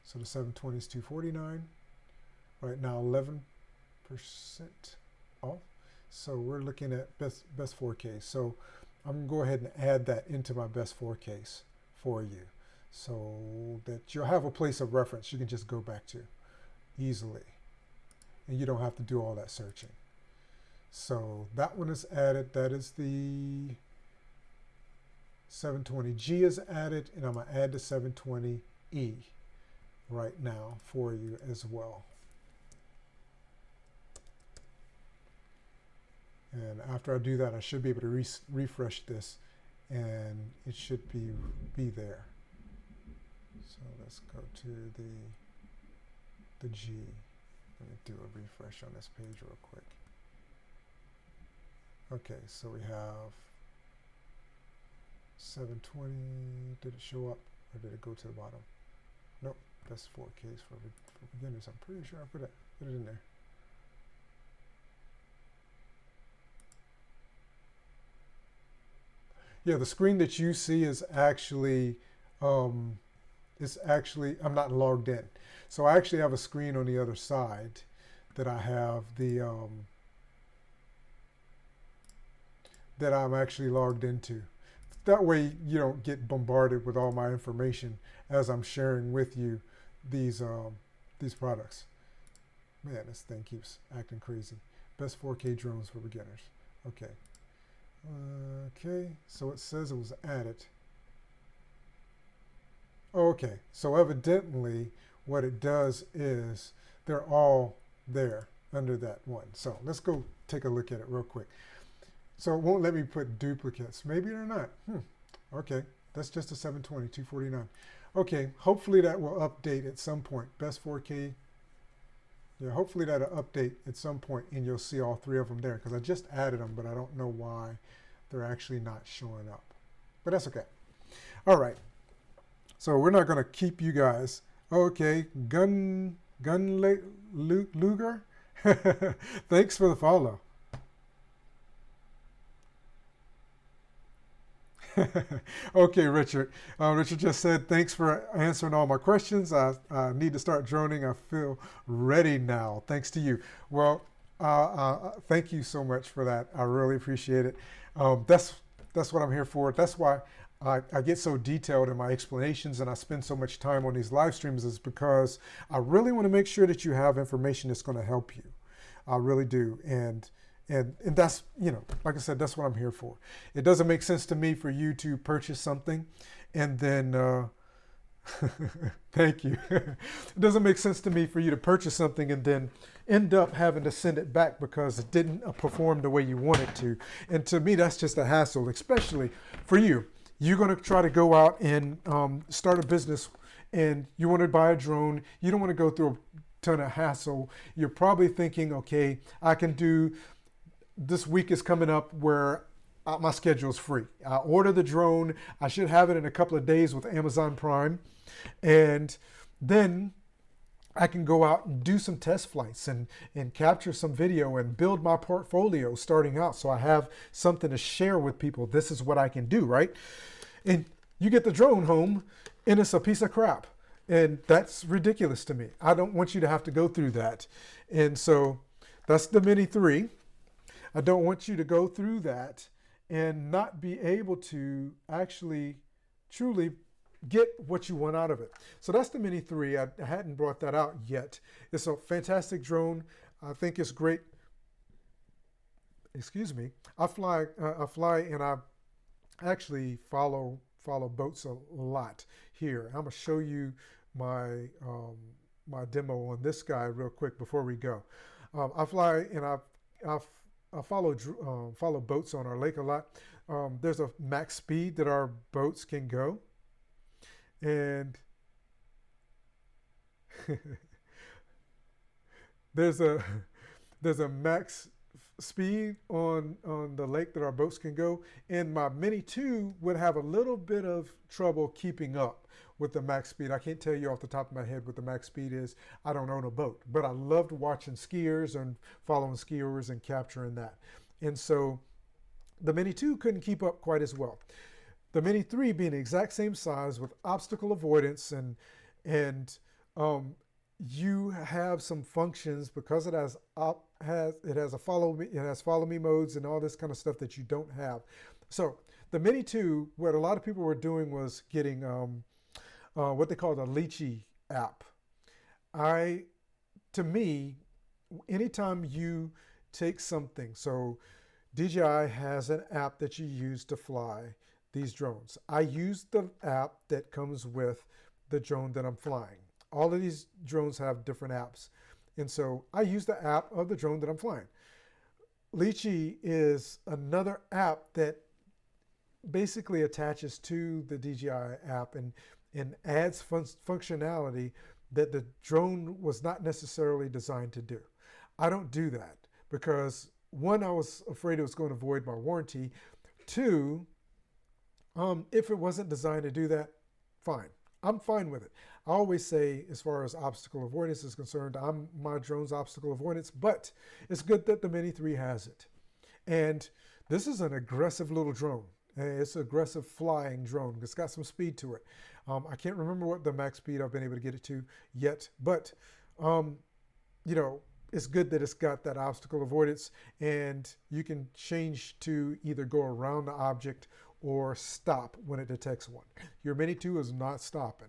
So the 720 is 249. Right now, 11% off. So we're looking at best 4K. So I'm going to go ahead and add that into my best 4Ks for you, so that you'll have a place of reference you can just go back to easily, and you don't have to do all that searching. So that one is added. That is the 720G is added, and I'm going to add the 720E right now for you as well. And after I do that, I should be able to refresh this, and it should be there. So let's go to the G. Let me do a refresh on this page real quick. Okay, so we have 720. Did it show up, or did it go to the bottom? Nope, that's 4Ks for beginners. I'm pretty sure I put it in there. Yeah, the screen that you see is actually, I'm not logged in. So I actually have a screen on the other side that I have the, that I'm actually logged into. That way you don't get bombarded with all my information as I'm sharing with you these products. Man, this thing keeps acting crazy. Best 4K drones for beginners. Okay. Okay, so it says it was added. Okay, so evidently what it does is they're all there under that one. So let's go take a look at it real quick. So it won't let me put duplicates. Maybe they're not. Okay, that's just a 720, 249. Okay, hopefully that will update at some point. Best 4K. Yeah, hopefully that'll update at some point and you'll see all three of them there, because I just added them, but I don't know why they're actually not showing up. But that's okay. All right. So we're not going to keep you guys. Okay, Luger. Thanks for the follow. Okay, Richard. Richard just said, thanks for answering all my questions. I need to start droning. I feel ready now. Thanks to you. Well, thank you so much for that. I really appreciate it. That's what I'm here for. That's why I get so detailed in my explanations and I spend so much time on these live streams, is because I really want to make sure that you have information that's going to help you. I really do. And that's, like I said, that's what I'm here for. It doesn't make sense to me for you to purchase something and then, thank you. It doesn't make sense to me for you to purchase something and then end up having to send it back because it didn't perform the way you want it to. And to me, that's just a hassle, especially for you. You're going to try to go out and start a business and you want to buy a drone. You don't want to go through a ton of hassle. You're probably thinking, okay, I can do, this week is coming up where my schedule is free. I order the drone. I should have it in a couple of days with Amazon Prime. And then I can go out and do some test flights and capture some video and build my portfolio starting out, so I have something to share with people. This is what I can do, right? And you get the drone home and it's a piece of crap. And that's ridiculous to me. I don't want you to have to go through that. And so that's the Mini 3. I don't want you to go through that and not be able to actually truly get what you want out of it. So that's the Mini 3. I hadn't brought that out yet. It's a fantastic drone. I think it's great. Excuse me. I fly and I actually follow boats a lot here. I'm going to show you my my demo on this guy real quick before we go. I fly and I follow boats on our lake a lot. There's a max speed that our boats can go, and there's a max speed on the lake that our boats can go, and my Mini 2 would have a little bit of trouble keeping up with the max speed. I can't tell you off the top of my head what the max speed is. I don't own a boat, but I loved watching skiers and following skiers and capturing that. And so the Mini 2 couldn't keep up quite as well. the Mini 3 being the exact same size with obstacle avoidance and you have some functions because it has follow me modes and all this kind of stuff that you don't have. So the Mini 2, what a lot of people were doing was getting what they call the Lychee app. To me, anytime you take something, so DJI has an app that you use to fly these drones. I use the app that comes with the drone that I'm flying. All of these drones have different apps. And so I use the app of the drone that I'm flying. Lychee is another app that basically attaches to the DJI app and adds functionality that the drone was not necessarily designed to do. I don't do that because, one, I was afraid it was going to void my warranty. Two, if it wasn't designed to do that, fine. I'm fine with it. I always say, as far as obstacle avoidance is concerned, I'm my drone's obstacle avoidance, but it's good that the Mini 3 has it. And this is an aggressive little drone. It's an aggressive flying drone. It's got some speed to it. I can't remember what the max speed I've been able to get it to yet, but it's good that it's got that obstacle avoidance, and you can change to either go around the object or stop when it detects one. Your Mini 2 is not stopping.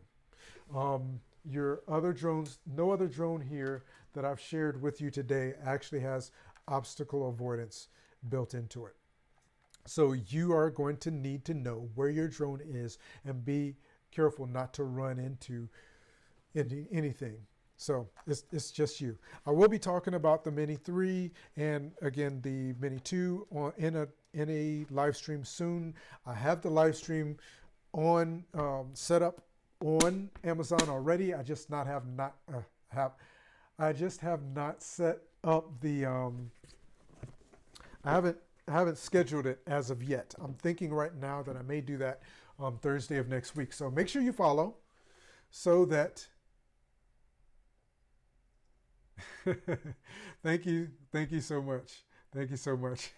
Your other drones, no other drone here that I've shared with you today actually has obstacle avoidance built into it. So you are going to need to know where your drone is and be careful not to run into anything. So it's just you. I will be talking about the Mini 3 and again the Mini 2 in a live stream soon. I have the live stream on set up on Amazon already. I just have not set up the I haven't scheduled it as of yet. I'm thinking right now that I may do that on Thursday of next week. So make sure you follow so that Thank you so much. Thank you so much.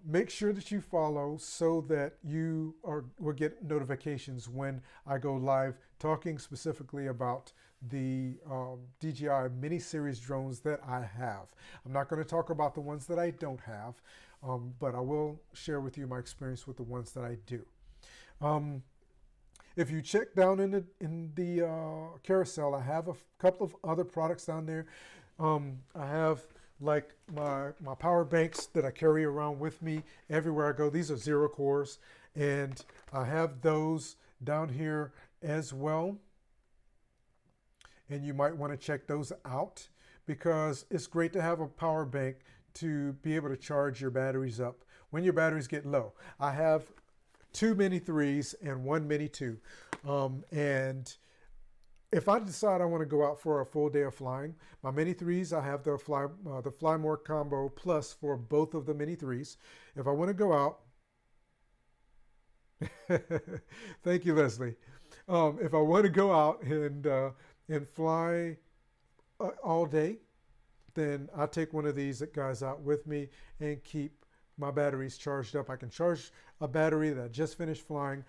Make sure that you follow so that you will get notifications when I go live talking specifically about the DJI mini series drones that I have. I'm not going to talk about the ones that I don't have, but I will share with you my experience with the ones that I do. If you check down in the carousel, I have a couple of other products down there. I have like my power banks that I carry around with me everywhere I go. These are 0 cores, and I have those down here as well. And you might want to check those out because it's great to have a power bank to be able to charge your batteries up when your batteries get low. I have 2 Mini 3s and 1 Mini 2. And if I decide I want to go out for a full day of flying, my Mini 3s, I have the Fly More Combo Plus for both of the Mini 3s. If I want to go out, thank you, Leslie. If I want to go out and fly all day, then I take one of these guys out with me and keep my batteries charged up. I can charge a battery that I just finished flying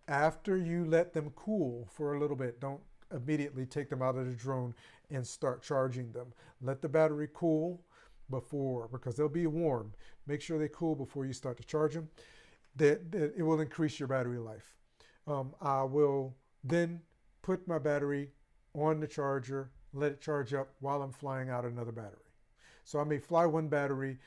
after you let them cool for a little bit. Don't immediately take them out of the drone and start charging them. Let the battery cool because they'll be warm. Make sure they cool before you start to charge them. It will increase your battery life. I will then put my battery on the charger, let it charge up while I'm flying out another battery. So I may fly one battery,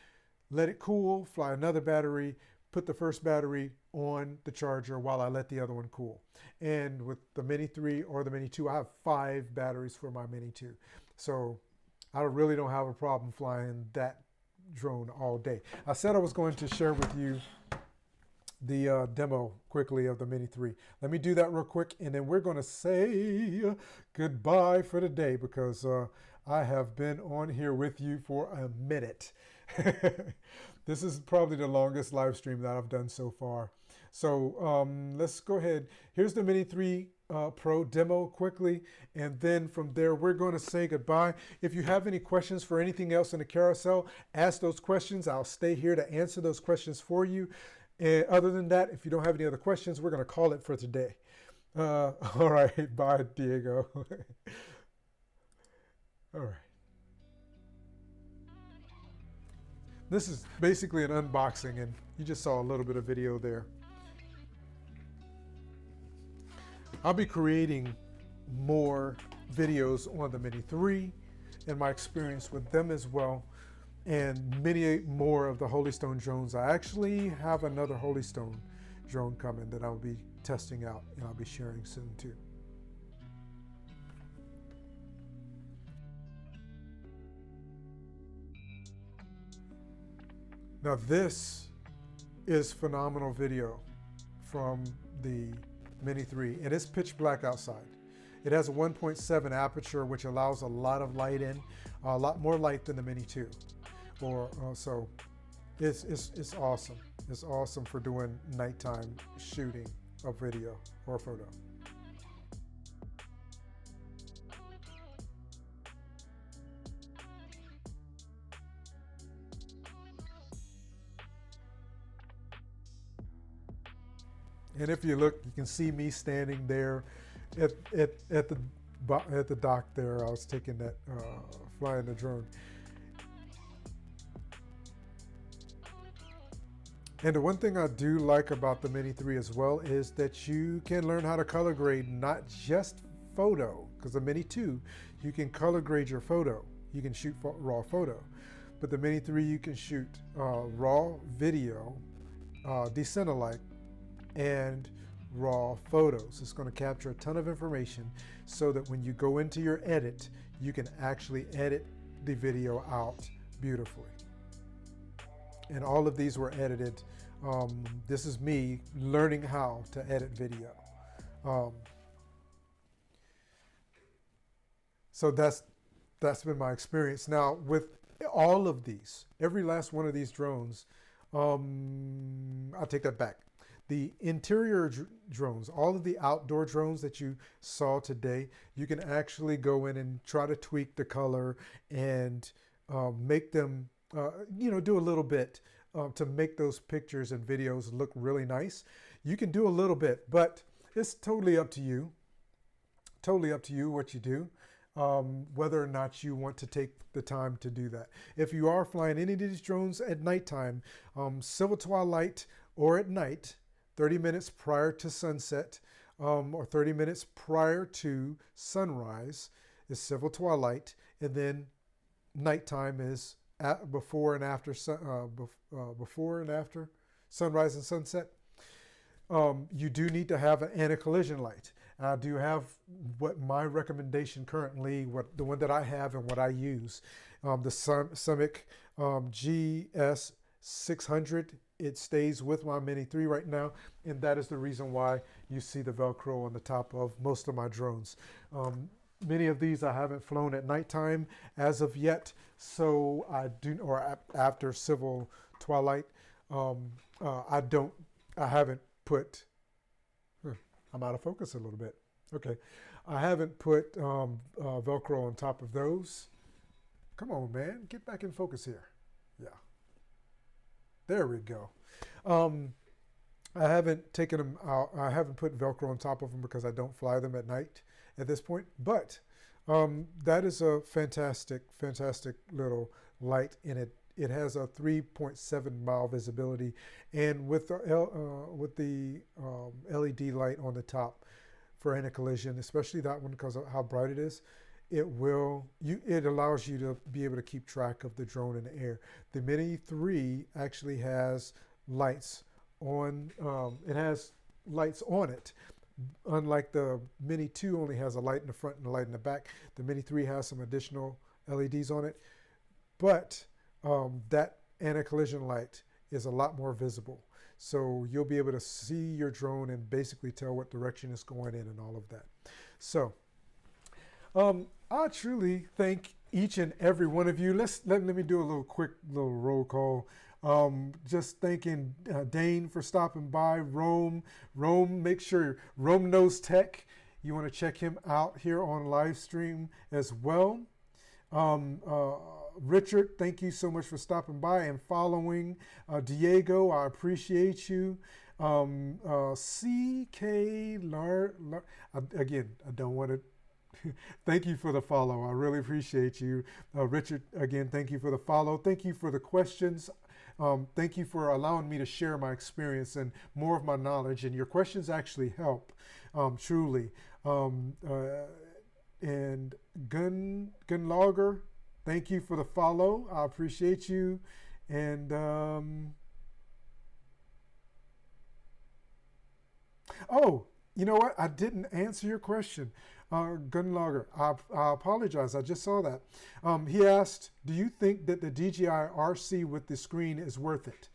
let it cool, fly another battery, put the first battery on the charger while I let the other one cool. And with the Mini 3 or the Mini 2, I have 5 batteries for my Mini 2. So I really don't have a problem flying that drone all day. I said I was going to share with you the demo quickly of the Mini 3. Let me do that real quick, and then we're going to say goodbye for the day because I have been on here with you for a minute. This is probably the longest live stream that I've done so far. So let's go ahead. Here's the Mini 3 Pro demo quickly, and then from there we're going to say goodbye. If you have any questions for anything else in the carousel, ask those questions. I'll stay here to answer those questions for you. And other than that, if you don't have any other questions, we're going to call it for today. All right. Bye, Diego. All right. This is basically an unboxing, and you just saw a little bit of video there. I'll be creating more videos on the Mini 3 and my experience with them as well, and many more of the Holystone drones. I actually have another Holystone drone coming that I'll be testing out and I'll be sharing soon too. Now this is phenomenal video from the Mini 3, and it's pitch black outside. It has a 1.7 aperture, which allows a lot of light in, a lot more light than the Mini 2. So it's awesome. It's awesome for doing nighttime shooting of video or photo. And if you look, you can see me standing there at the dock there. I was taking that, flying the drone. And the one thing I do like about the Mini 3 as well is that you can learn how to color grade not just photo, because the Mini 2, you can color grade your photo. You can shoot raw photo. But the Mini 3, you can shoot raw video, decenter-like, and raw photos. It's going to capture a ton of information so that when you go into your edit, you can actually edit the video out beautifully. And all of these were edited. This is me learning how to edit video. So that's been my experience. Now with all of these, every last one of these drones, I'll take that back. The interior drones, all of the outdoor drones that you saw today, you can actually go in and try to tweak the color and make them, do a little bit to make those pictures and videos look really nice. You can do a little bit, but it's totally up to you. Totally up to you what you do, whether or not you want to take the time to do that. If you are flying any of these drones at nighttime, silver twilight or at night, 30 minutes prior to sunset or 30 minutes prior to sunrise is silver twilight, and then nighttime is before and after sunrise and sunset. You do need to have an anti-collision light. I do have what my recommendation currently, the one that I have and what I use, the Summit GS600. It stays with my Mini 3 right now, and that is the reason why you see the Velcro on the top of most of my drones. Many of these I haven't flown at nighttime as of yet, so I do, or after civil twilight. I haven't put, I'm out of focus a little bit. Okay. I haven't put Velcro on top of those. Come on, man, get back in focus here. Yeah. There we go. I haven't taken them out. I haven't put Velcro on top of them because I don't fly them at night at this point. But that is a fantastic, fantastic little light in it. It has a 3.7 mile visibility, and with the LED light on the top for anti-collision, especially that one because of how bright it is, it allows you to be able to keep track of the drone in the air. The Mini 3 actually has lights on. It has lights on it. Unlike the Mini 2 only has a light in the front and a light in the back, the Mini 3 has some additional LEDs on it. But that anti-collision light is a lot more visible. So you'll be able to see your drone and basically tell what direction it's going in and all of that. So I truly thank each and every one of you. Let me do a quick roll call. Just thanking Dane for stopping by. Rome, make sure Rome Knows Tech. You want to check him out here on live stream as well. Richard, thank you so much for stopping by and following. Diego, I appreciate you. CK again, I don't want to. Thank you for the follow. I really appreciate you. Richard, again, thank you for the follow. Thank you for the questions. Thank you for allowing me to share my experience and more of my knowledge. And your questions actually help, truly. And Gun Logger, thank you for the follow. I appreciate you. And oh, you know what? I didn't answer your question. Gun Logger, I apologize. I just saw that. He asked, do you think that the DJI RC with the screen is worth it?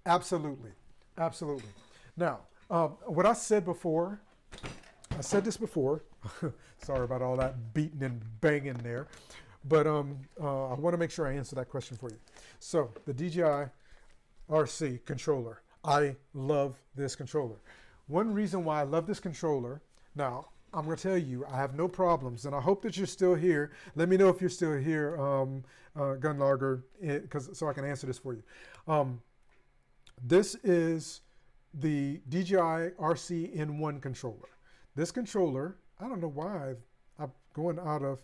Absolutely. Absolutely. Now, what I said before, I said this before. Sorry about all that beating and banging there. But I want to make sure I answer that question for you. So the DJI RC controller. I love this controller. One reason why I love this controller, now I'm going to tell you, I have no problems, and I hope that you're still here. Let me know if you're still here, Gun Logger, so I can answer this for you. This is the DJI RC-N1 controller. This controller, I don't know why I'm going out of.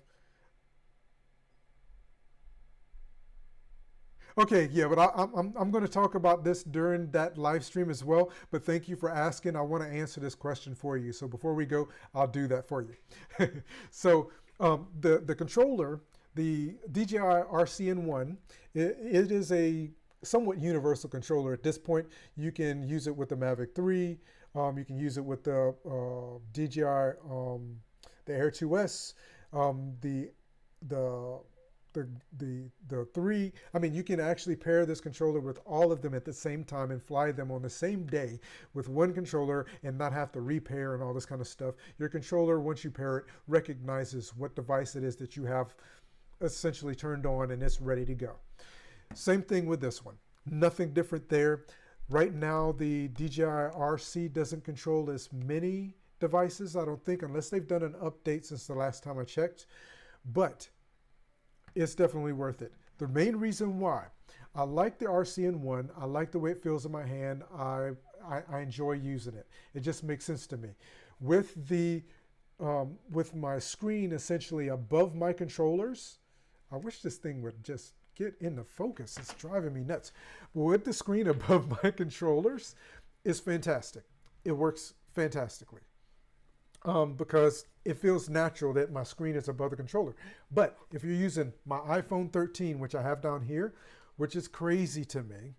Okay, yeah, but I'm going to talk about this during that live stream as well. But thank you for asking. I want to answer this question for you. So before we go, I'll do that for you. So the controller, the DJI RC-N1, it is a somewhat universal controller. At this point, you can use it with the Mavic 3. You can use it with the DJI, the Air 2S, the 3. I mean, you can actually pair this controller with all of them at the same time and fly them on the same day with one controller and not have to repair and all this kind of stuff. Your controller, once you pair it, recognizes what device it is that you have essentially turned on, and it's ready to go. Same thing with this one. Nothing different there. Right now, the DJI RC doesn't control as many devices, I don't think, unless they've done an update since the last time I checked. But it's definitely worth it. The main reason why I like the RC-N1, I like the way it feels in my hand. I enjoy using it. It just makes sense to me. With my screen essentially above my controllers, I wish this thing would just get into focus. It's driving me nuts. But with the screen above my controllers, it's fantastic. It works fantastically. Because it feels natural that my screen is above the controller. But if you're using my iPhone 13, which I have down here, which is crazy to me,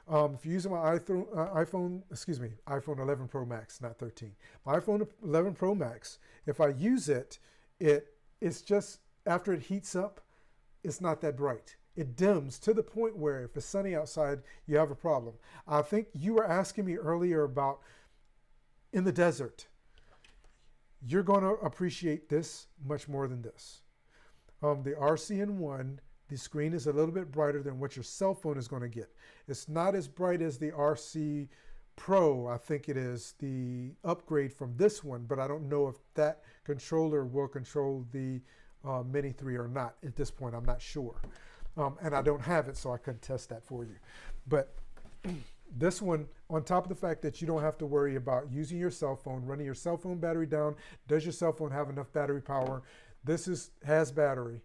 if you're using my iPhone 11 Pro Max, not 13, my iPhone 11 Pro Max, if I use it, it's just, after it heats up, it's not that bright. It dims to the point where if it's sunny outside, you have a problem. I think you were asking me earlier about in the desert. You're going to appreciate this much more than this. The RC-N1, the screen is a little bit brighter than what your cell phone is going to get. It's not as bright as the RC Pro, I think it is, the upgrade from this one, but I don't know if that controller will control the Mini 3 or not. At this point, I'm not sure. And I don't have it, so I couldn't test that for you. But this one, on top of the fact that you don't have to worry about using your cell phone, running your cell phone battery down, does your cell phone have enough battery power? This has battery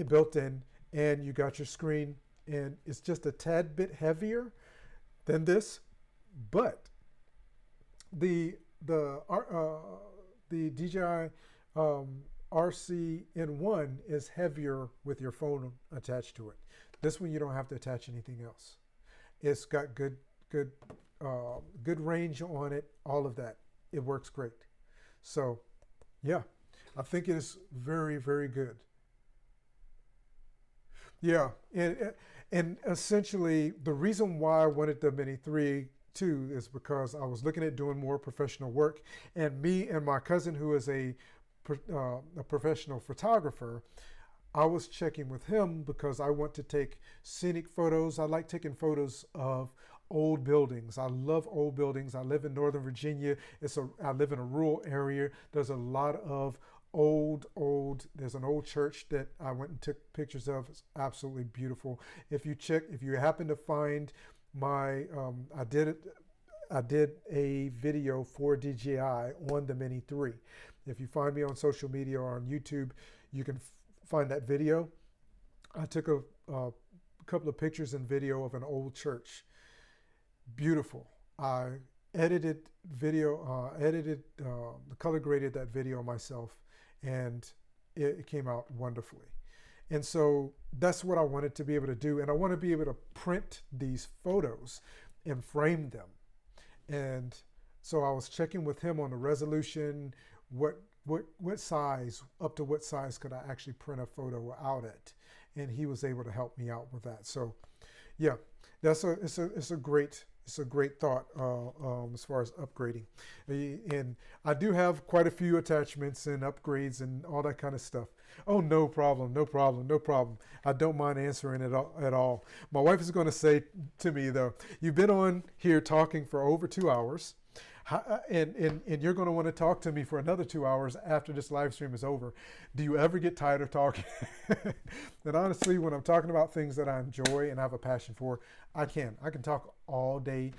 built in, and you got your screen, and it's just a tad bit heavier than this, but the DJI RC-N1 is heavier with your phone attached to it. This one you don't have to attach anything else. It's got good range on it, all of that. It works great. So, yeah, I think it is very, very good. Yeah, and essentially the reason why I wanted the Mini 3 too is because I was looking at doing more professional work, and me and my cousin, who is a professional photographer, I was checking with him because I want to take scenic photos. I like taking photos of old buildings. I love old buildings. I live in Northern Virginia. I live in a rural area. There's a lot of there's an old church that I went and took pictures of. It's absolutely beautiful. If you happen to find my, I did a video for DJI on the Mini 3. If you find me on social media or on YouTube, you can find that video. I took a couple of pictures and video of an old church. Beautiful. I edited video, color graded that video myself, and it came out wonderfully. And so that's what I wanted to be able to do. And I want to be able to print these photos and frame them. And so I was checking with him on the resolution, what size, up to what size could I actually print a photo out at? And he was able to help me out with that. So yeah, it's a great thought as far as upgrading. And I do have quite a few attachments and upgrades and all that kind of stuff. Oh, no problem. I don't mind answering it at all. My wife is going to say to me, though, you've been on here talking for over 2 hours, and you're going to want to talk to me for another 2 hours after this live stream is over. Do you ever get tired of talking? And honestly, when I'm talking about things that I enjoy and have a passion for, I can talk all day,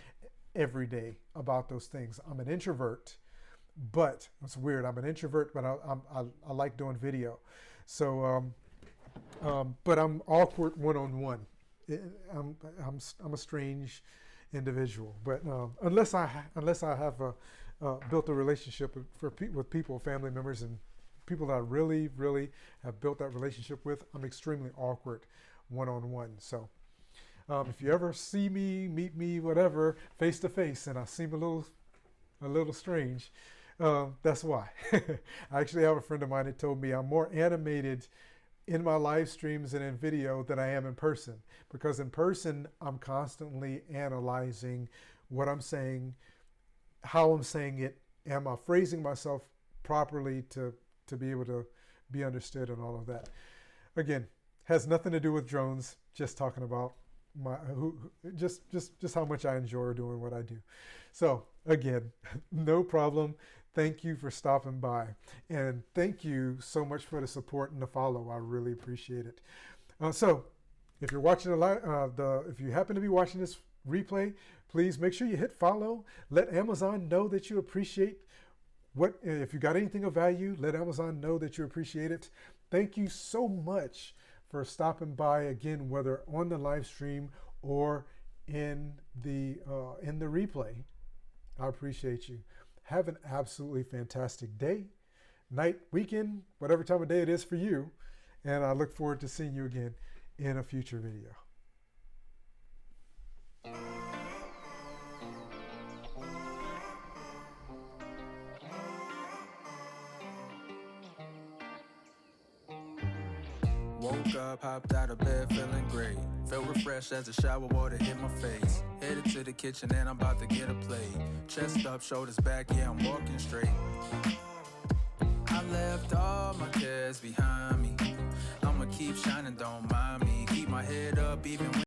every day about those things. I'm an introvert, but it's weird. I'm an introvert, but I like doing video. So, but I'm awkward one-on-one. I'm a strange individual, but unless I have built a relationship with people, family members, and people that I really have built that relationship with, I'm extremely awkward one-on-one. So if you ever see me, meet me, whatever, face to face, and I seem a little strange, that's why. I actually have a friend of mine that told me I'm more animated in my live streams and in video than I am in person, because in person I'm constantly analyzing what I'm saying, how I'm saying it, am I phrasing myself properly to be able to be understood, and all of that. Again, has nothing to do with drones, just talking about just how much I enjoy doing what I do. So again, no problem. Thank you for stopping by, and thank you so much for the support and the follow. I really appreciate it. So if you're watching if you happen to be watching this replay, please make sure you hit follow. Let Amazon know that you appreciate if you got anything of value, let Amazon know that you appreciate it. Thank you so much for stopping by again, whether on the live stream or in the replay. I appreciate you. Have an absolutely fantastic day, night, weekend, whatever time of day it is for you. And I look forward to seeing you again in a future video. Woke up, hopped out of bed, feeling great. Felt refreshed as the shower water hit my face. Headed to the kitchen and I'm about to get a plate. Chest up, shoulders back, yeah, I'm walking straight. I left all my cares behind me. I'ma keep shining, don't mind me. Keep my head up even when